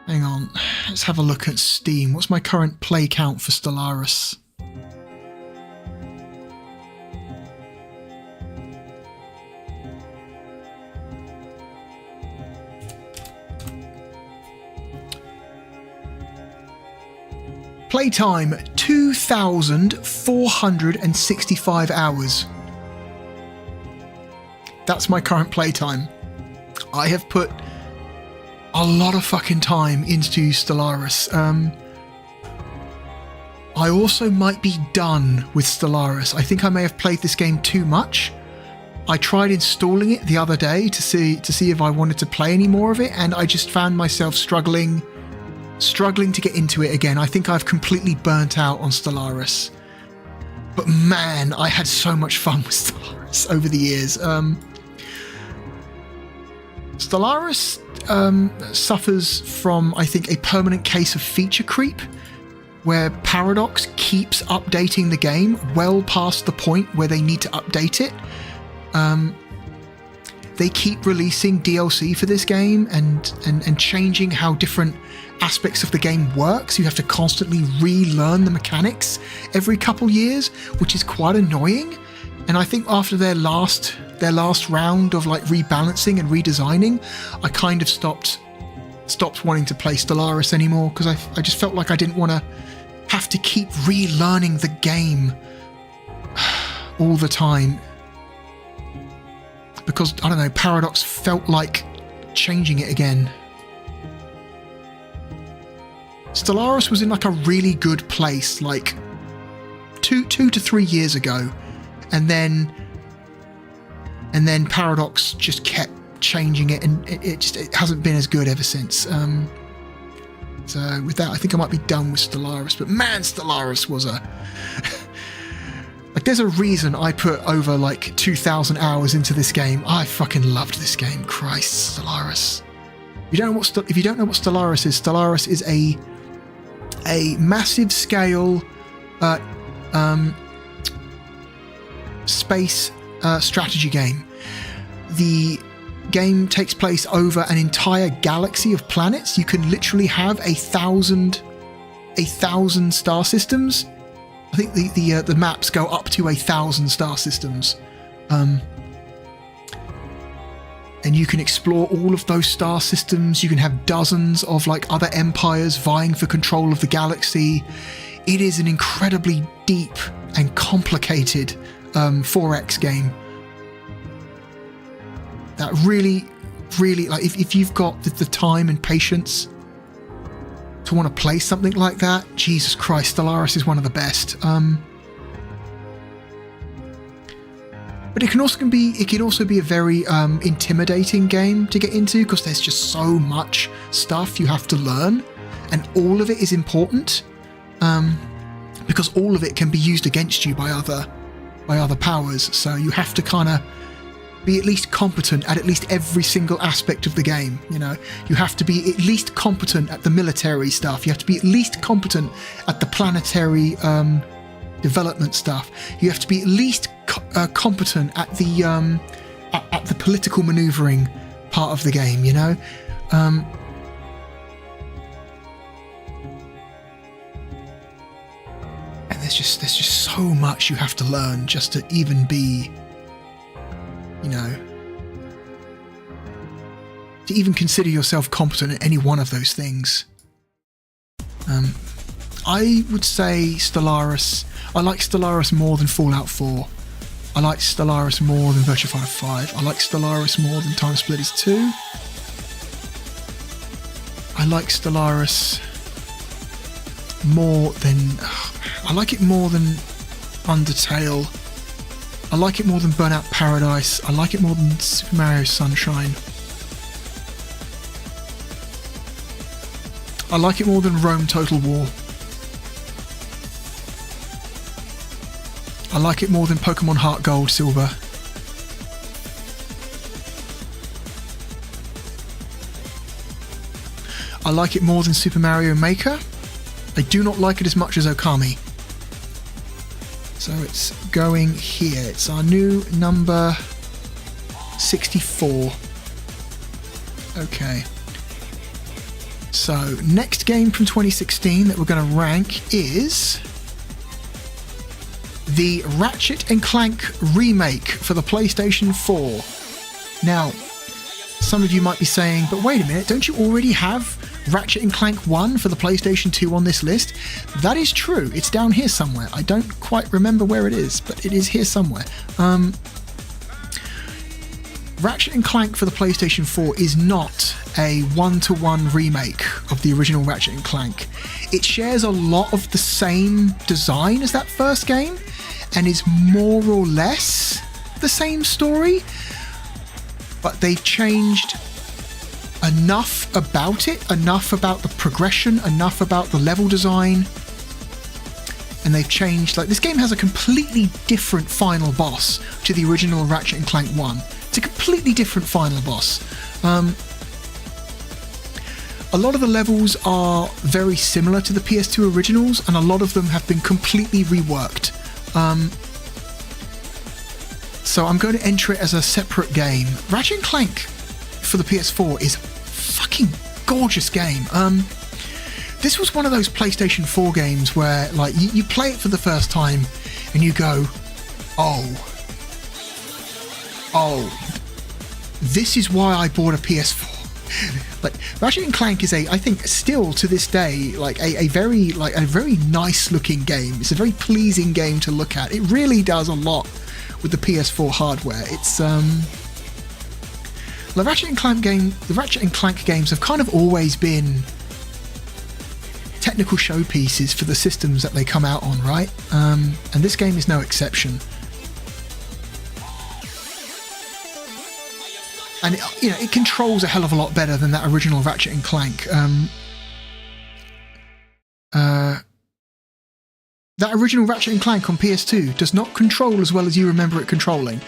on, let's have a look at Steam. What's my current play count for Stellaris? Playtime, 2,465 hours. That's my current playtime. I have put a lot of fucking time into Stellaris. I also might be done with Stellaris. I think I may have played this game too much. I tried installing it the other day to see if I wanted to play any more of it, and I just found myself struggling to get into it again. I think I've completely burnt out on Stellaris. But man, I had so much fun with Stellaris over the years. Stellaris suffers from, I think, a permanent case of feature creep, where Paradox keeps updating the game well past the point where they need to update it. They keep releasing DLC for this game and changing how different aspects of the game works. You have to constantly relearn the mechanics every couple years, which is quite annoying. And I think after their last round of like rebalancing and redesigning, I kind of stopped wanting to play Stellaris anymore, because I just felt like I didn't want to have to keep relearning the game all the time. Because, I don't know, Paradox felt like changing it again. Stellaris was in like a really good place like two to 3 years ago, and then Paradox just kept changing it, and it hasn't been as good ever since. So with that, I think I might be done with Stellaris. But man, Stellaris was a... like, there's a reason I put over like 2,000 hours into this game. I fucking loved this game. Christ, Stellaris. If you don't know what Stellaris is a massive scale space strategy game. The game takes place over an entire galaxy of planets. You can literally have 1,000 star systems. I think the maps go up to 1,000 star systems, and you can explore all of those star systems. You can have dozens of like other empires vying for control of the galaxy. It is an incredibly deep and complicated 4X game that really, like, if you've got the time and patience to want to play something like that, Jesus Christ, Stellaris is one of the best. But it can also be a very intimidating game to get into, because there's just so much stuff you have to learn, and all of it is important, because all of it can be used against you by other powers. So you have to kind of be at least competent at least every single aspect of the game. You know, you have to be at least competent at the military stuff. You have to be at least competent at the planetary development stuff. You have to be at least competent at the political maneuvering part of the game. You know, and there's just so much you have to learn just to even be, you know, to even consider yourself competent at any one of those things. I would say Stellaris. I like Stellaris more than Fallout 4. I like Stellaris more than Virtua Fighter 5. I like Stellaris more than Time Splitters 2. I like Stellaris more than... I like it more than Undertale. I like it more than Burnout Paradise. I like it more than Super Mario Sunshine. I like it more than Rome Total War. I like it more than Pokemon Heart Gold Silver. I like it more than Super Mario Maker. I do not like it as much as Okami. So it's going here. It's our new number 64. Okay. So next game from 2016 that we're going to rank is the Ratchet and Clank remake for the PlayStation 4. Now, some of you might be saying, but wait a minute, don't you already have Ratchet and Clank 1 for the PlayStation 2 on this list? That is true. It's down here somewhere. I don't quite remember where it is, but it is here somewhere. Ratchet and Clank for the PlayStation 4 is not a one-to-one remake of the original Ratchet and Clank. It shares a lot of the same design as that first game, and is more or less the same story, but they've changed enough about it, enough about the progression, enough about the level design, and they've changed, like, this game has a completely different final boss to the original Ratchet and Clank 1. It's a completely different final boss. A lot of the levels are very similar to the PS2 originals, and a lot of them have been completely reworked. So I'm going to enter it as a separate game. Ratchet & Clank for the PS4 is a fucking gorgeous game. This was one of those PlayStation 4 games where, like, you play it for the first time and you go, oh, this is why I bought a PS4. Like, Ratchet & Clank is I think still to this day, like a very nice looking game. It's a very pleasing game to look at. It really does a lot with the PS4 hardware. It's the Ratchet & Clank games have kind of always been technical showpieces for the systems that they come out on, right? And this game is no exception. And it controls a hell of a lot better than that original Ratchet and Clank. that original Ratchet & Clank on PS2 does not control as well as you remember it controlling.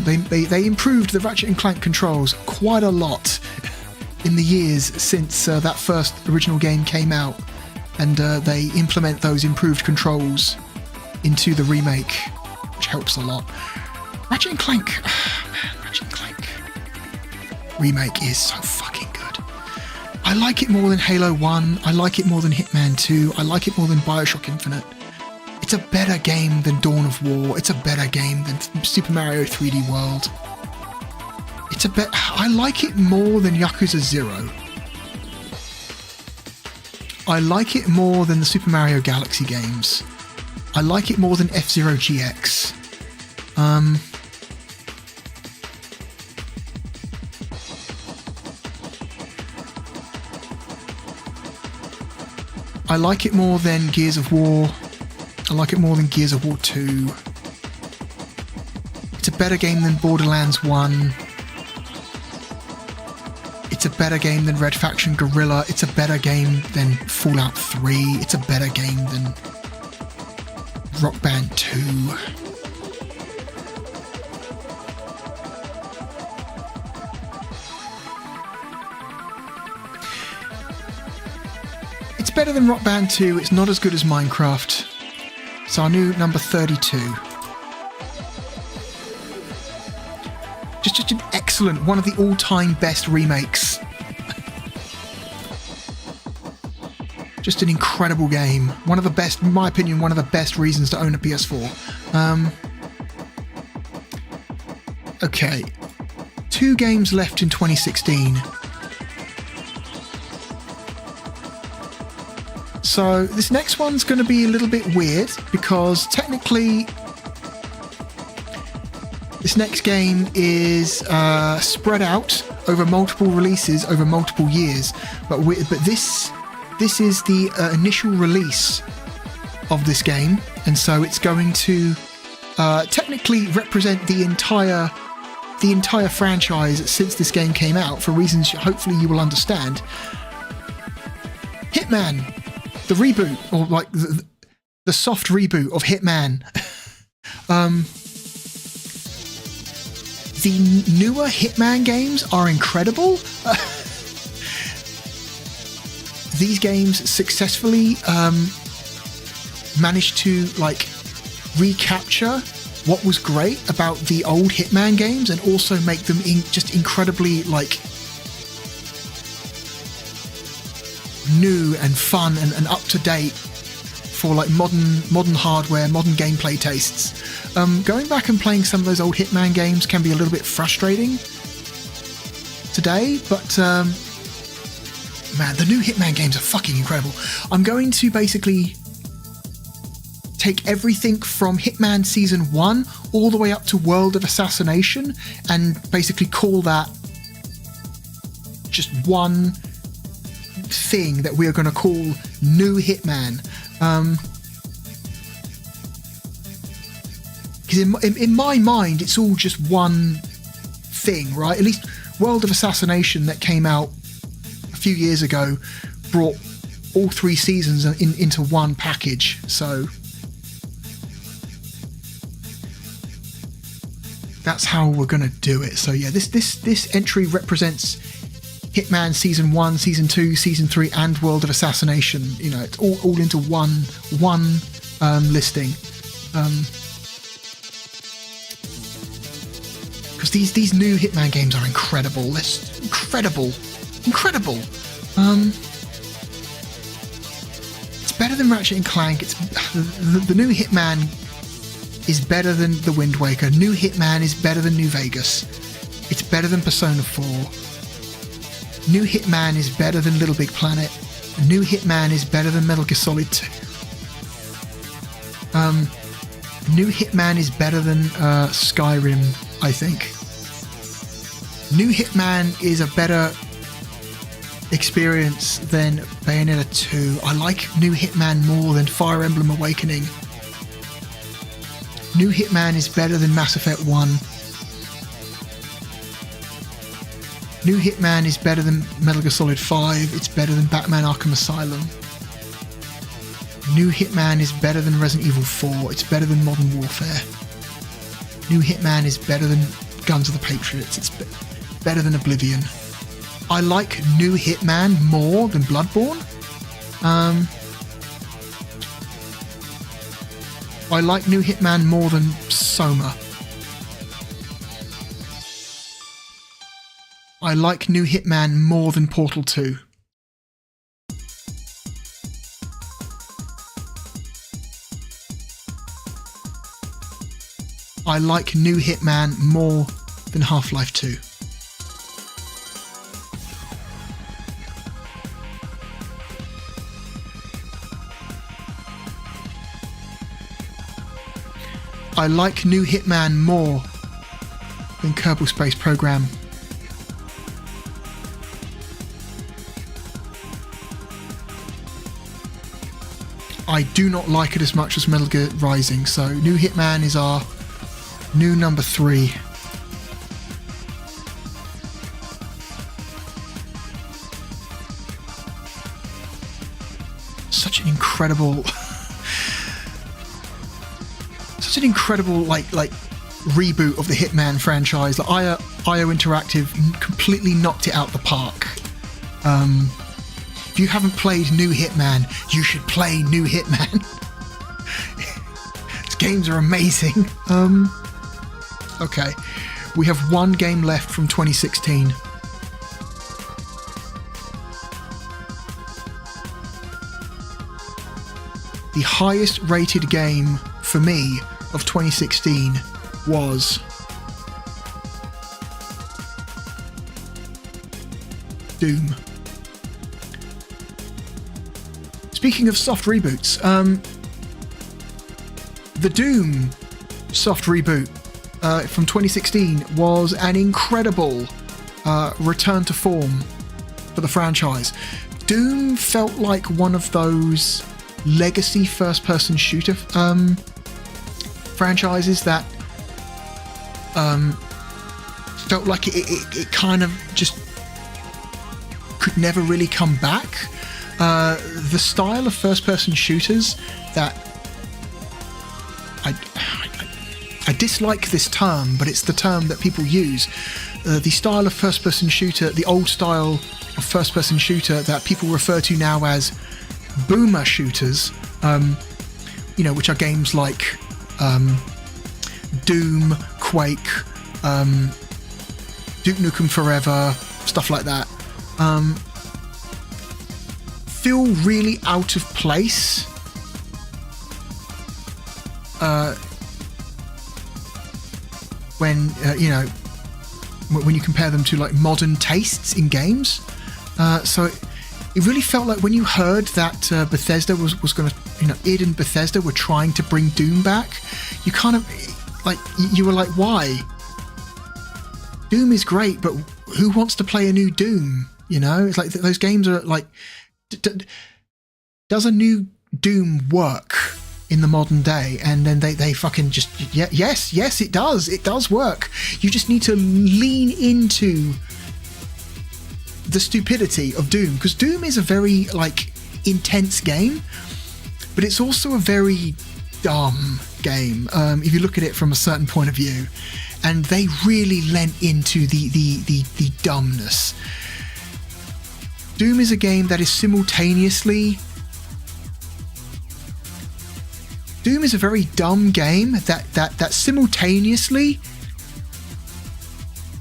They improved the Ratchet & Clank controls quite a lot in the years since that first original game came out, and they implement those improved controls into the remake, which helps a lot. Ratchet & Clank, man, Ratchet & Clank remake is so fucking good. I like it more than Halo 1, I like it more than Hitman 2, I like it more than Bioshock Infinite. It's a better game than Dawn of War, it's a better game than Super Mario 3D World. I like it more than Yakuza 0. I like it more than the Super Mario Galaxy games. I like it more than F-Zero GX. I like it more than Gears of War. I like it more than Gears of War 2. It's a better game than Borderlands 1. It's a better game than Red Faction Guerrilla. It's a better game than Fallout 3. It's a better game than Rock Band 2. It's better than Rock Band 2. It's not as good as Minecraft. So I knew number 32. Just an excellent, one of the all-time best remakes. Just an incredible game. One of the best, in my opinion, one of the best reasons to own a PS4. Okay. 2 games left in 2016. So this next one's going to be a little bit weird because technically this next game is spread out over multiple releases over multiple years, but this is the initial release of this game, and so it's going to technically represent the entire franchise since this game came out for reasons hopefully you will understand. Hitman, the reboot, or like the soft reboot of Hitman. The newer Hitman games are incredible. These games successfully managed to like recapture what was great about the old Hitman games and also make them just incredibly like new and fun and up to date for like modern hardware, modern gameplay tastes. Going back and playing some of those old Hitman games can be a little bit frustrating today, but man, the new Hitman games are fucking incredible. I'm going to basically take everything from Hitman Season 1 all the way up to World of Assassination and basically call that just one thing that we are going to call New Hitman. Because in my mind, it's all just one thing, right? At least World of Assassination that came out a few years ago brought all 3 seasons into one package. So that's how we're going to do it. So yeah, this entry represents Hitman Season 1, Season 2, Season 3, and World of Assassination. You know, it's all into one listing. Because these new Hitman games are incredible. They're incredible. It's better than Ratchet & Clank. It's the new Hitman is better than the Wind Waker. New Hitman is better than New Vegas. It's better than Persona 4. New Hitman is better than Little Big Planet. New Hitman is better than Metal Gear Solid 2. New Hitman is better than Skyrim, I think. New Hitman is a better experience than Bayonetta 2. I like New Hitman more than Fire Emblem Awakening. New Hitman is better than Mass Effect 1. New Hitman is better than Metal Gear Solid 5. It's better than Batman Arkham Asylum. New Hitman is better than Resident Evil 4. It's better than Modern Warfare. New Hitman is better than Guns of the Patriots. It's better than Oblivion. I like New Hitman more than Bloodborne. I like New Hitman more than Soma. I like New Hitman more than Portal 2. I like New Hitman more than Half-Life 2. I like New Hitman more than Kerbal Space Program. I do not like it as much as Metal Gear Rising, so New Hitman is our new number 3. Such an incredible like reboot of the Hitman franchise. Like IO Interactive completely knocked it out the park. If you haven't played New Hitman, you should play New Hitman. These games are amazing. Okay, we have one game left from 2016. The highest rated game for me of 2016 was Doom. Speaking of soft reboots, the Doom soft reboot from 2016 was an incredible return to form for the franchise. Doom felt like one of those legacy first-person shooter franchises that felt like it kind of just could never really come back. The style of first-person shooters that I dislike this term, but it's the term that people use. The style of first-person shooter, the old style of first-person shooter that people refer to now as boomer shooters, which are games like Doom, Quake, Duke Nukem Forever, stuff like that, feel really out of place when you compare them to like modern tastes in games. So it really felt like when you heard that Bethesda was going to, id and Bethesda were trying to bring Doom back, you kind of like, you were like, why? Doom is great, but who wants to play a new Doom? It's like those games are like, does a new Doom work in the modern day? And then they fucking just, yes, it does work. You just need to lean into the stupidity of Doom, because Doom is a very like intense game, but it's also a very dumb game if you look at it from a certain point of view, and they really lent into the dumbness. Doom is a game that is simultaneously, Doom is a very dumb game that simultaneously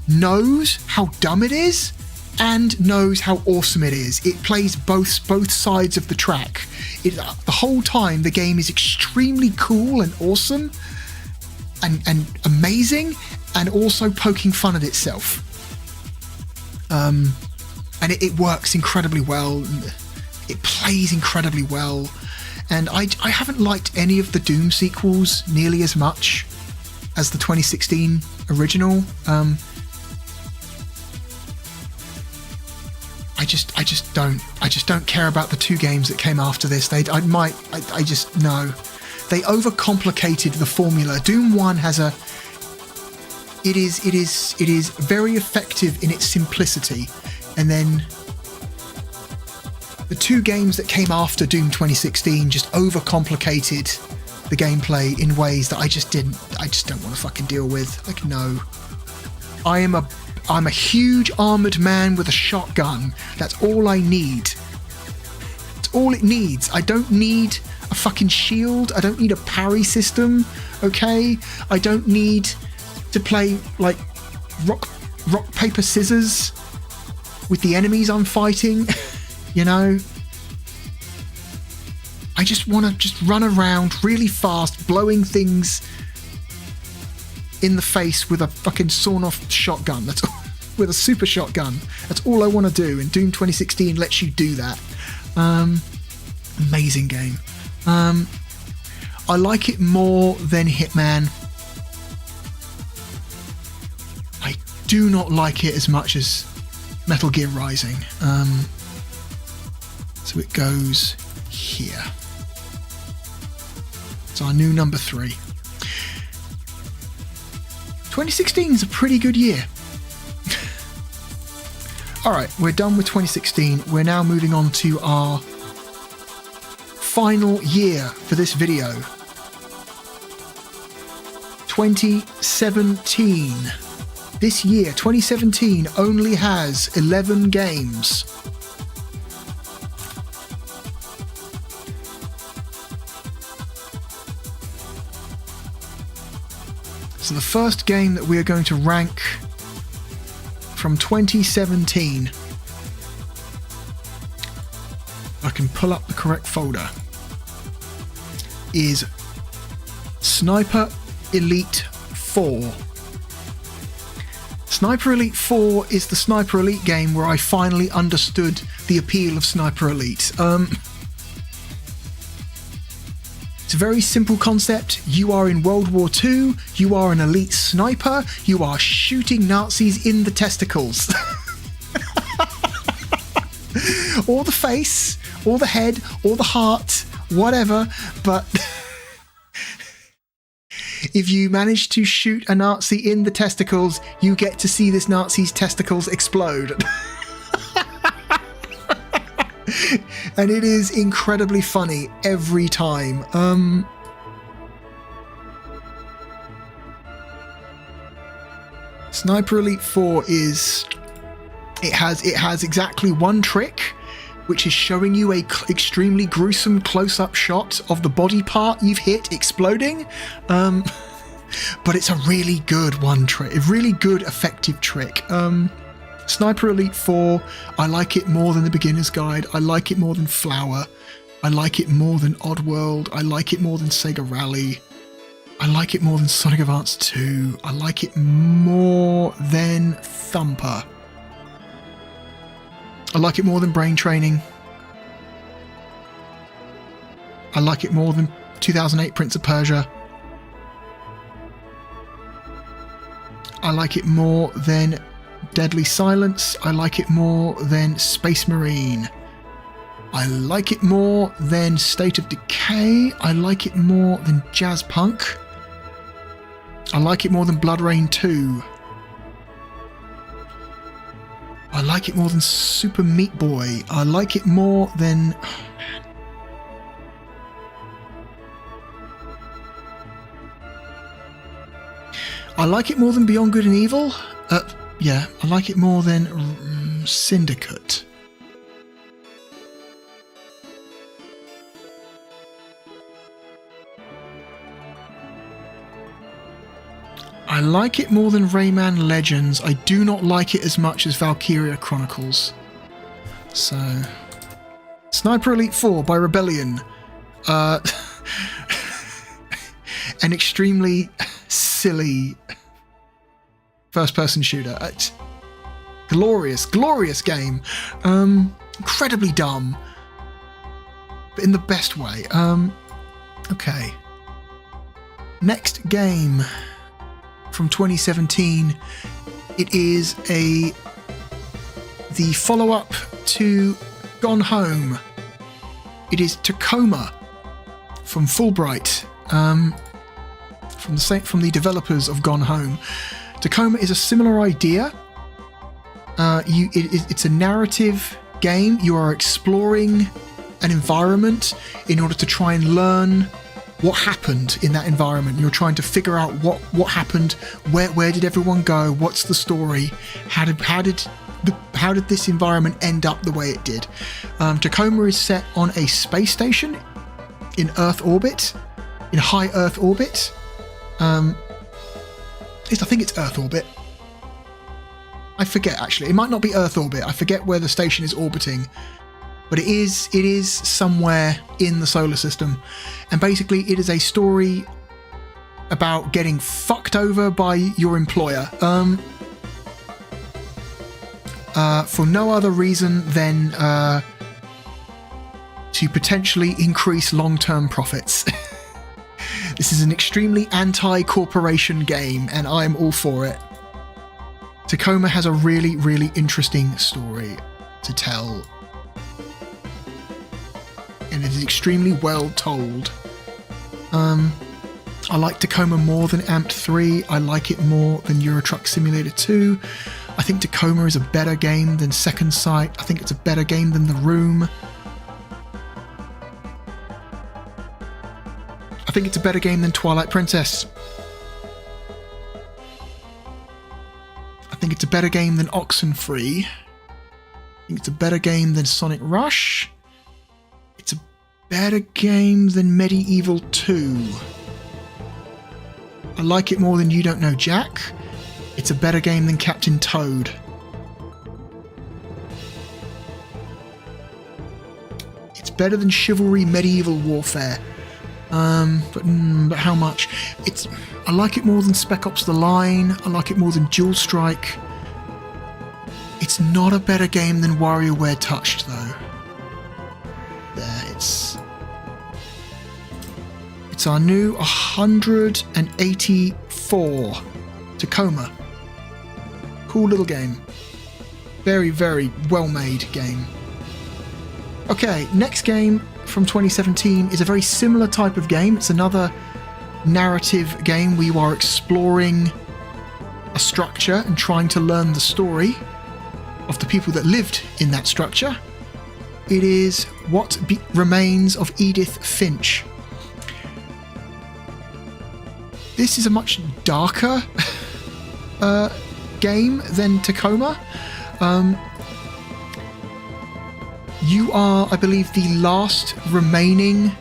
knows how dumb it is and knows how awesome it is. It plays both sides of the track. The whole time the game is extremely cool and awesome and amazing, and also poking fun at itself. And it works incredibly well. It plays incredibly well. And I haven't liked any of the Doom sequels nearly as much as the 2016 original. I just don't care about the two games that came after this. No. They overcomplicated the formula. Doom 1 has it is very effective in its simplicity. And then the two games that came after Doom 2016 just overcomplicated the gameplay in ways that I just don't want to fucking deal with. Like, no. I'm a huge armored man with a shotgun. That's all I need. That's all it needs. I don't need a fucking shield. I don't need a parry system. Okay? I don't need to play like rock paper scissors with the enemies I'm fighting. You know? I just want to just run around really fast, blowing things in the face with a fucking sawn-off shotgun. That's all, with a super shotgun. That's all I want to do, and Doom 2016 lets you do that. Amazing game. I like it more than Hitman. I do not like it as much as Metal Gear Rising. So it goes here. It's our new number 3. 2016 is a pretty good year. Alright, we're done with 2016. We're now moving on to our final year for this video. 2017. This year, 2017, only has 11 games. So the first game that we are going to rank from 2017, I can pull up the correct folder, is Sniper Elite 4. Sniper Elite 4 is the Sniper Elite game where I finally understood the appeal of Sniper Elite. It's a very simple concept. You are in World War II, you are an elite sniper, you are shooting Nazis in the testicles. Or the face, or the head, or the heart, whatever, but if you manage to shoot a Nazi in the testicles, you get to see this Nazi's testicles explode. And it is incredibly funny every time. Sniper Elite 4 is... It has exactly one trick, which is showing you a extremely gruesome close-up shot of the body part you've hit exploding. But it's a really good one trick, a really good effective trick. Sniper Elite 4, I like it more than the Beginner's Guide. I like it more than Flower. I like it more than Oddworld. I like it more than Sega Rally. I like it more than Sonic Advance 2. I like it more than Thumper. I like it more than Brain Training. I like it more than 2008 Prince of Persia. I like it more than Deadly Silence. I like it more than Space Marine. I like it more than State of Decay. I like it more than Jazz Punk. I like it more than Blood Rain 2. I like it more than Super Meat Boy. I like it more than... Oh, man. I like it more than Beyond Good and Evil. Yeah, I like it more than Syndicate. I like it more than Rayman Legends. I do not like it as much as Valkyria Chronicles. So, Sniper Elite 4 by Rebellion. An extremely silly first-person shooter. Glorious, glorious game. Incredibly dumb, but in the best way. Okay. Next game from 2017. It is the follow-up to Gone Home. It is Tacoma from Fulbright, from the developers of Gone Home. Tacoma is a similar idea. It's a narrative game. You are exploring an environment in order to try and learn what happened in that environment. You're trying to figure out what happened, where did everyone go, what's the story, how did this environment end up the way it did. Tacoma is set on a space station in Earth orbit, in high Earth orbit. I think it's Earth orbit. I forget, actually. It might not be Earth orbit. I forget where the station is orbiting. But it is somewhere in the solar system. And basically, it is a story about getting fucked over by your employer. For no other reason than to potentially increase long-term profits. This is an extremely anti-corporation game, and I'm all for it. Tacoma has a really, really interesting story to tell. And it is extremely well told. I like Tacoma more than Amped 3. I like it more than Euro Truck Simulator 2. I think Tacoma is a better game than Second Sight. I think it's a better game than The Room. I think it's a better game than Twilight Princess. I think it's a better game than Oxenfree. I think it's a better game than Sonic Rush. It's a better game than Medieval 2. I like it more than You Don't Know Jack. It's a better game than Captain Toad. It's better than Chivalry Medieval Warfare. But how much? I like it more than Spec Ops The Line. I like it more than Dual Strike. It's not a better game than WarioWare Touched, though. There, it's our new 184 Tacoma. Cool little game. Very, very well-made game. Okay, next game from 2017 is a very similar type of game. It's another narrative game where you are exploring a structure and trying to learn the story of the people that lived in that structure. It is What Remains of Edith Finch. This is a much darker game than Tacoma. You are, I believe, the last remaining...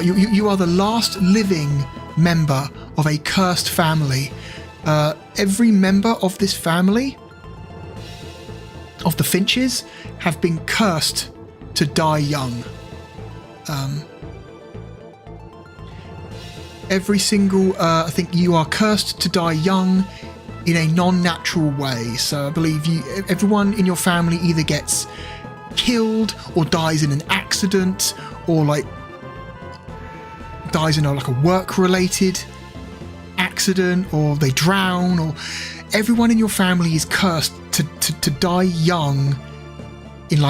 You are the last living member of a cursed family. Every member of this family, of the Finches, have been cursed to die young. Every single... I think you are cursed to die young in a non-natural way. So I believe everyone in your family either gets killed or dies in an accident, or dies in a work-related accident, or they drown, or everyone in your family is cursed to die young in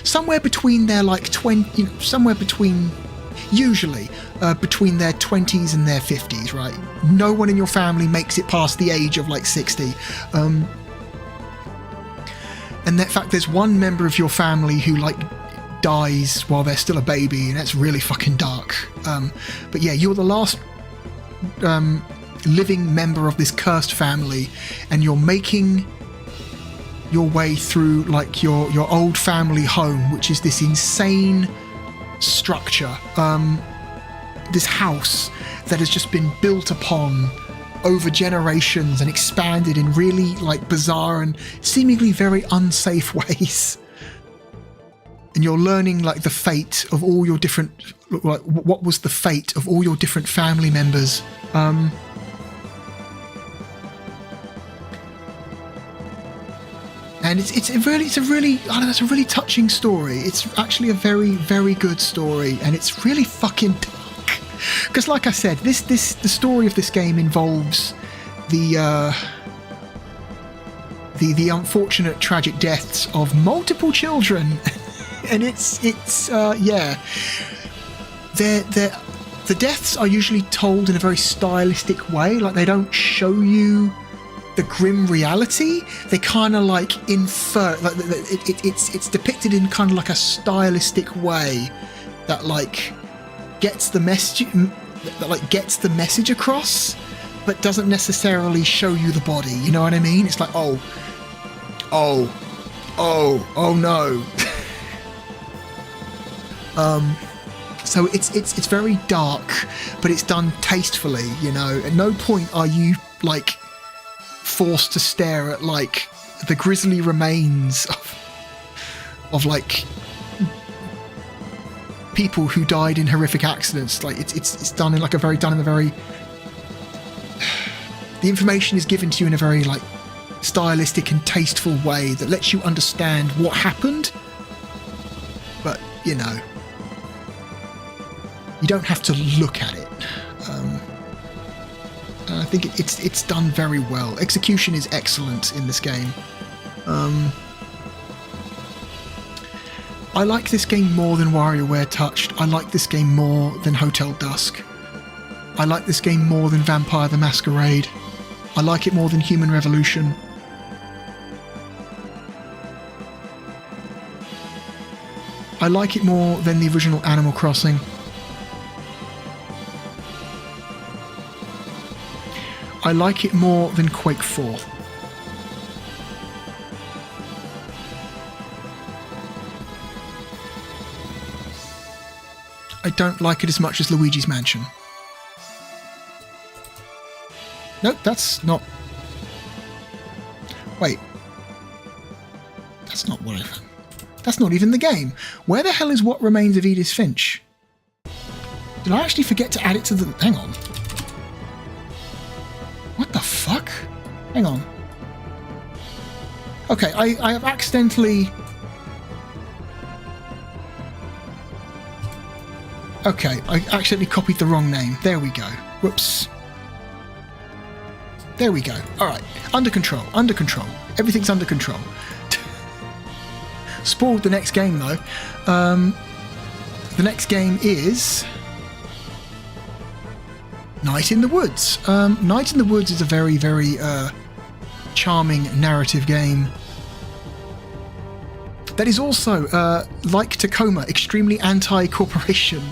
somewhere between their 20, somewhere between, usually between their 20s and their 50s, right? No one in your family makes it past the age of 60. And in fact, there's one member of your family who dies while they're still a baby, and that's really fucking dark. But yeah, you're the last living member of this cursed family, and you're making your way through your old family home, which is this insane structure, this house that has just been built upon over generations and expanded in really bizarre and seemingly very unsafe ways. And you're learning the fate of all your different, what was the fate of all your different family members. And it's a really it's a really touching story. It's actually a very, very good story, and it's really fucking dark. Because, like I said, the story of this game involves the unfortunate tragic deaths of multiple children, and it's yeah, they're The deaths are usually told in a very stylistic way, like they don't show you the grim reality. They kind of like infer, like it's depicted in kind of like a stylistic way that like gets the message, that like gets the message across, but doesn't necessarily show you the body. You know what I mean? It's like, oh no. So it's very dark, but it's done tastefully, you know. At no point are you like forced to stare at like the grisly remains of like people who died in horrific accidents. Like it's done in like a very the information is given to you in a very like stylistic and tasteful way that lets you understand what happened, but you know, you don't have to look at it. And I think it's done very well. Execution is excellent in this game. I like this game more than WarioWare Touched. I like this game more than Hotel Dusk. I like this game more than Vampire the Masquerade. I like it more than Human Revolution. I like it more than the original Animal Crossing. I like it more than Quake 4. I don't like it as much as Luigi's Mansion. Nope, that's not... Wait. That's not what I've... That's not even the game. Where the hell is What Remains of Edith Finch? Did I actually forget to add it to the... Hang on. What the fuck? Hang on. Okay, I have accidentally... Okay, I accidentally copied the wrong name. There we go. Whoops. There we go. Alright. Under control. Under control. Everything's under control. Spoiled the next game, though. The next game is... Night in the Woods. Night in the Woods is a very, very charming narrative game. That is also, like Tacoma, extremely anti-corporation.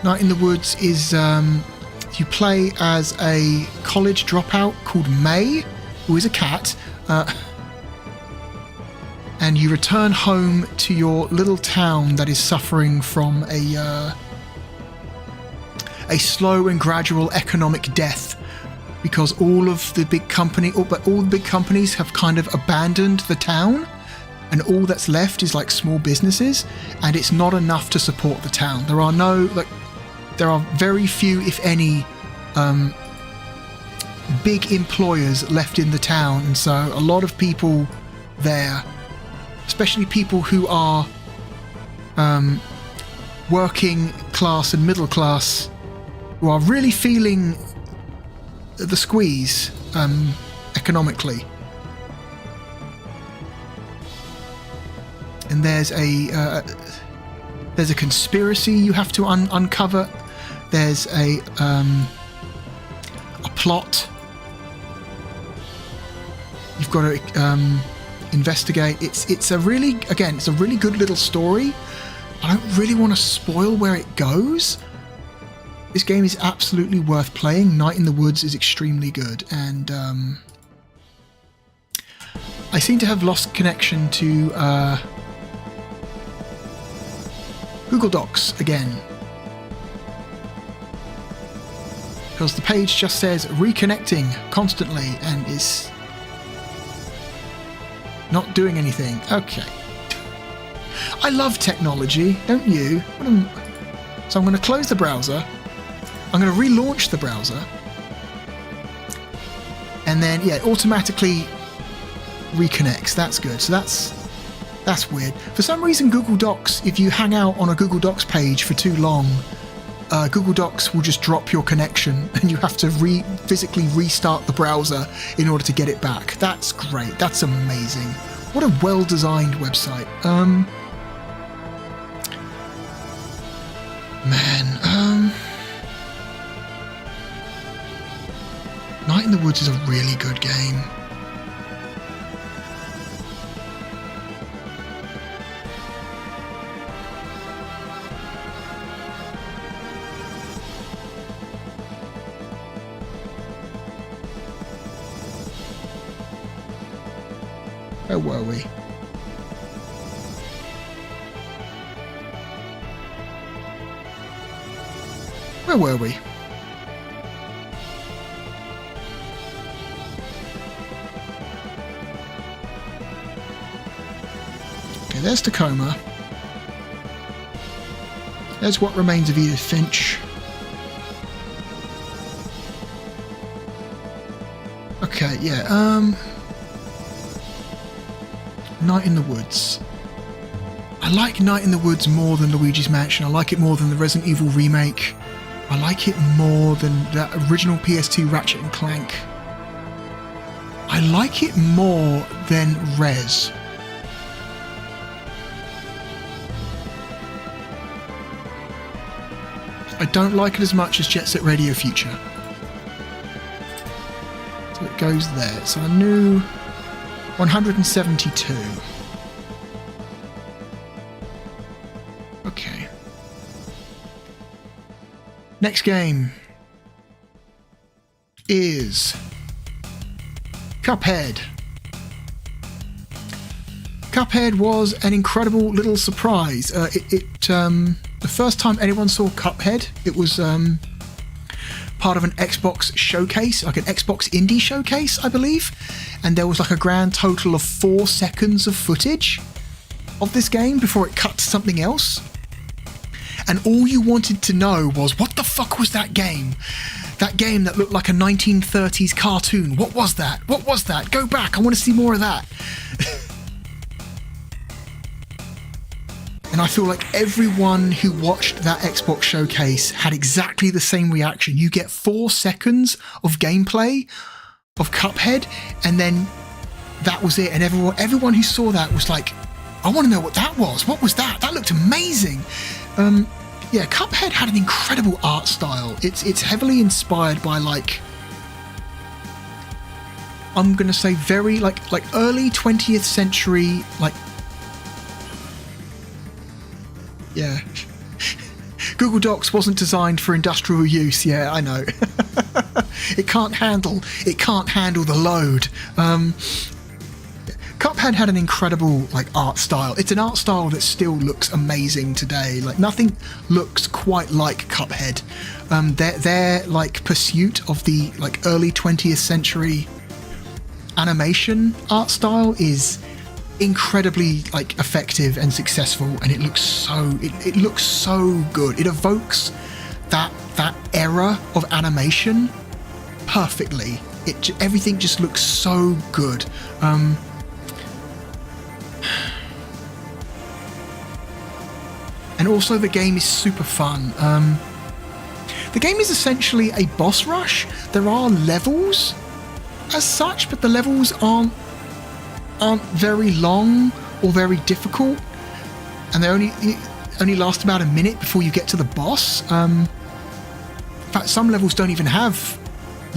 Night in the Woods is, you play as a college dropout called May, who is a cat, and you return home to your little town that is suffering from a slow and gradual economic death, because all the big companies have kind of abandoned the town, and all that's left is like small businesses, and it's not enough to support the town. There are very few, if any, big employers left in the town, and so a lot of people there, especially people who are working class and middle class, who are really feeling the squeeze economically. And there's a conspiracy you have to uncover. There's a plot you've got to investigate. It's a really good little story. I don't really want to spoil where it goes. This game is absolutely worth playing. Night in the Woods is extremely good, and I seem to have lost connection to Google Docs again, because the page just says reconnecting constantly and is not doing anything. Okay. I love technology, don't you? So I'm going to close the browser. I'm going to relaunch the browser. And then, yeah, it automatically reconnects. That's good. So that's weird. For some reason, Google Docs, if you hang out on a Google Docs page for too long, Google Docs will just drop your connection and you have to physically restart the browser in order to get it back. That's great. That's amazing. What a well-designed website. Night in the Woods is a really good game. Where were we? Where were we? Okay, there's Tacoma. There's What Remains of Edith Finch. Okay, yeah, Night in the Woods. I like Night in the Woods more than Luigi's Mansion. I like it more than the Resident Evil remake. I like it more than that original PS2 Ratchet and Clank. I like it more than Rez. I don't like it as much as Jet Set Radio Future. So it goes there. So I knew 172. Okay. Next game is Cuphead. Cuphead was an incredible little surprise. The first time anyone saw Cuphead, it was part of an Xbox showcase, like an Xbox indie showcase, I believe. And there was like a grand total of 4 seconds of footage of this game before it cut to something else. And all you wanted to know was, what the fuck was that game? That game that looked like a 1930s cartoon. What was that? What was that? Go back, I want to see more of that. And I feel like everyone who watched that Xbox showcase had exactly the same reaction. You get 4 seconds of gameplay of Cuphead, and then that was it. And everyone who saw that was like, I want to know what that was. What was that? That looked amazing. Yeah, Cuphead had an incredible art style. It's heavily inspired by, like, I'm gonna say very like early 20th century, like, yeah. Google Docs wasn't designed for industrial use. Yeah, I know. It can't handle the load. Cuphead had an incredible, like, art style. It's an art style that still looks amazing today. Like, nothing looks quite like Cuphead. Their like pursuit of the, like, early 20th century animation art style is incredibly, like, effective and successful, and it looks so good. It evokes that era of animation perfectly. Everything just looks so good. And also the game is super fun. The game is essentially a boss rush. There are levels as such, but the levels aren't very long or very difficult, and they only last about a minute before you get to the boss. In fact, some levels don't even have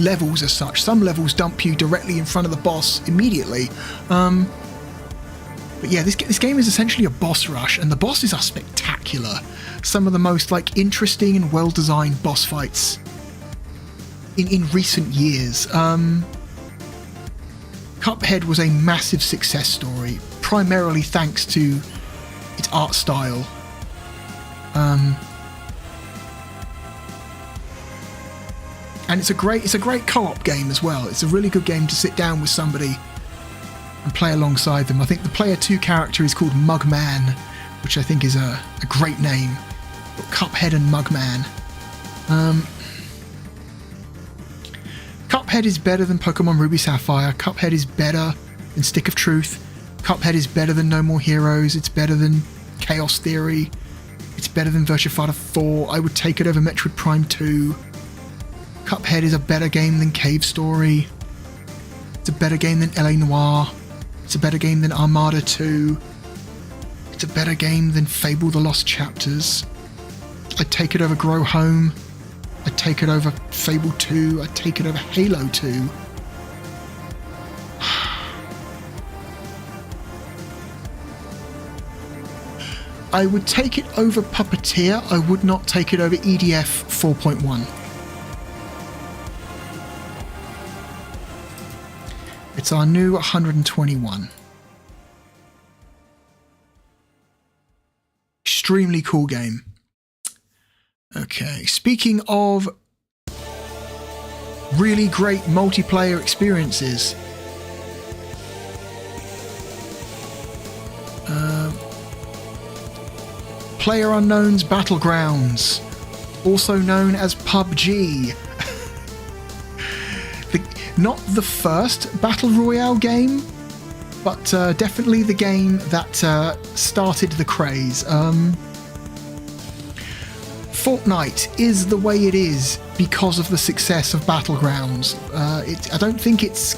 levels as such. Some levels dump you directly in front of the boss immediately. But yeah, this game is essentially a boss rush, and the bosses are spectacular. Some of the most, like, interesting and well-designed boss fights in recent years. Cuphead was a massive success story, primarily thanks to its art style. And it's a great co-op game as well. It's a really good game to sit down with somebody and play alongside them. I think the player 2 character is called Mugman, which I think is a great name. Cuphead and Mugman. Cuphead is better than Pokemon Ruby Sapphire. Cuphead is better than Stick of Truth. Cuphead is better than No More Heroes. It's better than Chaos Theory. It's better than Virtua Fighter 4. I would take it over Metroid Prime 2. Cuphead is a better game than Cave Story. It's a better game than LA Noire. It's a better game than Armada 2. It's a better game than Fable The Lost Chapters. I'd take it over Grow Home. I'd take it over Fable 2. I'd take it over Halo 2. I would take it over Puppeteer. I would not take it over EDF 4.1. It's our new 121. Extremely cool game. Okay, speaking of really great multiplayer experiences, PlayerUnknown's Battlegrounds, also known as PUBG. Not the first Battle Royale game, but definitely the game that started the craze. Fortnite is the way it is because of the success of Battlegrounds. I don't think it's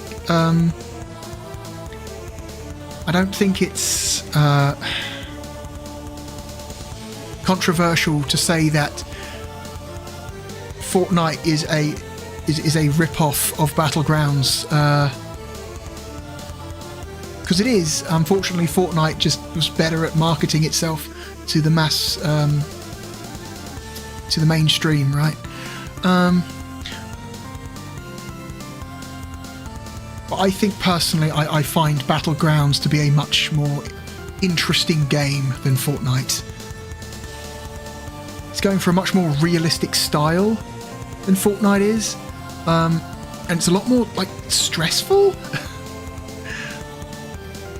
controversial to say that Fortnite is a rip-off of Battlegrounds, because it is. Unfortunately, Fortnite just was better at marketing itself to the mass, to the mainstream, right? But I think personally, I find Battlegrounds to be a much more interesting game than Fortnite. It's going for a much more realistic style than Fortnite is, and it's a lot more like stressful.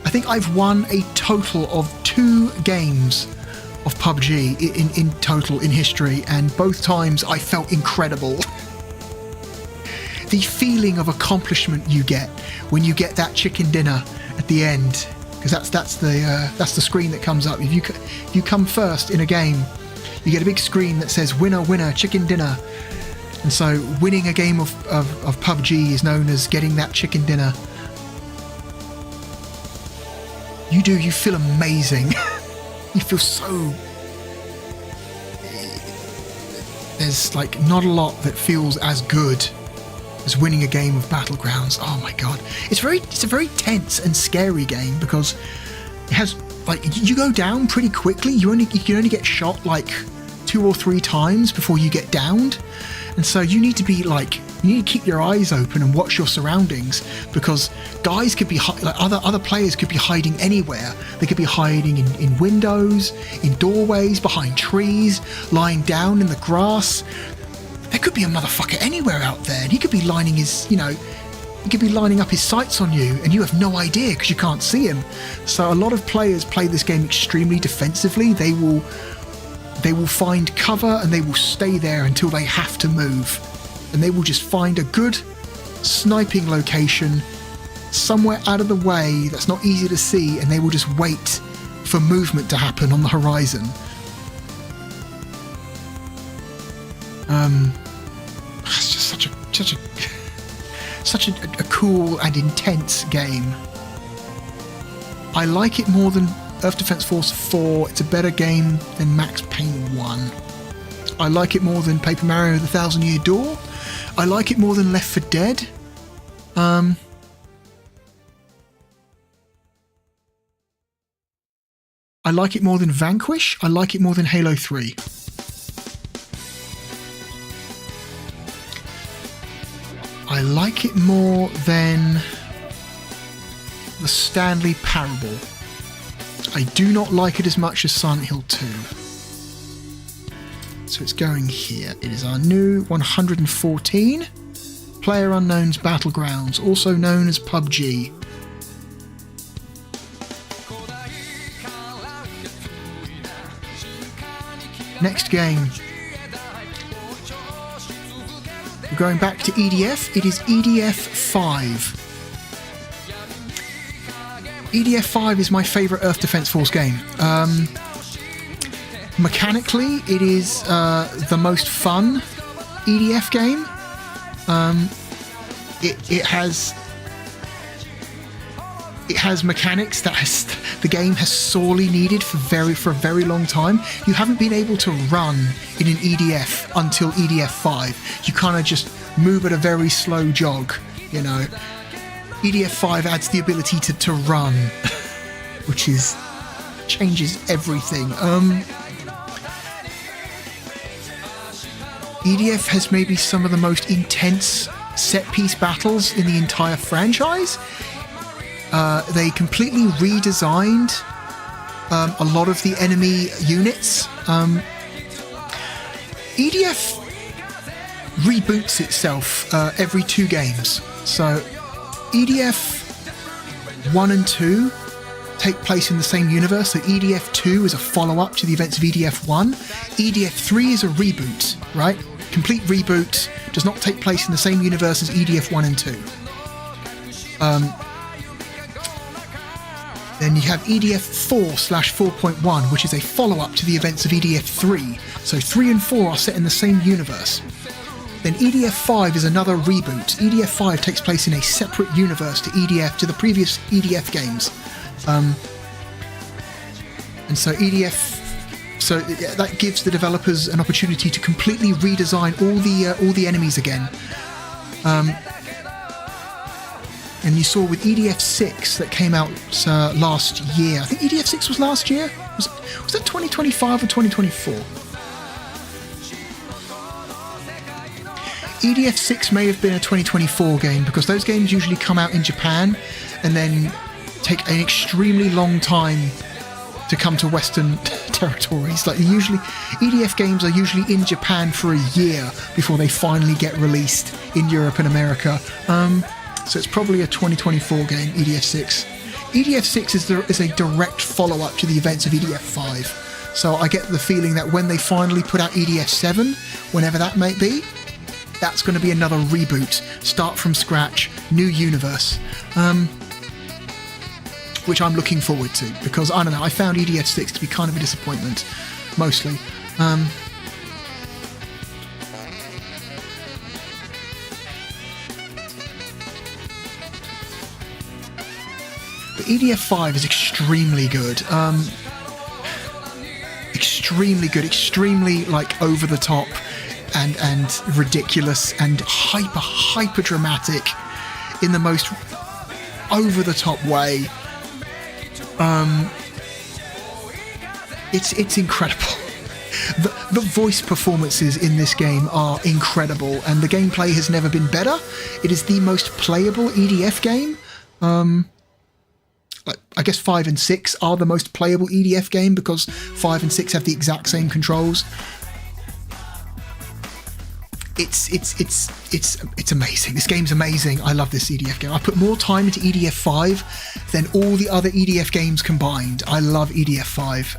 I think I've won a total of 2 games of PUBG in total in history, and both times I felt incredible. The feeling of accomplishment you get when you get that chicken dinner at the end, because that's the screen that comes up. If you come first in a game, you get a big screen that says "Winner, winner, chicken dinner." And so winning a game of PUBG is known as getting that chicken dinner. You feel amazing. You feel so... There's like not a lot that feels as good as winning a game of Battlegrounds. Oh my god. It's a very tense and scary game because it has, like, you go down pretty quickly. You can only get shot like 2 or 3 times before you get downed. And so you need to keep your eyes open and watch your surroundings, because guys could be other players could be hiding anywhere. They could be hiding in windows, in doorways, behind trees, lying down in the grass. There could be a motherfucker anywhere out there, and he could be lining up his sights on you, and you have no idea because you can't see him. So a lot of players play this game extremely defensively. They will find cover and they will stay there until they have to move. And they will just find a good sniping location somewhere out of the way that's not easy to see, and they will just wait for movement to happen on the horizon. It's just such a cool and intense game. I like it more than Earth Defense Force 4. It's a better game than Max Payne 1. I like it more than Paper Mario The Thousand Year Door. I like it more than Left 4 Dead. I like it more than Vanquish. I like it more than Halo 3. I like it more than the Stanley Parable. I do not like it as much as Silent Hill 2. So it's going here. It is our new 114. PlayerUnknown's Battlegrounds, also known as PUBG. Next game. We're going back to EDF. It is EDF 5. EDF 5 is my favourite Earth Defense Force game. Mechanically, it is the most fun EDF game. It has mechanics that the game has sorely needed for a very long time. You haven't been able to run in an EDF until EDF 5. You kind of just move at a very slow jog, you know. EDF 5 adds the ability to run, which changes everything. EDF has maybe some of the most intense set-piece battles in the entire franchise. They completely redesigned a lot of the enemy units. EDF reboots itself every 2 games. So EDF 1 and 2 take place in the same universe. So EDF 2 is a follow-up to the events of EDF 1. EDF 3 is a reboot, right? Complete reboot, does not take place in the same universe as EDF 1 and 2. Then you have EDF 4/4.1, which is a follow-up to the events of EDF 3. So 3 and 4 are set in the same universe. Then EDF 5 is another reboot. EDF 5 takes place in a separate universe to the previous EDF games. And so so that gives the developers an opportunity to completely redesign all the enemies again. And you saw with EDF 6 that came out last year. I think EDF 6 was last year. Was that 2025 or 2024? EDF 6 may have been a 2024 game because those games usually come out in Japan and then take an extremely long time to come to Western territories. Like EDF games are usually in Japan for a year before they finally get released in Europe and America. So it's probably a 2024 game, EDF 6. EDF 6 is a direct follow-up to the events of EDF 5. So I get the feeling that when they finally put out EDF 7, whenever that might be, that's going to be another reboot, start from scratch, new universe. Which I'm looking forward to, because, I don't know, I found EDF 6 to be kind of a disappointment, mostly. But EDF 5 is extremely good. Extremely, like, over the top and ridiculous and hyper dramatic in the most over the top way. It's incredible. The voice performances in this game are incredible, and the gameplay has never been better. It is the most playable EDF game. I guess 5 and 6 are the most playable EDF game because 5 and 6 have the exact same controls. It's amazing. This game's amazing. I love this EDF game. I put more time into EDF 5 than all the other EDF games combined. I love EDF 5.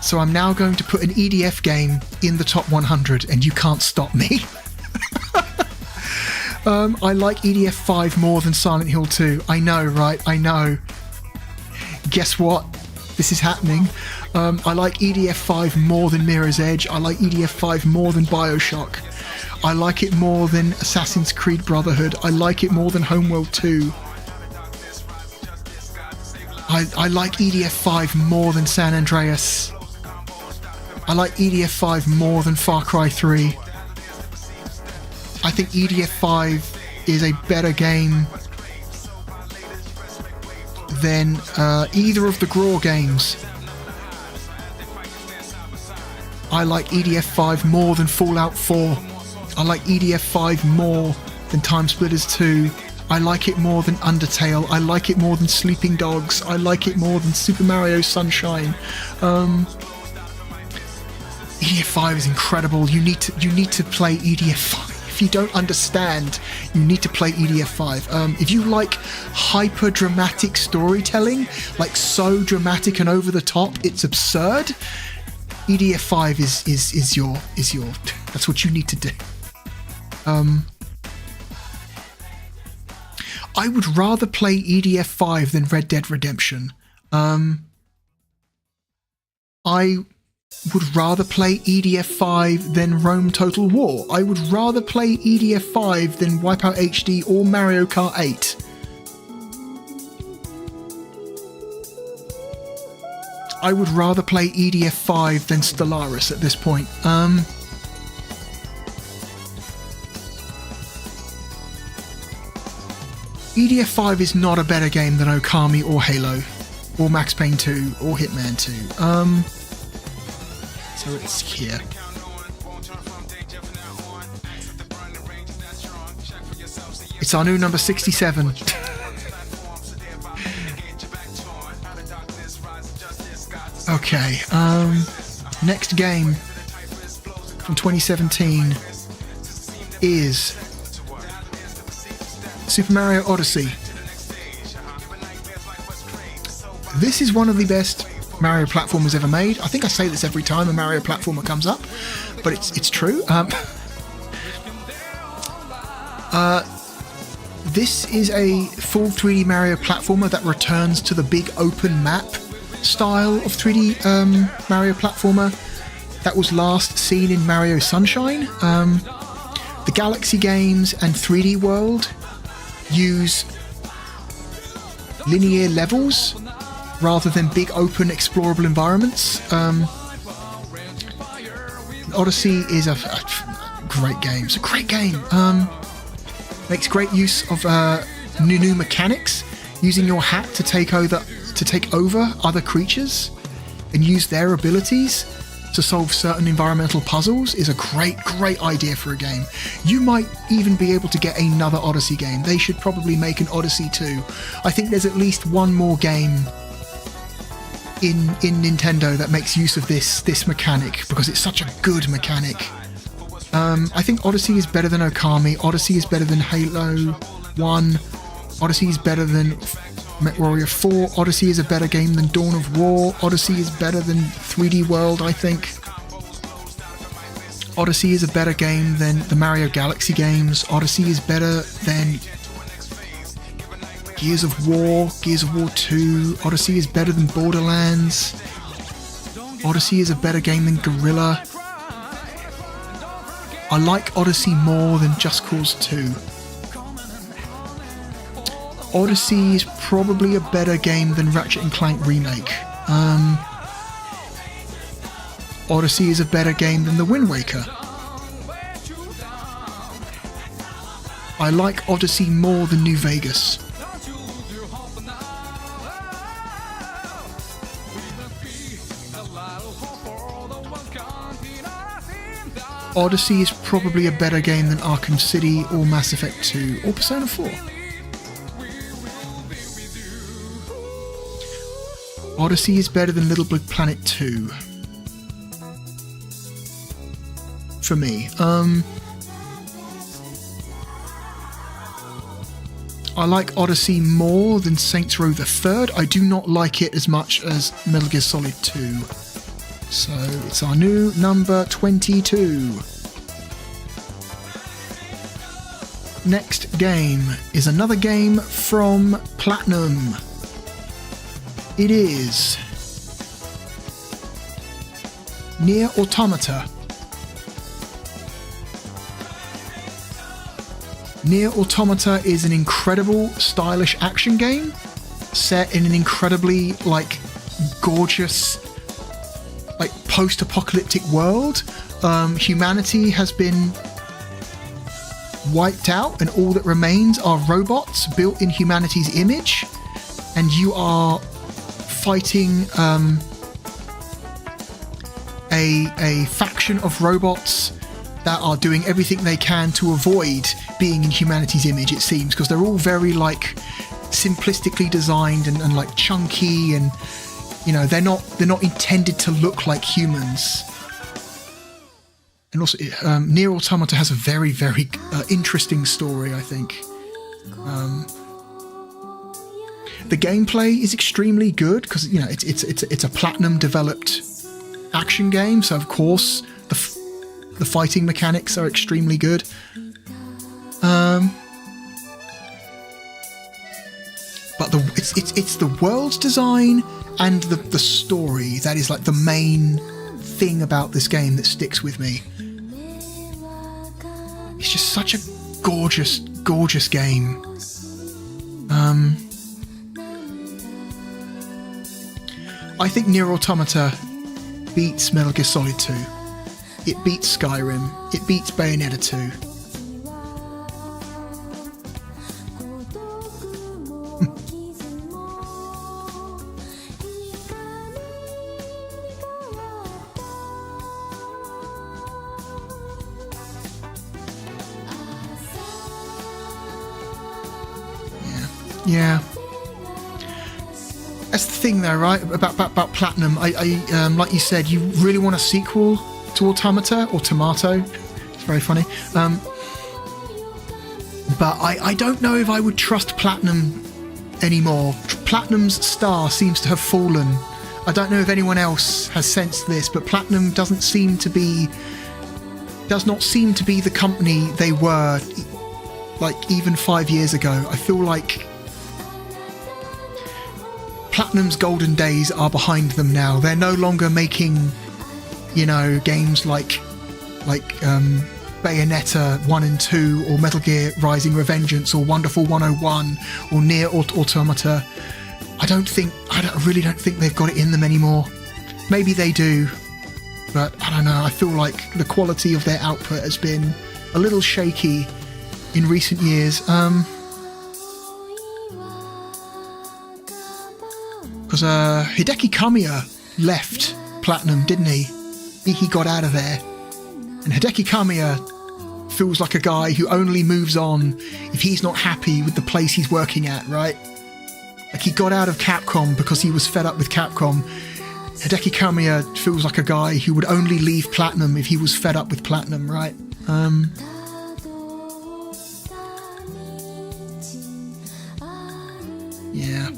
So I'm now going to put an EDF game in the top 100, and you can't stop me. I like EDF 5 more than Silent Hill 2. I know, right? I know. Guess what? This is happening. I like EDF 5 more than Mirror's Edge. I like EDF 5 more than Bioshock. I like it more than Assassin's Creed Brotherhood. I like it more than Homeworld 2. I like EDF 5 more than San Andreas. I like EDF 5 more than Far Cry 3. I think EDF 5 is a better game than either of the Graw games. I like EDF 5 more than Fallout 4. I like EDF 5 more than Time Splitters 2. I like it more than Undertale. I like it more than Sleeping Dogs. I like it more than Super Mario Sunshine. EDF 5 is incredible. You need to play EDF 5. If you don't understand, you need to play EDF 5. If you like hyper dramatic storytelling, like so dramatic and over the top, it's absurd. EDF 5 is your that's what you need to do. I would rather play EDF 5 than Red Dead Redemption. I would rather play EDF5 than Rome Total War. I would rather play EDF5 than Wipeout HD or Mario Kart 8. I would rather play EDF5 than Stellaris at this point. EDF5 is not a better game than Okami or Halo or Max Payne 2 or Hitman 2. So it's here. It's our new number 67. Okay, next game from 2017 is Super Mario Odyssey. This is one of the best Mario platformers ever made. I think I say this every time a Mario platformer comes up, but it's true. This is a full 3D Mario platformer that returns to the big open map style of 3D Mario platformer that was last seen in Mario Sunshine. The Galaxy games and 3D World use linear levels rather than big open explorable environments. Odyssey is a great game. It's a great game. Makes great use of new mechanics, using your hat to take over other creatures and use their abilities to solve certain environmental puzzles is a great idea for a game. You might even be able to get another Odyssey game. They should probably make an Odyssey 2. I think there's at least one more game in Nintendo that makes use of this mechanic because it's such a good mechanic. I think Odyssey is better than Okami. Odyssey is better than Halo 1. Odyssey is better than MechWarrior 4. Odyssey is a better game than Dawn of War. Odyssey is better than 3D World, I think. Odyssey is a better game than the Mario Galaxy games. Odyssey is better than Gears of War 2. Odyssey is better than Borderlands. Odyssey is a better game than Guerrilla. I like Odyssey more than Just Cause 2. Odyssey is probably a better game than Ratchet & Clank Remake. Odyssey is a better game than The Wind Waker. I like Odyssey more than New Vegas. Odyssey is probably a better game than Arkham City or Mass Effect 2 or Persona 4. Odyssey is better than Little Big Planet 2. For me. I like Odyssey more than Saints Row the Third. I do not like it as much as Metal Gear Solid 2. So it's our new number 22. Next game is another game from Platinum. It is Nier Automata. Nier Automata is an incredible, stylish action game set in an incredibly, gorgeous, post-apocalyptic world. Humanity has been wiped out, and all that remains are robots built in humanity's image, and you are fighting a faction of robots that are doing everything they can to avoid being in humanity's image, it seems, because they're all very simplistically designed and chunky, and they're not intended to look like humans. And also, Nier Automata has a very, very interesting story, I think. The gameplay is extremely good because it's a Platinum developed action game, so of course the fighting mechanics are extremely good. But it's the world design and the story. That is like the main thing about this game that sticks with me. It's just such a gorgeous, gorgeous game. I think Nier Automata beats Metal Gear Solid 2. It beats Skyrim. It beats Bayonetta 2. Yeah. That's the thing though, right? About Platinum. I like you said, you really want a sequel to Automata or Tomato. It's very funny. But I don't know if I would trust Platinum anymore. Platinum's star seems to have fallen. I don't know if anyone else has sensed this, but Platinum does not seem to be the company they were like even 5 years ago. I feel like Platinum's golden days are behind them now. They're no longer making, games like Bayonetta 1 and 2 or Metal Gear Rising Revengeance or Wonderful 101 or Nier Automata. I really don't think they've got it in them anymore. Maybe they do, but I don't know. I feel like the quality of their output has been a little shaky in recent years. Because Hideki Kamiya left Platinum, didn't he? He got out of there. And Hideki Kamiya feels like a guy who only moves on if he's not happy with the place he's working at, right? Like he got out of Capcom because he was fed up with Capcom. Hideki Kamiya feels like a guy who would only leave Platinum if he was fed up with Platinum, right? Yeah.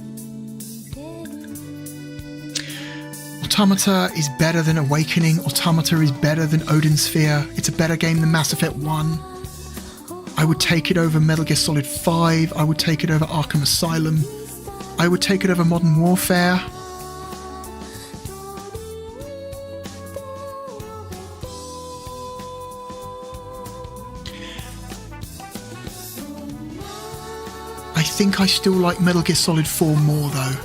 Automata is better than Awakening. Automata is better than Odin Sphere. It's a better game than Mass Effect 1. I would take it over Metal Gear Solid 5. I would take it over Arkham Asylum. I would take it over Modern Warfare. I think I still like Metal Gear Solid 4 more though.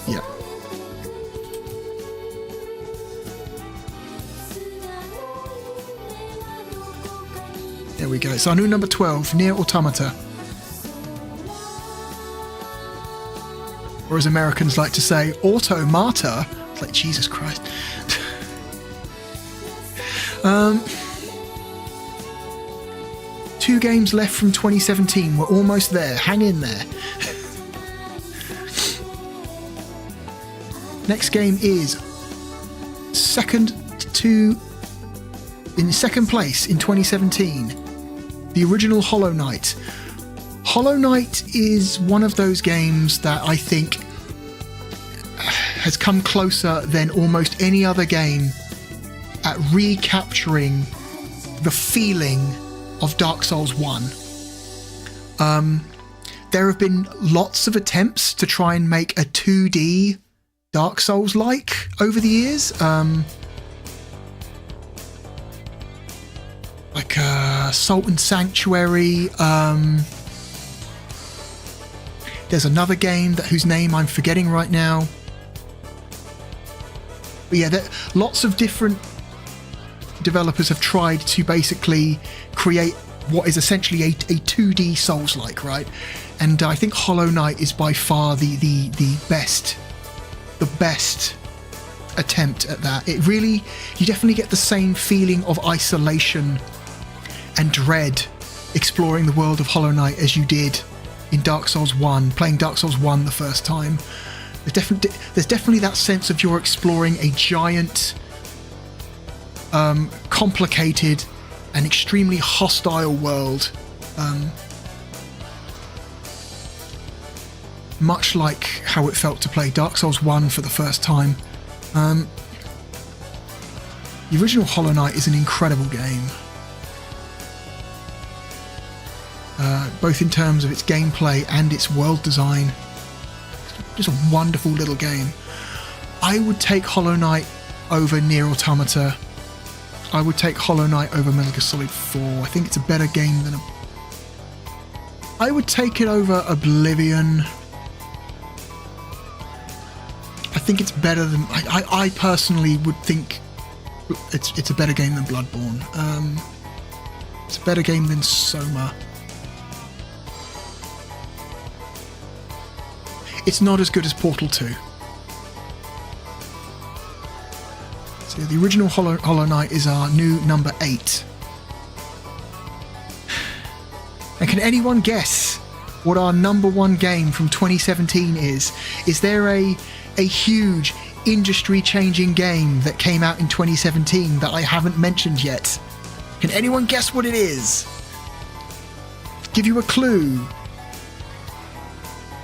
Yeah. There we go. So our new number 12, Nier Automata. Or as Americans like to say, Automata. It's like, Jesus Christ. 2 games left from 2017. We're almost there. Hang in there. Next game is in second place in 2017. The original Hollow Knight. Hollow Knight is one of those games that I think has come closer than almost any other game at recapturing the feeling of Dark Souls 1. There have been lots of attempts to try and make a 2D Dark Souls-like over the years. Like Salt and Sanctuary. There's another game whose name I'm forgetting right now. But yeah, lots of different developers have tried to basically create what is essentially a 2D Souls-like, right? And I think Hollow Knight is by far the best attempt at that. You definitely get the same feeling of isolation and dread exploring the world of Hollow Knight as you did in Dark Souls 1, playing Dark Souls 1 the first time. There's definitely that sense of you're exploring a giant, complicated and extremely hostile world, much like how it felt to play Dark Souls 1 for the first time. The original Hollow Knight is an incredible game. both in terms of its gameplay and its world design. Just a wonderful little game. I would take Hollow Knight over Nier Automata. I would take Hollow Knight over Metal Gear Solid 4. I think it's a better game than I would take it over Oblivion. I think it's better than... I personally would think it's a better game than Bloodborne. It's a better game than Soma. It's not as good as Portal 2. So the original Hollow Knight is our new number 8. And can anyone guess what our number 1 game from 2017 is? Is there a huge industry-changing game that came out in 2017 that I haven't mentioned yet? Can anyone guess what it is? Give you a clue.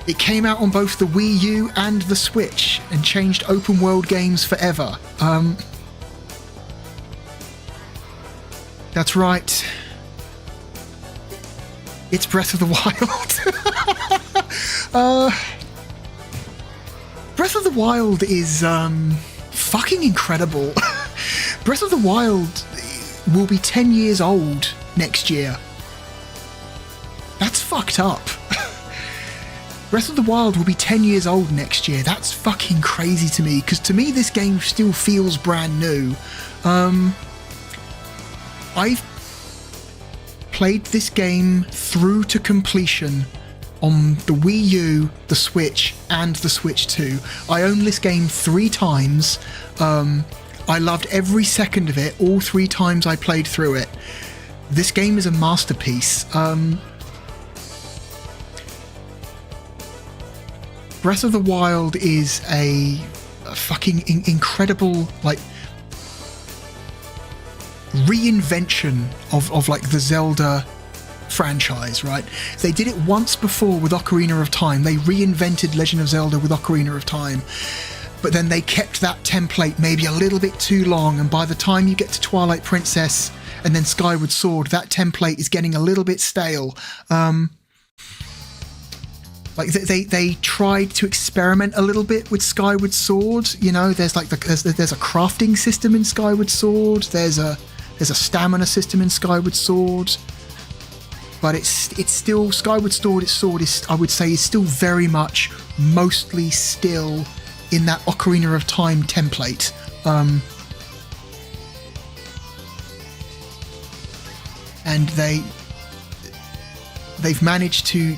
It came out on both the Wii U and the Switch and changed open world games forever. That's right. It's Breath of the Wild. Breath of the Wild is fucking incredible. Breath of the Wild will be 10 years old next year. That's fucked up. Breath of the Wild will be 10 years old next year. That's fucking crazy to me, because to me this game still feels brand new. I've played this game through to completion on the Wii U, the Switch, and the Switch 2. I own this game 3 times. I loved every second of it, all 3 times I played through it. This game is a masterpiece. Breath of the Wild is a fucking incredible, like, reinvention of like the Zelda franchise, right? They did it once before with Ocarina of Time. They reinvented Legend of Zelda with Ocarina of Time, but then they kept that template maybe a little bit too long, and by the time you get to Twilight Princess and then Skyward Sword, that template is getting a little bit stale. Like they tried to experiment a little bit with Skyward Sword. You know, there's like there's a crafting system in Skyward Sword. There's a stamina system in Skyward Sword. But it's still Skyward Sword. I would say is still very much mostly still in that Ocarina of Time template. And they've managed to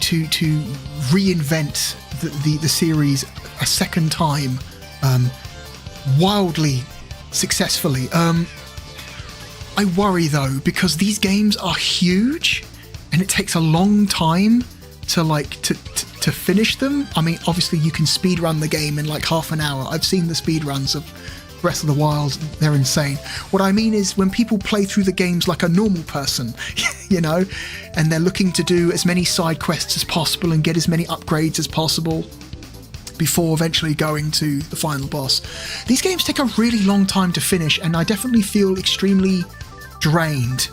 reinvent the series a second time, wildly successfully. I worry though, because these games are huge and it takes a long time to finish them. I mean, obviously you can speedrun the game in like half an hour. I've seen the speedruns of Breath of the Wild, they're insane. What I mean is when people play through the games like a normal person, you know, and they're looking to do as many side quests as possible and get as many upgrades as possible before eventually going to the final boss. These games take a really long time to finish, and I definitely feel extremely drained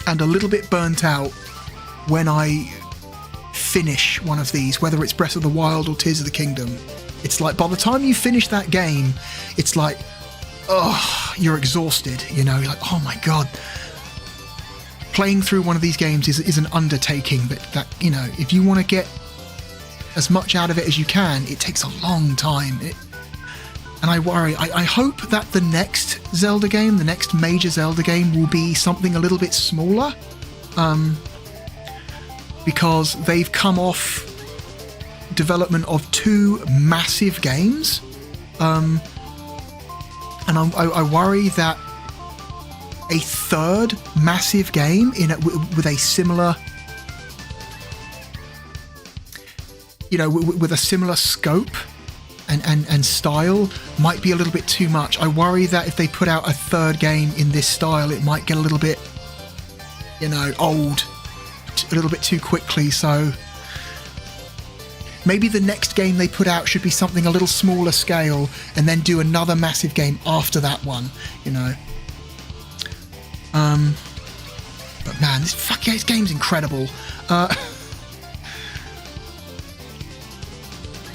and a little bit burnt out when I finish one of these, whether it's Breath of the Wild or Tears of the Kingdom. It's like by the time you finish that game, it's like, oh, you're exhausted, you know, you're like, oh my god. Playing through one of these games is an undertaking, but that, you know, if you want to get as much out of it as you can, it takes a long time. And I worry, I hope that the next Zelda game, the next major Zelda game, will be something a little bit smaller, because they've come off development of 2 massive games, and I worry that a third massive game with a similar, you know, with a similar scope and style might be a little bit too much. I worry that if they put out a third game in this style, it might get a little bit, you know, old a little bit too quickly. So maybe the next game they put out should be something a little smaller scale, and then do another massive game after that one, you know. But man, this game's incredible.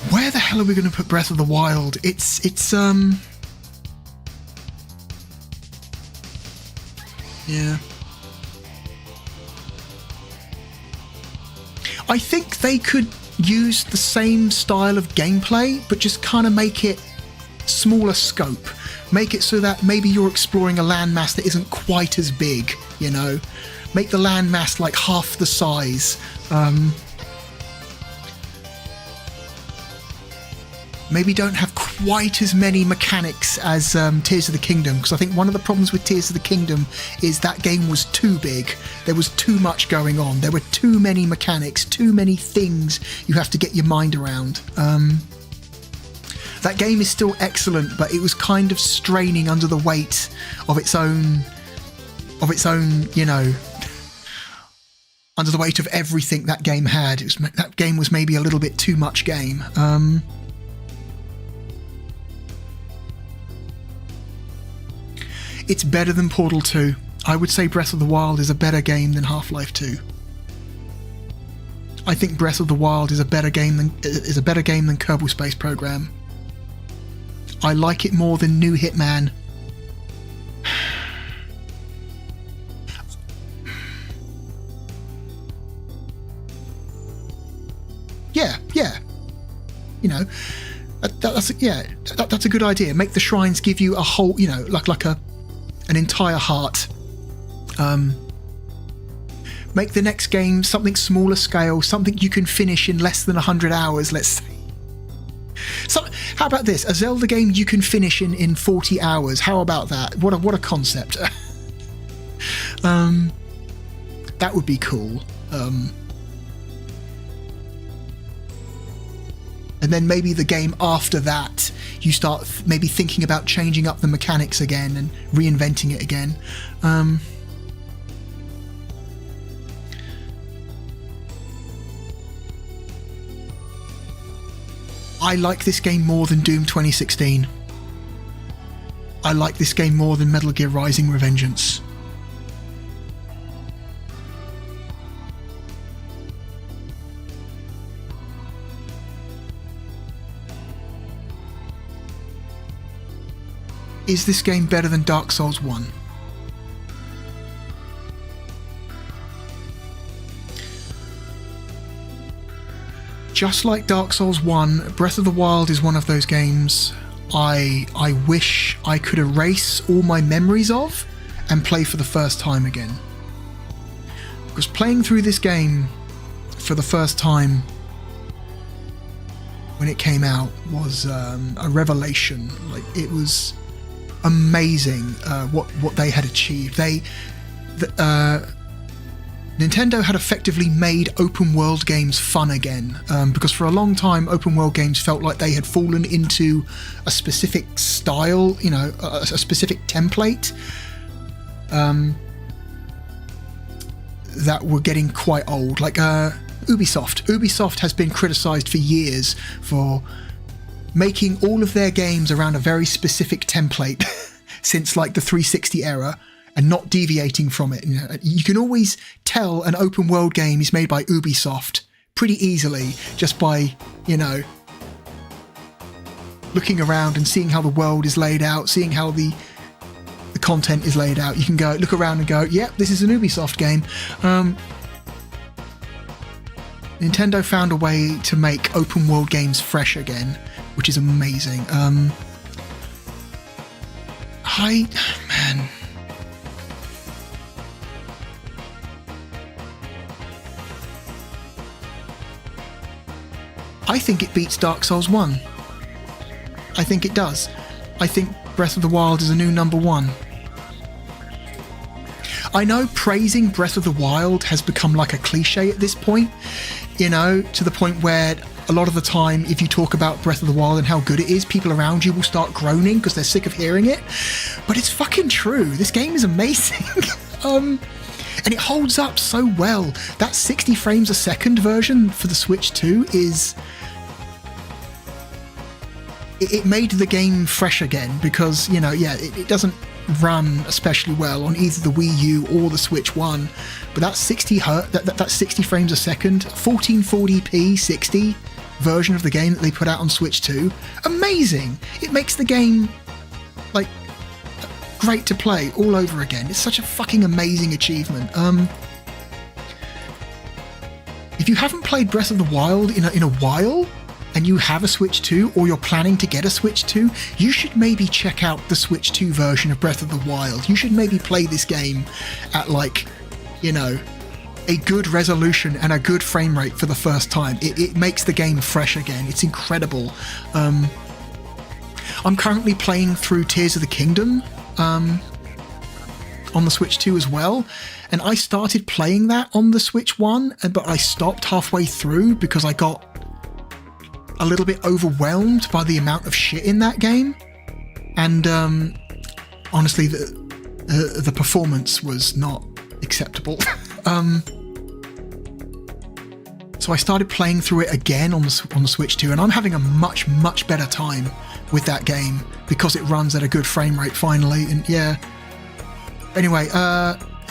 Where the hell are we going to put Breath of the Wild? It's yeah. I think they could use the same style of gameplay, but just kind of make it smaller scope. Make it so that maybe you're exploring a landmass that isn't quite as big, you know? Make the landmass like half the size. Maybe don't have quite as many mechanics as Tears of the Kingdom, because I think one of the problems with Tears of the Kingdom is that game was too big. There was too much going on. There were too many mechanics, too many things you have to get your mind around. That game is still excellent, but it was kind of straining under the weight of its own, you know, under the weight of everything that game had. That game was maybe a little bit too much game. It's better than Portal 2. I would say Breath of the Wild is a better game than Half-Life 2. I think Breath of the Wild is a better game than Kerbal Space Program. I like it more than New Hitman. Yeah. You know, that's a good idea. Make the shrines give you a whole, you know, like an entire heart. Make the next game something smaller scale, something you can finish in less than 100 hours, let's say. So, how about this? A Zelda game you can finish in 40 hours. How about that? What a concept. That would be cool. And then maybe the game after that, you start maybe thinking about changing up the mechanics again and reinventing it again. I like this game more than Doom 2016. I like this game more than Metal Gear Rising Revengeance. Is this game better than Dark Souls 1? Just like Dark Souls 1, Breath of the Wild is one of those games I wish I could erase all my memories of and play for the first time again. Because playing through this game for the first time when it came out was a revelation. Like, it was amazing what they had achieved. Nintendo had effectively made open world games fun again, because for a long time open world games felt like they had fallen into a specific style, you know, a specific template that were getting quite old. Like Ubisoft has been criticized for years for making all of their games around a very specific template since like the 360 era and not deviating from it. You can always tell an open world game is made by Ubisoft pretty easily just by, you know, looking around and seeing how the world is laid out, seeing how the content is laid out. You can go look around and go, yep, this is an Ubisoft game. Nintendo found a way to make open world games fresh again, which is amazing. Man. I think it beats Dark Souls 1. I think it does. I think Breath of the Wild is a new number one. I know praising Breath of the Wild has become like a cliche at this point, you know, to the point where a lot of the time, if you talk about Breath of the Wild and how good it is, people around you will start groaning because they're sick of hearing it. But it's fucking true. This game is amazing. And it holds up so well. That 60 frames a second version for the Switch 2 is... It made the game fresh again because, you know, yeah, it doesn't... run especially well on either the Wii U or the Switch 1, but that 60 frames a second, 1440p 60 version of the game that they put out on Switch 2, amazing. It makes the game like great to play all over again. It's such a fucking amazing achievement. If you haven't played Breath of the Wild in a while, and you have a Switch 2, or you're planning to get a Switch 2, you should maybe check out the Switch 2 version of Breath of the Wild. You should maybe play this game at, like, you know, a good resolution and a good frame rate for the first time. It makes the game fresh again. It's incredible. I'm currently playing through Tears of the Kingdom on the Switch 2 as well, and I started playing that on the Switch 1, but I stopped halfway through because I got a little bit overwhelmed by the amount of shit in that game, and honestly the performance was not acceptable. So I started playing through it again on the Switch 2, and I'm having a much better time with that game because it runs at a good frame rate finally. And yeah, anyway,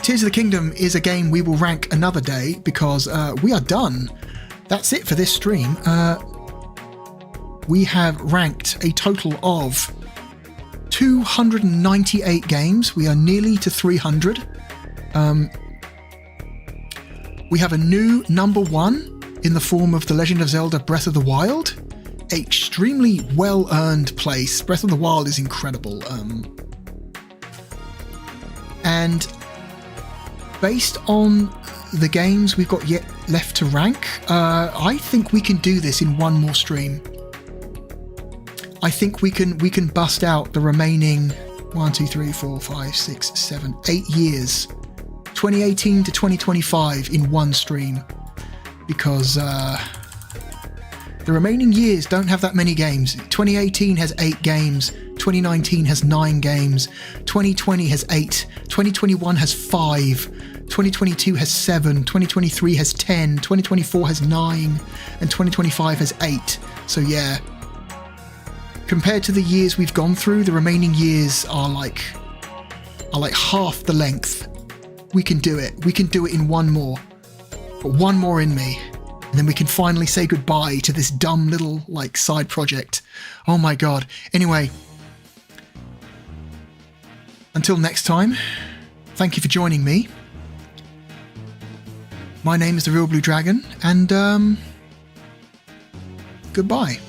Tears of the Kingdom is a game we will rank another day because we are done. That's it for this stream. We have ranked a total of 298 games. We are nearly to 300. We have a new number one in the form of The Legend of Zelda Breath of the Wild. Extremely well-earned place. Breath of the Wild is incredible. And based on the games we've got yet left to rank, I think we can do this in one more stream. I think we can bust out the remaining 1, 2, 3, 4, 5, 6, 7, 8 years, 2018 to 2025 in one stream, because the remaining years don't have that many games. 2018 has 8 games, 2019 has 9 games, 2020 has 8, 2021 has 5, 2022 has 7, 2023 has 10, 2024 has 9, and 2025 has 8. So yeah, compared to the years we've gone through, the remaining years are like half the length. We can do it. We can do it in one more. Got one more in me. And then we can finally say goodbye to this dumb little, like, side project. Oh my god. Anyway, until next time, thank you for joining me. My name is Therealbluedragon, and goodbye.